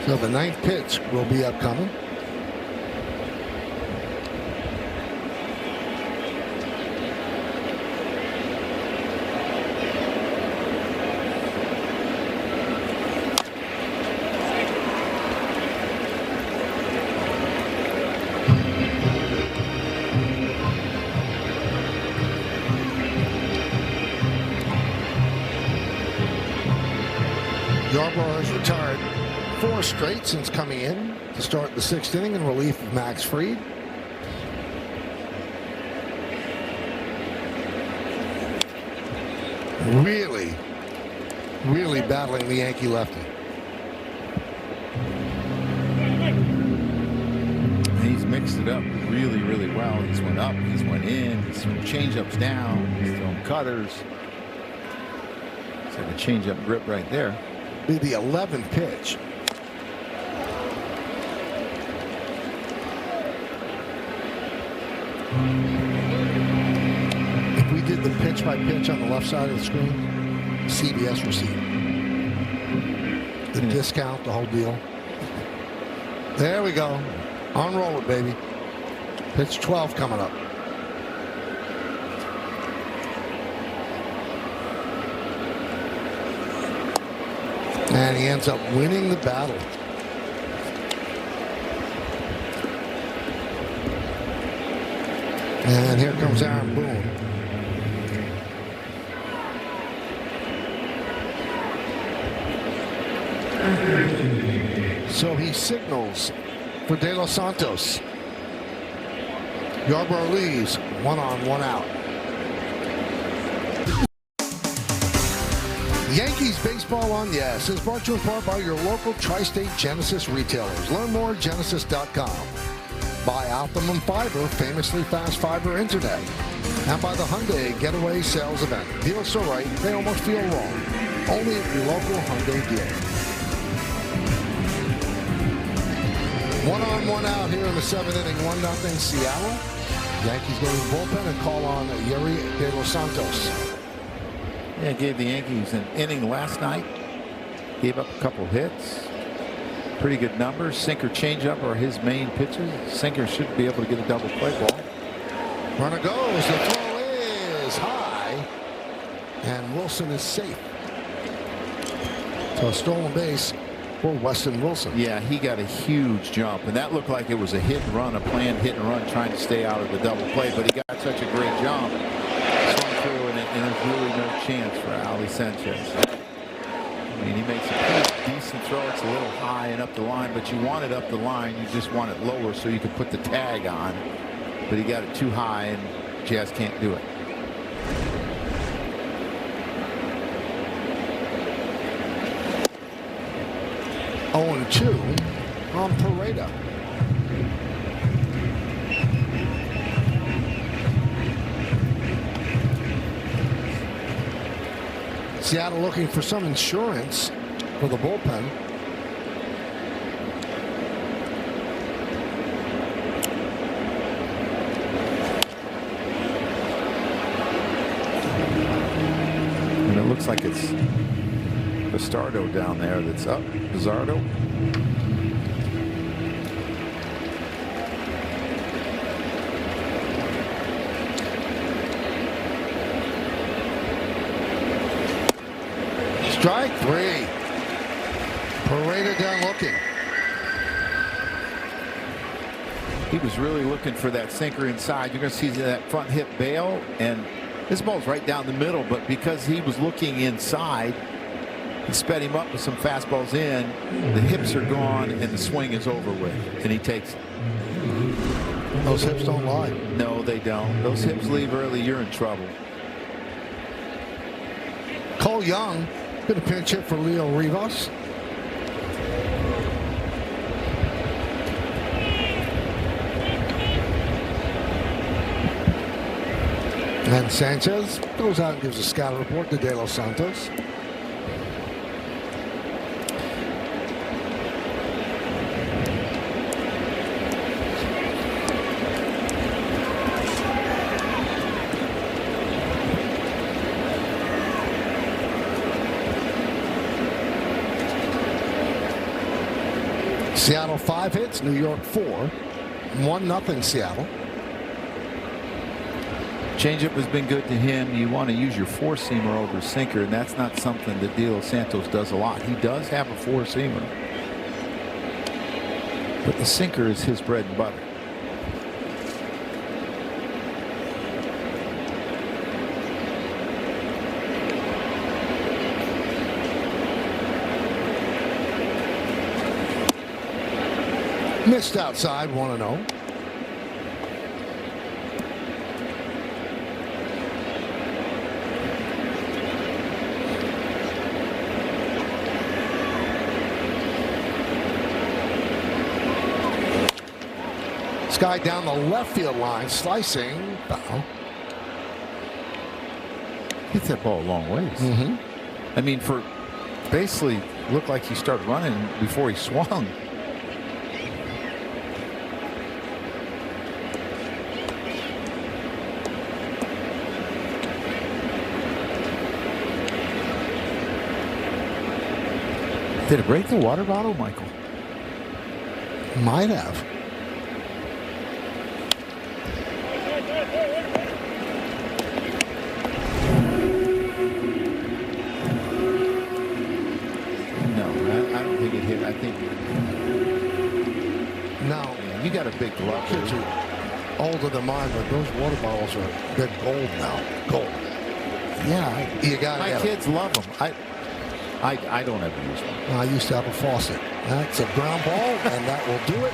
So the 9th pitch will be upcoming. Yarbrough has retired 4 straight since coming in to start the 6th inning in relief of Max Fried. Really battling the Yankee lefty. He's mixed it up really, really well. He's went up, he's went in, he's thrown changeups down, he's thrown cutters. He's got a changeup grip right there. Be the 11th pitch. If we did the pitch by pitch on the left side of the screen, CBS receipt. The discount, the whole deal. There we go. Unroll it, baby. Pitch 12 coming up. And he ends up winning the battle. And here comes Aaron Boone. So he signals for De Los Santos. Yarbrough leaves, 1 on, 1 out. Yankees Baseball on Yes is brought to you in part by your local Tri-State Genesis retailers. Learn more at genesis.com. By Optimum Fiber, famously fast fiber internet. And by the Hyundai Getaway Sales Event. Deals so right, they almost feel wrong. Only at your local Hyundai dealer. 1 on, 1 out here in the 7th inning, 1-0 Seattle. Yankees go to the bullpen and call on Yuri De Los Santos. Yeah, gave the Yankees an inning last night. Gave up a couple hits. Pretty good numbers. Sinker, changeup are his main pitches. Sinker should be able to get a double play ball. Runner goes. The throw is high. And Wilson is safe. So a stolen base for Weston Wilson. Yeah, he got a huge jump. And that looked like it was a hit and run, a planned hit and run, trying to stay out of the double play. But he got such a great jump. Swung through, and there's really no chance for Ali Sanchez. I mean, he makes a pretty decent throw. It's a little high and up the line, but you want it up the line. You just want it lower so you can put the tag on. But he got it too high, and Jazz can't do it. Oh, 2 on Pareda. Seattle looking for some insurance for the bullpen. And it looks like it's Bastardo down there that's up. Bizardo. Strike 3. Pareda down looking. He was really looking for that sinker inside. You're going to see that front hip bail, and this ball's right down the middle, but because he was looking inside, he sped him up with some fastballs in. The hips are gone, and the swing is over with, and he takes it. Those hips don't lie. No, they don't. Those hips leave early, you're in trouble. Cole Young going to pinch hit for Leo Rivas. And Sanchez goes out and gives a scout report to De Los Santos. Seattle 5 hits, New York 4. 1-0 Seattle. Changeup has been good to him. You want to use your four-seamer over sinker, and that's not something that De Los Santos does a lot. He does have a four-seamer, but the sinker is his bread and butter. Missed outside, 1-0. This guy down the left field line, slicing. Foul. Hits that ball a long ways. Mm-hmm. I mean, for basically looked like he started running before he swung. Did it break the water bottle, Michael? Might have. No, I don't think it hit. I think. No. Man, you got a big glove. Kids are older than mine, but those water bottles they're gold now. Gold. Yeah. You got My kids love them. I don't ever use one. I used to have a faucet. That's a ground ball, and that will do it.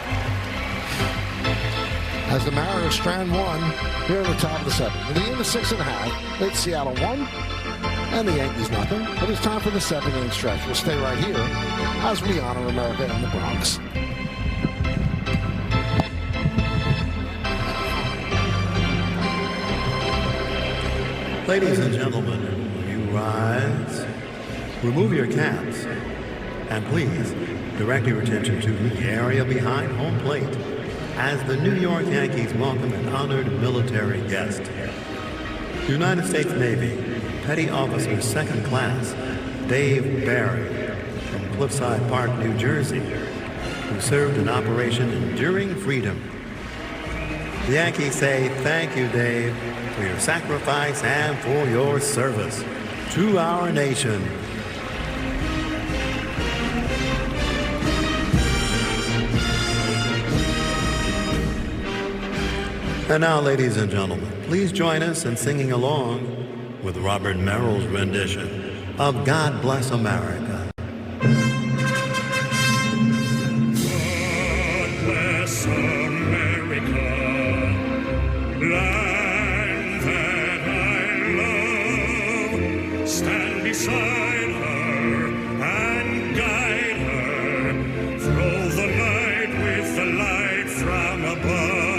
As the Mariners strand one here at the top of the seventh. At the end of 6.5, it's Seattle 1 and the Yankees nothing. But it's time for the 7-inning stretch. We'll stay right here as we honor America and the Bronx. Ladies and gentlemen, will you rise? Remove your caps. And please, direct your attention to the area behind home plate as the New York Yankees welcome an honored military guest. United States Navy Petty Officer 2nd Class Dave Barry from Cliffside Park, New Jersey, who served in Operation Enduring Freedom. The Yankees say thank you, Dave, for your sacrifice and for your service to our nation. And now, ladies and gentlemen, please join us in singing along with Robert Merrill's rendition of God Bless America. God bless America, land that I love. Stand beside her and guide her through the night with the light from above.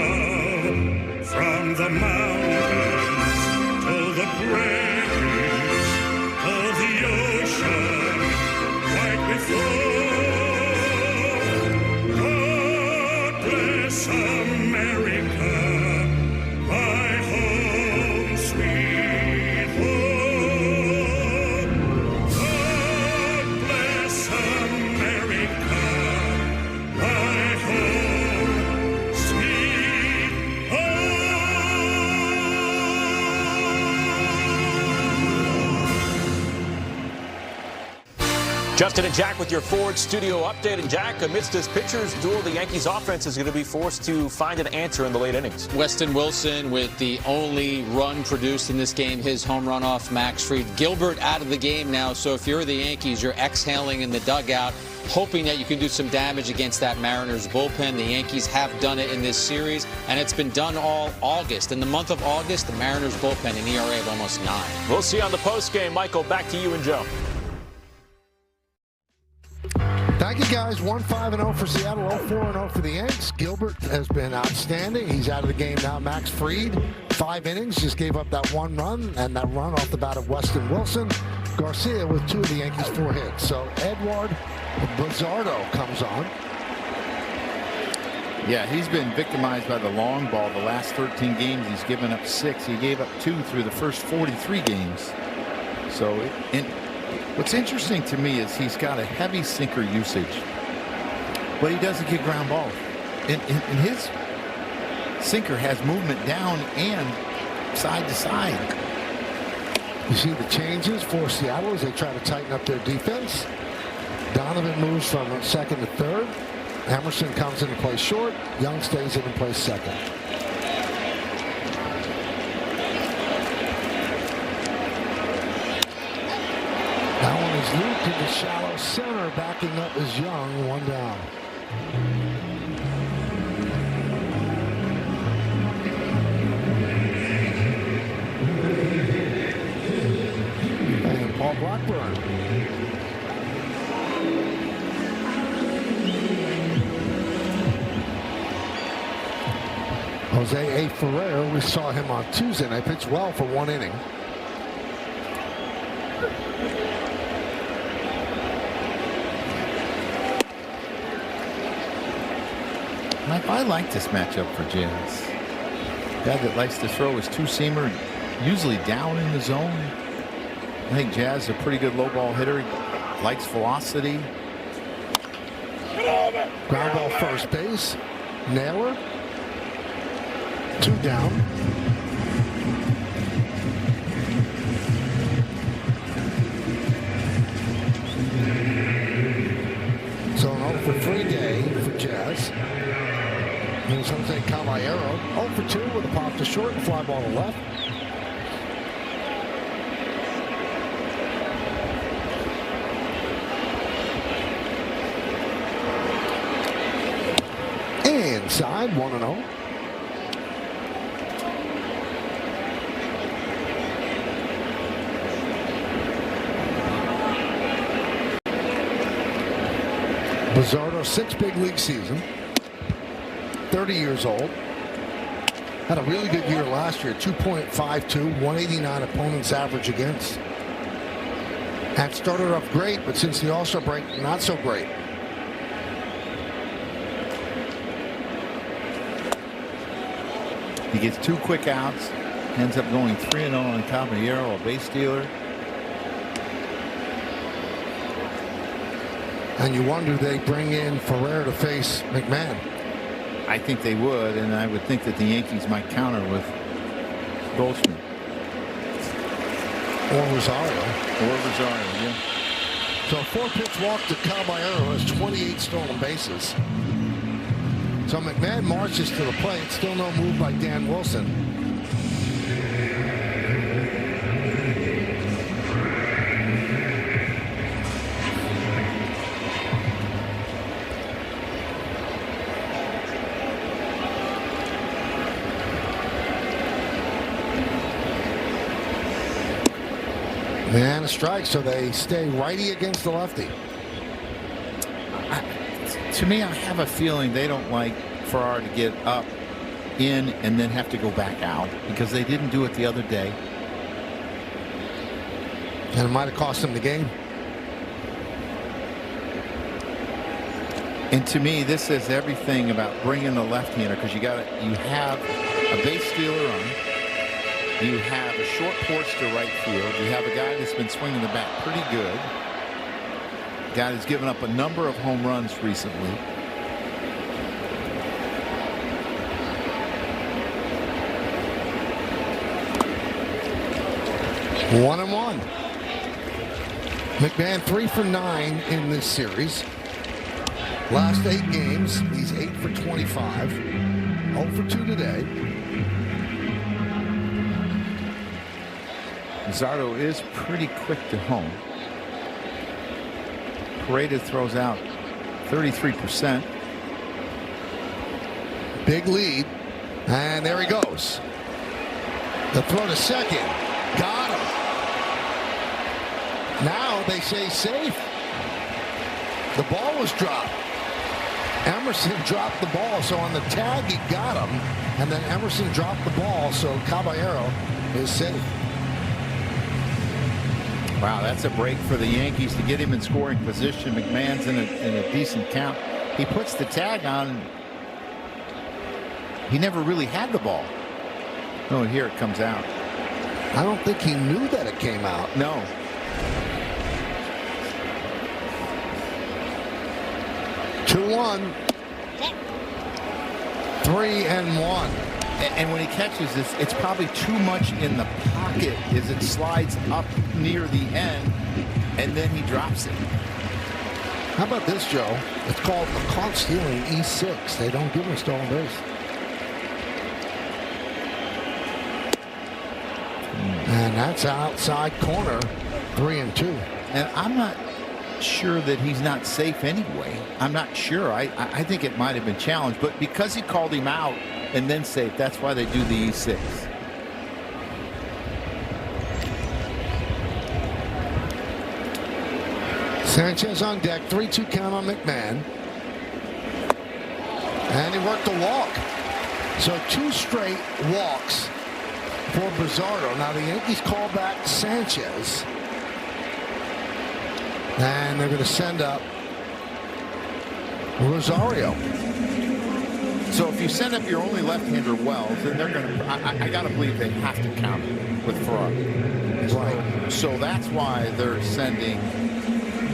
From the mountains to the prairies to the ocean right before. God bless America, my home sweet home. God bless America, my home sweet home. Justin and Jack with your Ford Studio update. And Jack, amidst this pitcher's duel, the Yankees offense is going to be forced to find an answer in the late innings. Weston Wilson with the only run produced in this game, his home run off Max Fried. Gilbert out of the game now, so if you're the Yankees, you're exhaling in the dugout, hoping that you can do some damage against that Mariners bullpen. The Yankees have done it in this series, and it's been done all August. In the month of August, the Mariners bullpen an ERA of almost 9. We'll see you on the postgame. Michael, back to you and Joe. Thank you, guys. 1-5-0 for Seattle, 0-4-0 for the Yanks. Gilbert has been outstanding. He's out of the game now. Max Fried, 5 innings, just gave up that 1 run, and that run off the bat of Weston Wilson. Garcia with 2 of the Yankees' 4 hits. So Edward Bizzardo comes on. Yeah, he's been victimized by the long ball. The last 13 games, he's given up 6. He gave up 2 through the first 43 games. So, what's interesting to me is he's got a heavy sinker usage, but he doesn't get ground balls. And his sinker has movement down and side to side. You see the changes for Seattle as they try to tighten up their defense. Donovan moves from second to third. Emerson comes in to play short. Young stays in and plays second. That one is looped into shallow center. Backing up is Young. 1 down. And Paul Blackburn. Jose A. Ferrer, we saw him on Tuesday night, pitched well for 1 inning. I like this matchup for Jazz. Guy that likes to throw his two-seamer, usually down in the zone. I think Jazz is a pretty good low ball hitter. He likes velocity. Ground ball first base. Naylor. 2 down. So an 0 for 3 day for Jazz. Here's Jose Caballero. 0 for 2 with a pop to short and fly ball to left. Inside, 1-0. Bizzardo, 6 big league season. 30 years old. Had a really good year last year. 2.52, 189 opponents average against. Had started off great, but since the All-Star break, not so great. He gets 2 quick outs, ends up going 3-0 on Caballero, a base stealer. And you wonder they bring in Ferrer to face McMahon. I think they would, and I would think that the Yankees might counter with Goldschmidt. Or Rosario. Yeah. So a 4-pitch walk to Caballero has 28 stolen bases. So McMahon marches to the plate. Still no move by Dan Wilson. And a strike, so they stay righty against the lefty. To me, I have a feeling they don't like Ferrer to get up, in, and then have to go back out, because they didn't do it the other day. And it might have cost them the game. And to me, this says everything about bringing the left-hander, because you have a base stealer on. You have a short porch to right field. You have a guy that's been swinging the bat pretty good. A guy that's given up a number of home runs recently. One and one. McMahon 3 for 9 in this series. Last 8 games, he's 8 for 25. 0 for 2 today. Zardo is pretty quick to home. Paredes throws out 33%. Big lead. And there he goes. The throw to second. Got him. Now they say safe. The ball was dropped. Emerson dropped the ball, so on the tag he got him, and then Emerson dropped the ball, so Caballero is safe. Wow, that's a break for the Yankees to get him in scoring position. McMahon's in a decent count. He puts the tag on. He never really had the ball. Oh, and here it comes out. I don't think he knew that it came out. No. Two, 1. 3 and 1. And when he catches this, it's probably too much in the pocket as it slides up near the end, and then he drops it. How about this, Joe? It's called a caught stealing E6. They don't give him a stolen base. And that's outside corner, 3 and 2. And I'm not sure that he's not safe anyway. I'm not sure. I think it might have been challenged, but because he called him out and then safe, that's why they do the E6. Sanchez on deck, 3-2 count on McMahon. And he worked the walk. So 2 straight walks for Bizzardo. Now the Yankees call back Sanchez. And they're going to send up Rosario. So if you send up your only left-hander Wells, then they're going to, I got to believe they have to count it with Ferrari. Right. So that's why they're sending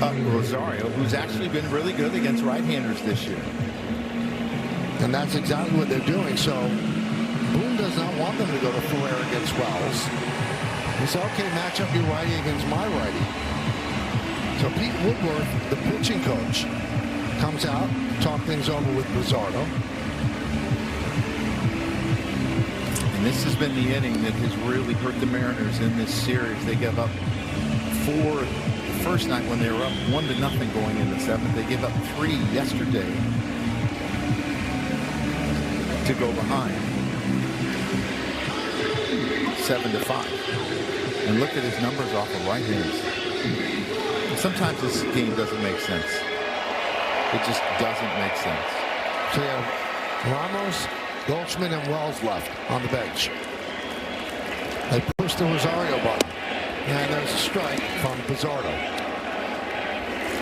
up Rosario, who's actually been really good against right-handers this year. And that's exactly what they're doing. So Boone does not want them to go to Ferrer against Wells. He said, okay, match up your righty against my righty. So Pete Woodworth, the pitching coach, comes out, talk things over with Bizzardo. And this has been the inning that has really hurt the Mariners in this series. They gave up 4 the first night when they were up 1-0 going into the 7th. They gave up 3 yesterday to go behind 7-5. And look at his numbers off of right hands. Sometimes this game doesn't make sense. It just doesn't make sense. So you have Ramos, Goldschmidt, and Wells left on the bench. They push the Rosario button. And there's a strike from Bizzardo.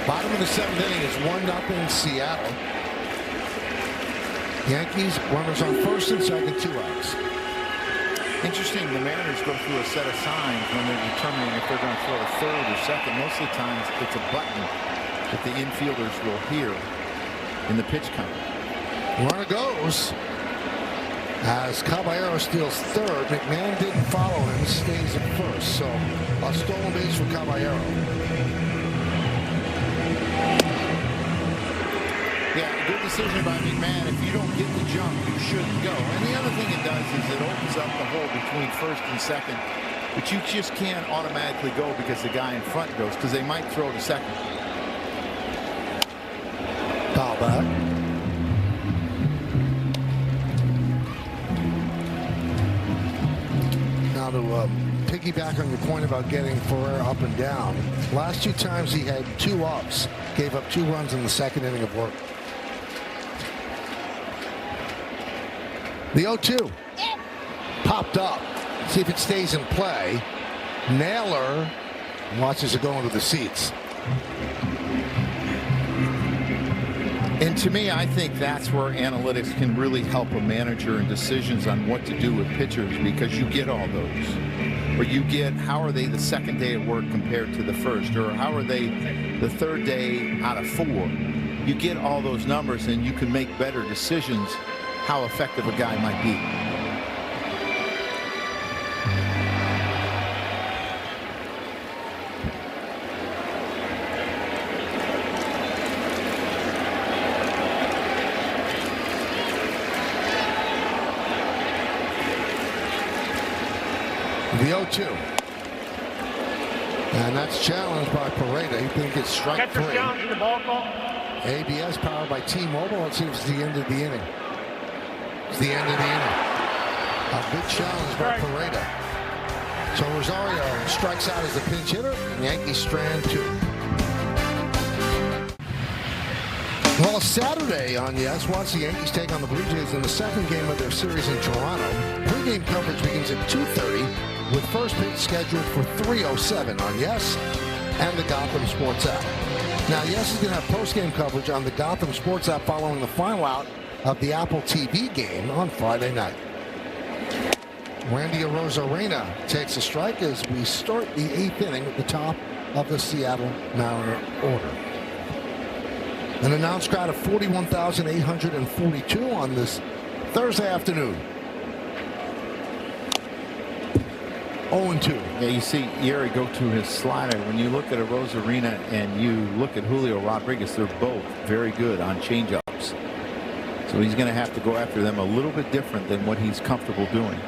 Bottom of the 7th inning is 1-0 Seattle. Yankees, runners on first and second, 2 outs. Interesting, the Mariners go through a set of signs when they're determining if they're going to throw a third or second. Most of the times it's a button that the infielders will hear in the pitch count. Runner goes as Caballero steals third. McMahon didn't follow him, stays at first. So a stolen base for Caballero. Yeah, good decision by McMahon. If you don't get the jump, you shouldn't go. And the other thing it does is it opens up the hole between first and second. But you just can't automatically go because the guy in front goes, because they might throw to second. Foul back. Now to piggyback on your point about getting Ferrer up and down. Last 2 times he had 2 ups, gave up 2 runs in the 2nd inning of work. The 0-2 popped up. See if it stays in play. Naylor watches it go into the seats. And to me, I think that's where analytics can really help a manager in decisions on what to do with pitchers, because you get all those. Or you get, how are they the 2nd day at work compared to the 1st? Or how are they the 3rd day out of 4? You get all those numbers and you can make better decisions how effective a guy might be. The 0-2. And that's challenged by Pareda. He thinks it's strike 3. ABS powered by T-Mobile. Let's see if it's the end of the inning. It's the end of the inning. A good challenge by Pareda. So Rosario strikes out as the pinch hitter, and Yankees strand 2. Well, Saturday on Yes, watch the Yankees take on the Blue Jays in the 2nd game of their series in Toronto. Pre-game coverage begins at 2:30 with first pitch scheduled for 3:07 on Yes and the Gotham Sports app. Now, Yes is going to have post-game coverage on the Gotham Sports app following the final out of the Apple TV game on Friday night. Randy Arozarena takes a strike as we start the 8th inning at the top of the Seattle Mariner order. An announced crowd of 41,842 on this Thursday afternoon. 0-2. Yeah, you see Yeri go to his slider. When you look at Arozarena and you look at Julio Rodriguez, they're both very good on changeups. So he's going to have to go after them a little bit different than what he's comfortable doing.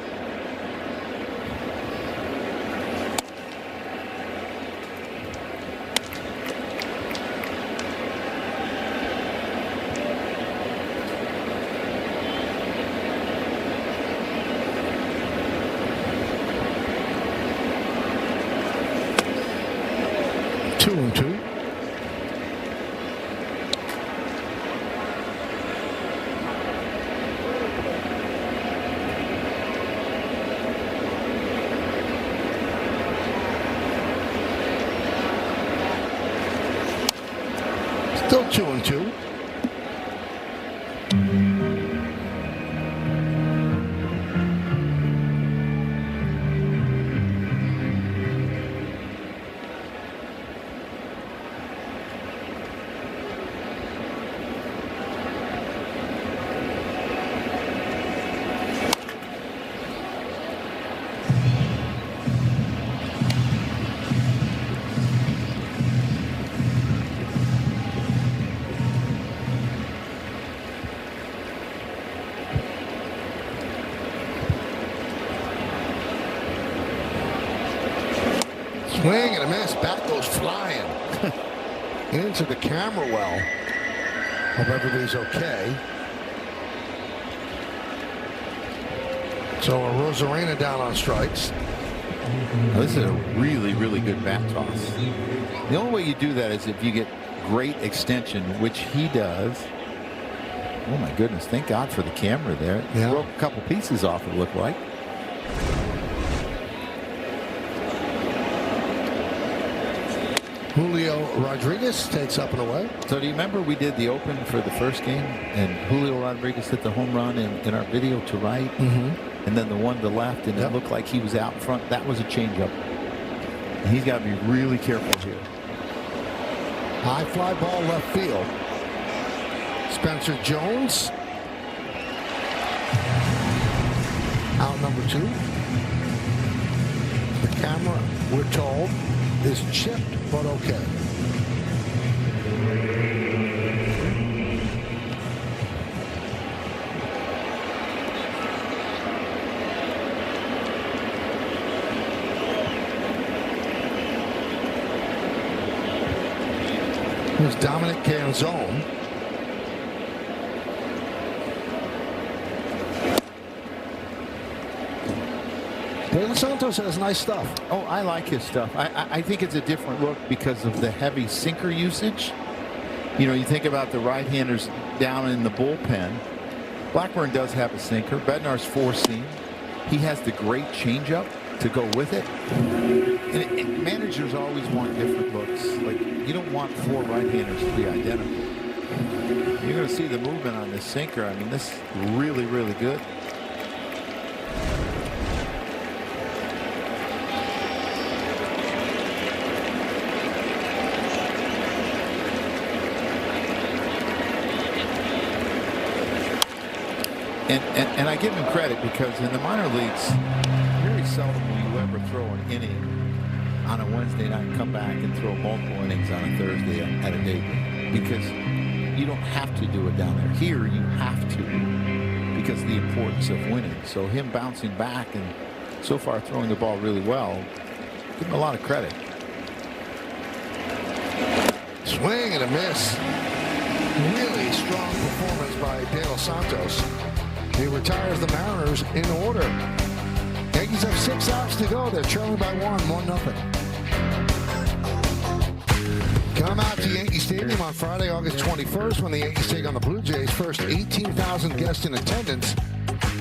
Still 2-2. Swing and a miss. Bat goes flying into the camera well. Hope everybody's okay. So a Rosarena down on strikes. Now, this is a really, really good bat toss. The only way you do that is if you get great extension, which he does. Oh my goodness! Thank God for the camera there. Yeah. Broke a couple pieces off. It looked like. Julio Rodriguez takes up and away. So do you remember we did the open for the first game and Julio Rodriguez hit the home run in our video to right, and then the one to left, and it looked like he was out in front. That was a changeup. And he's got to be really careful here. High fly ball left field. Spencer Jones. Out number 2. The camera, we're told, is chipped, but okay. Here's Dominic Canzone. De Los Santos has nice stuff. Oh, I like his stuff. I think it's a different look because of the heavy sinker usage. You know, you think about the right-handers down in the bullpen. Blackburn does have a sinker. Bednar's 4-seam. He has the great changeup to go with it. And managers always want different looks. Like, you don't want 4 right-handers to be identical. You're going to see the movement on this sinker. I mean, this is really, really good. And I give him credit because in the minor leagues, very seldom will you ever throw an inning on a Wednesday night and come back and throw multiple innings on a Thursday at a day because you don't have to do it down there. Here, you have to because of the importance of winning. So him bouncing back and so far throwing the ball really well, give him a lot of credit. Swing and a miss. Really strong performance by De Los Santos. He retires the Mariners in order. Yankees have 6 outs to go. They're trailing by 1-0. Come out to Yankee Stadium on Friday, August 21st, when the Yankees take on the Blue Jays. First 18,000 guests in attendance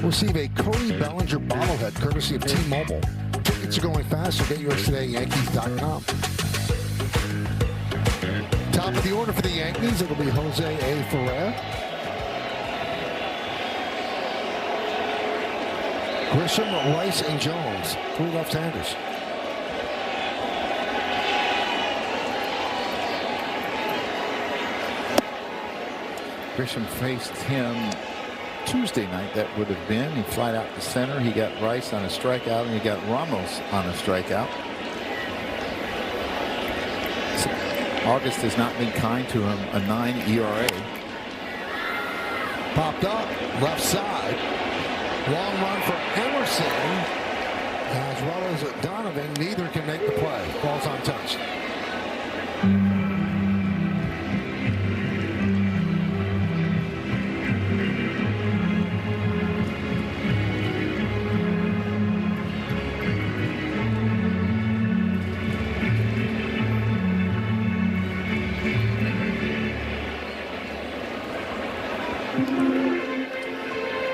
receive a Cody Bellinger bobblehead, courtesy of T-Mobile. Tickets are going fast, so get yours today at Yankees.com. Top of the order for the Yankees, it'll be Jose A. Ferrer. Grisham, Rice, and Jones, 3 left-handers. Grisham faced him Tuesday night. That would have been. He flied out to center. He got Rice on a strikeout, and he got Ramos on a strikeout. August has not been kind to him. A 9 ERA. Popped up, left side. Long run for Emerson, as well as Donovan. Neither can make the play. Ball's untouched.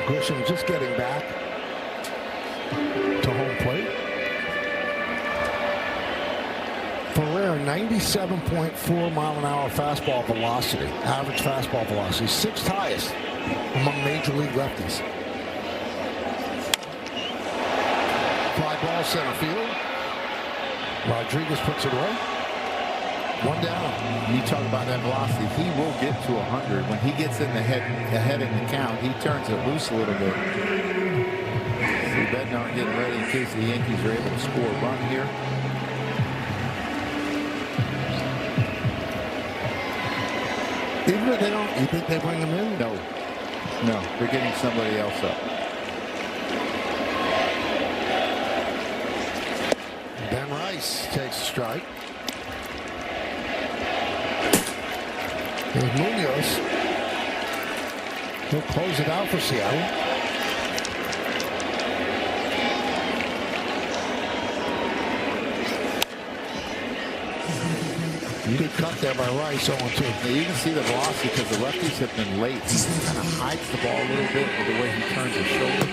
Grisham just getting back to home plate. Ferrer 97.4 mile an hour fastball velocity, average fastball velocity, 6th highest among major league lefties. Fly ball center field. Rodriguez puts it away. 1 down. You talk about that velocity. He will get to 100. When he gets in the ahead in the count, he turns it loose a little bit. See, Bednar getting ready in case the Yankees are able to score a run here. Even if they don't, you think they bring him in? No, they're getting somebody else up. Ben Rice takes a strike. There's Munoz. He'll close it out for Seattle. Good cut there by Rice, 0-2. You can see the velocity because the lefties have been late. He kind of hides the ball a little bit with the way he turns his shoulder.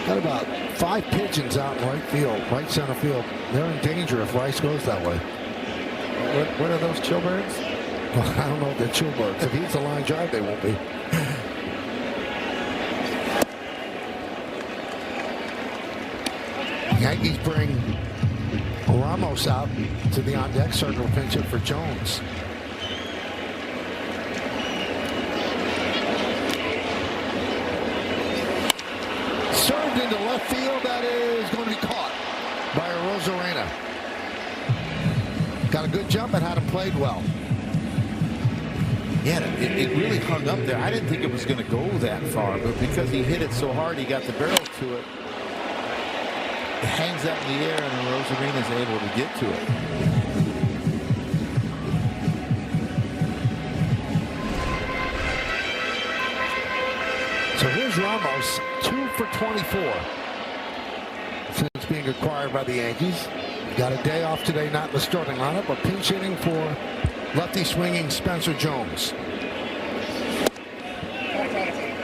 Got about 5 pigeons out in right field, right center field. They're in danger if Rice goes that way. What are those chillbirds? Well, I don't know if they're chillbirds. If he's a line drive, they won't be. Yankees bring Ramos out to the on-deck circle, pinch it for Jones. Served into left field. That is going to be caught by Rosarena. Got a good jump and had him played well. Yeah, it really hung up there. I didn't think it was going to go that far, but because he hit it so hard, he got the barrel to it. It hangs up in the air, and then Rosarena is able to get to it. So here's Ramos, 2 for 24 since being acquired by the Yankees. Got a day off today, not in the starting lineup, but pinch hitting for lefty swinging Spencer Jones.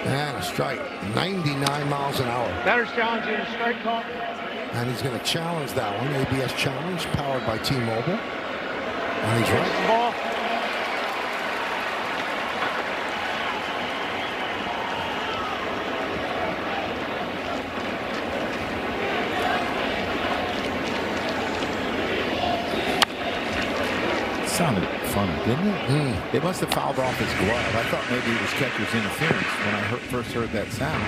And a strike, 99 miles an hour. Batter's challenging a strike call. And he's going to challenge that one. ABS challenge powered by T-Mobile. And he's right. Ball. Sounded funny, didn't it? They must have fouled off his glove. I thought maybe it was catcher's interference when I first heard that sound.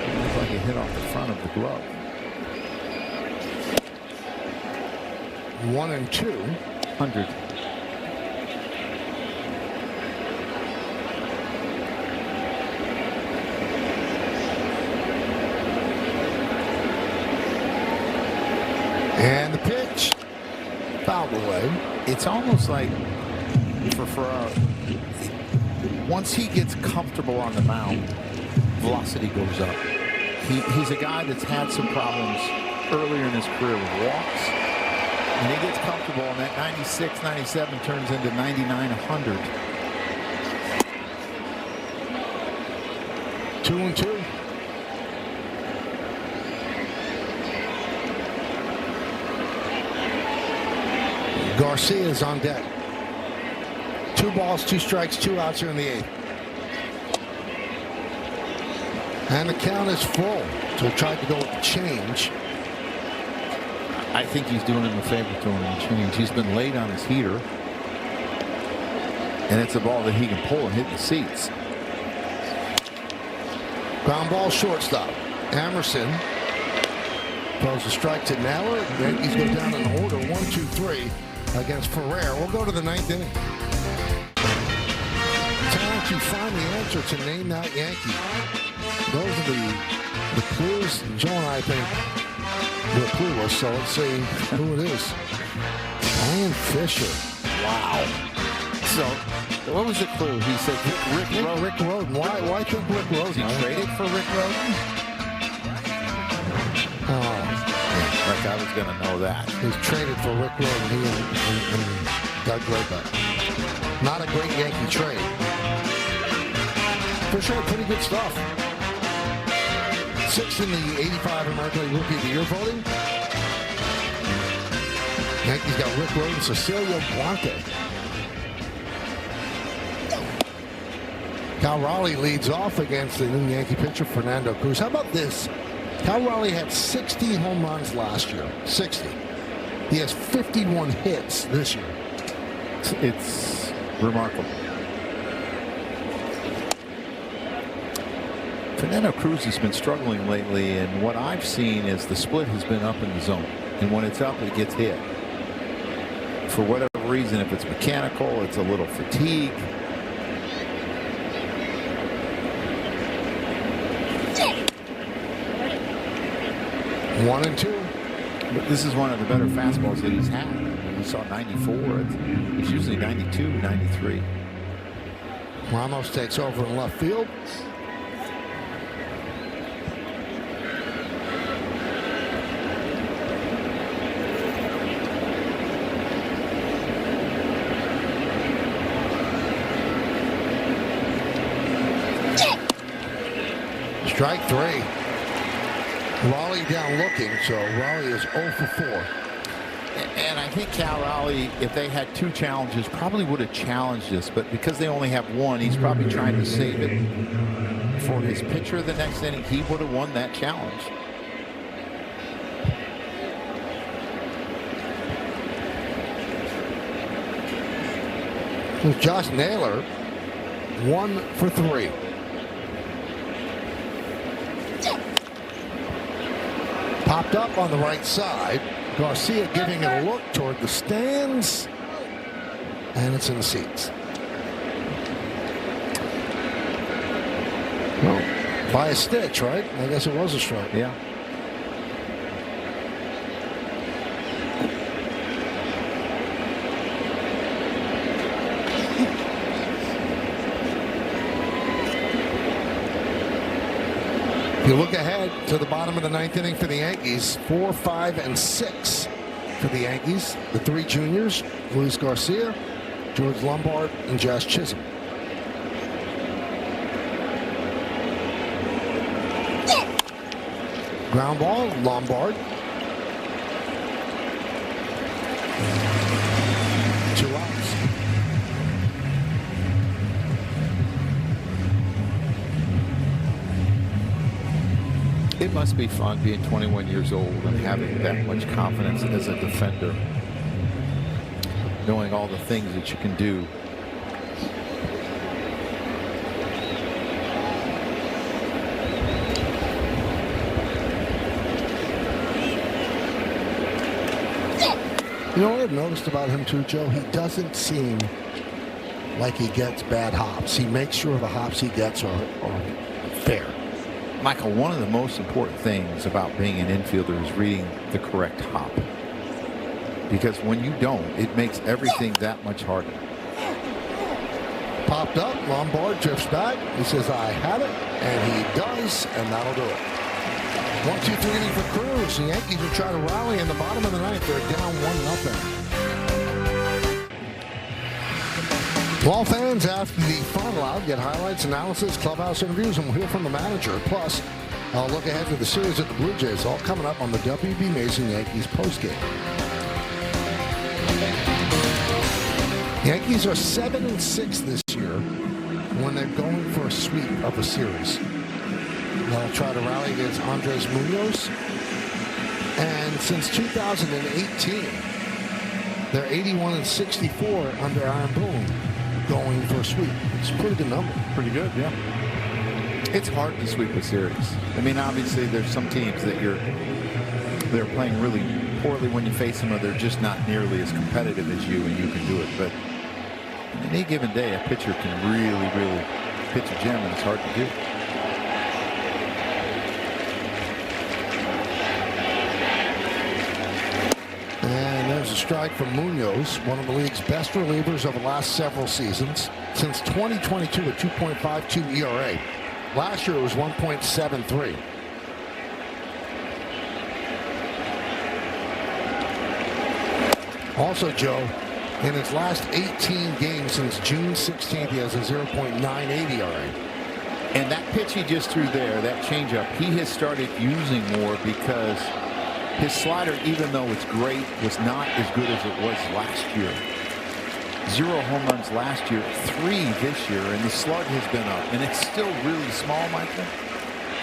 It looked like it hit off the front of the glove. 1-2. 100. And the pitch fouled away. It's almost like for Ferraro, once he gets comfortable on the mound, velocity goes up. He's a guy that's had some problems earlier in his career with walks. And he gets comfortable, and that 96, 97 turns into 99, 100. 2-2. Garcia is on deck. 2 balls, 2 strikes, 2 outs here in the 8th. And the count is full. So he tried to go with the change. I think he's doing him a favor throwing him a change. He's been late on his heater. And it's a ball that he can pull and hit the seats. Ground ball shortstop. Emerson throws a strike to Naylor. Yankees go down in order 1-2-3 against Ferrer. We'll go to the 9th inning. Time to find the answer to name that Yankee. Those are the clues. Joe and I think we're clueless, so let's see who it is. Brian Fisher. Wow. So, what was the clue? He said Rick Roden. Rick Roden. Why think Rick Roden? Was he traded for Rick Roden? Oh. Yeah, I was going to know that. He's traded for Rick Rowe and he and Doug Graybeck. Not a great Yankee trade. Fisher had pretty good stuff. 6th in the 85 American League Rookie of the Year voting. Yankees got Rick Rowe and Cecilio Blanque. Cal Raleigh leads off against the new Yankee pitcher, Fernando Cruz. How about this? Cal Raleigh had 60 home runs last year. 60. He has 51 hits this year. It's remarkable. Fernando Cruz has been struggling lately, and what I've seen is the split has been up in the zone. And when it's up, it gets hit. For whatever reason, if it's mechanical, it's a little fatigue. One and two. But this is one of the better fastballs that he's had. We saw 94. It's usually 92, 93. Ramos takes over in left field. Strike three. Raleigh down looking, so Raleigh is 0 for 4. And I think Cal Raleigh, if they had 2 challenges, probably would have challenged this. But because they only have 1, he's probably trying to save it for his pitcher the next inning. He would have won that challenge. Josh Naylor, 1 for 3. Popped up on the right side. Garcia giving it a look toward the stands. And it's in the seats. Well, by a stitch, right? I guess it was a strike. Yeah. If you look ahead to the bottom of the 9th inning for the Yankees, 4, 5, and 6 for the Yankees. The 3 juniors, Luis Garcia, George Lombard, and Josh Chisholm. Ground ball, Lombard. 2 outs. It must be fun being 21 years old and having that much confidence as a defender, knowing all the things that you can do. You know what I've noticed about him too, Joe? He doesn't seem like he gets bad hops. He makes sure the hops he gets are fair. Michael, one of the most important things about being an infielder is reading the correct hop. Because when you don't, it makes everything that much harder. Popped up, Lombard drifts back. He says, I have it, and he does, and that'll do it. 1-2-3 inning for Cruz. The Yankees will try to rally in the bottom of the 9th. They're down 1-0. Well, fans, after the final out, get highlights, analysis, clubhouse interviews, and we'll hear from the manager. Plus, I'll look ahead to the series at the Blue Jays, all coming up on the W.B. Mason Yankees postgame. Yankees are 7-6 this year when they're going for a sweep of a series. They'll try to rally against Andres Munoz. And since 2018, they're 81-64 under Aaron Boone, going for a sweep. It's a pretty good number. Pretty good, yeah. It's hard to sweep a series. I mean, obviously, there's some teams that they're playing really poorly when you face them, or they're just not nearly as competitive as you, and you can do it. But on any given day, a pitcher can really pitch a gem, and it's hard to do. And there's a strike from Munoz, one of the league's best relievers over the last several seasons. Since 2022, a 2.52 ERA. Last year, it was 1.73. Also, Joe, in his last 18 games since June 16th, he has a 0.98 ERA. And that pitch he just threw there, that changeup, he has started using more because his slider, even though it's great, was not as good as it was last year. 0 home runs last year, 3 this year, and the slug has been up. And it's still really small, Michael.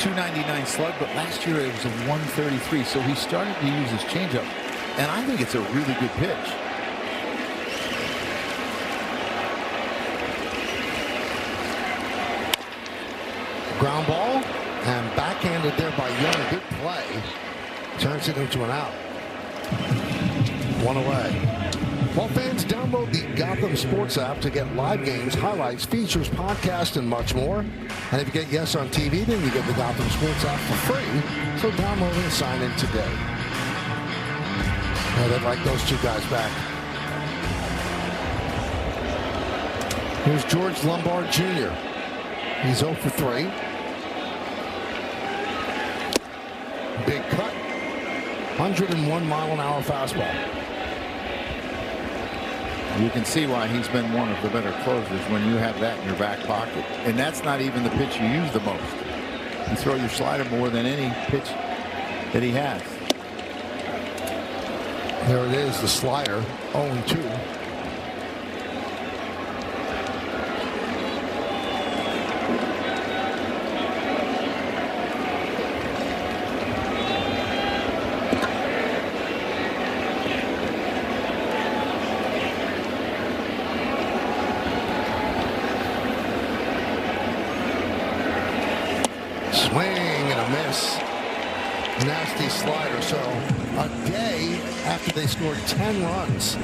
299 slug, but last year it was a 133. So he started to use his changeup, and I think it's a really good pitch. Ground ball and backhanded there by Young. Good play. Turns it into an out. 1 away. Well, fans, download the Gotham Sports app to get live games, highlights, features, podcasts, and much more. And if you get Yes on TV, then you get the Gotham Sports app for free. So download and sign in today. Oh, they'd like those 2 guys back. Here's George Lombard Jr. He's 0 for 3. Big cut. 101-mile-an-hour fastball. You can see why he's been one of the better closers when you have that in your back pocket. And that's not even the pitch you use the most. You throw your slider more than any pitch that he has. There it is, the slider, 0-2. Swing and a miss. Nasty slider. So a day after they scored 10 runs,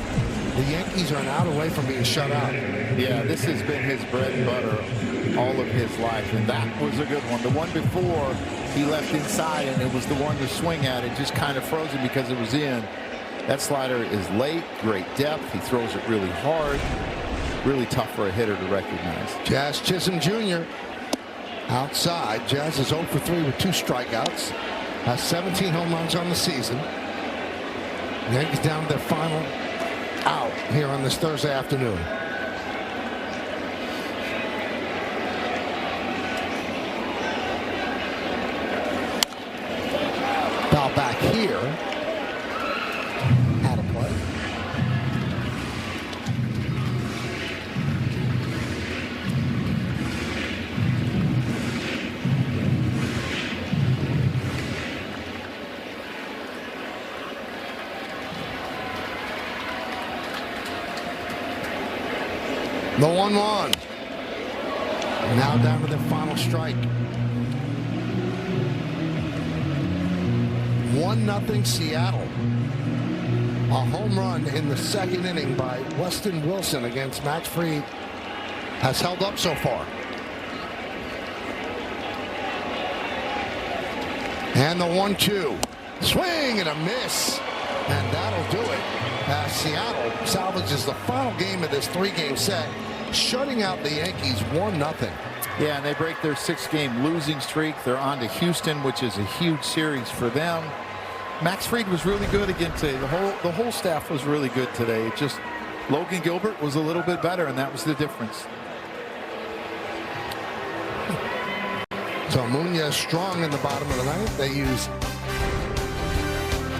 the Yankees are an out away from being shut out. Yeah, this has been his bread and butter all of his life, and that was a good one. The one before, he left inside, and it was the one to swing at. It just kind of froze him because it was in. That slider is late, great depth. He throws it really hard. Really tough for a hitter to recognize. Jazz Chisholm Jr. outside. Jazz is 0 for 3 with 2 strikeouts. Has 17 home runs on the season. Yankees down to their final out here on this Thursday afternoon. Foul back here. Out of play. The 1-1. Now down to their final strike. 1-0 Seattle. A home run in the second inning by Weston Wilson against Max Fried has held up so far. And the 1-2. Swing and a miss. And that'll do it as Seattle salvages the final game of this 3-game set, shutting out the Yankees 1-0. Yeah, and they break their 6-game losing streak. They're on to Houston, which is a huge series for them. Max Fried was really good again today. The whole staff was really good today. It just Logan Gilbert was a little bit better, and that was the difference. So Munoz strong in the bottom of the ninth. They use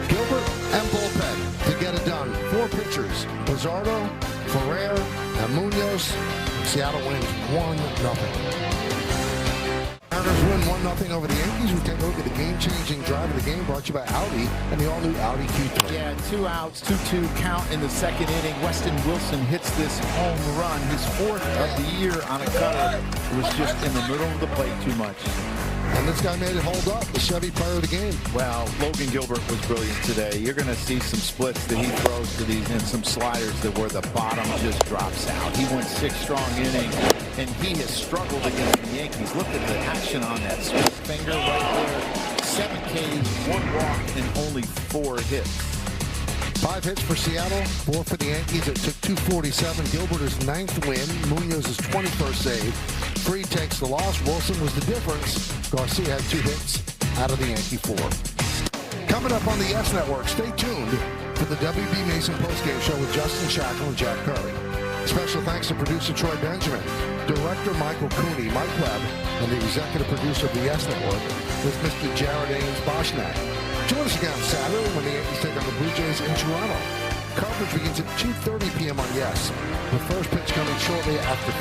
Gilbert and bullpen to get it done. 4 pitchers: Pizarro, Ferrer, and Munoz. Seattle wins 1-0. Mariners win 1-0 over the Yankees. We take a look at the game-changing drive of the game, brought to you by Audi and the all-new Audi Q3. Yeah, 2 outs, 2-2 count in the second inning. Weston Wilson hits this home run, his 4th of the year on a cutter. It was just in the middle of the plate too much. And this guy made it hold up, the Chevy player of the game. Well, Logan Gilbert was brilliant today. You're going to see some splits that he throws to these and some sliders that where the bottom just drops out. He went 6 strong innings, and he has struggled against the Yankees. Look at the action on that split finger right there. 7 Ks, 1 walk, and only 4 hits. 5 hits for Seattle, 4 for the Yankees. It took 247. Gilbert is 9th win. Munoz is 21st save. Fried takes the loss. Wilson was the difference. Garcia had 2 hits out of the Yankee 4. Coming up on the Yes Network, stay tuned for for the WB Mason postgame show with Justin Shackle and Jack Curry. Special thanks to producer Troy Benjamin, director Michael Cooney, Mike Webb, and the executive producer of the Yes Network with Mr. Jared Ames Boschnack. Join us again on Saturday when the Yankees take on the Blue Jays in Toronto. Coverage begins at 2:30 p.m. on Yes, with first pitch coming shortly after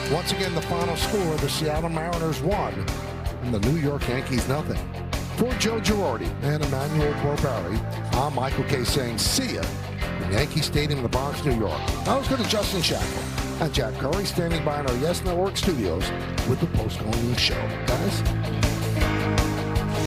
3. Once again, the final score, the Seattle Mariners 1 and the New York Yankees nothing. For Joe Girardi and Emmanuel Barbari, I'm Michael K. saying see ya in Yankee Stadium in the Bronx, New York. I was good to Justin Shackle and Jack Curry standing by in our Yes Network studios with the post-game show. Guys?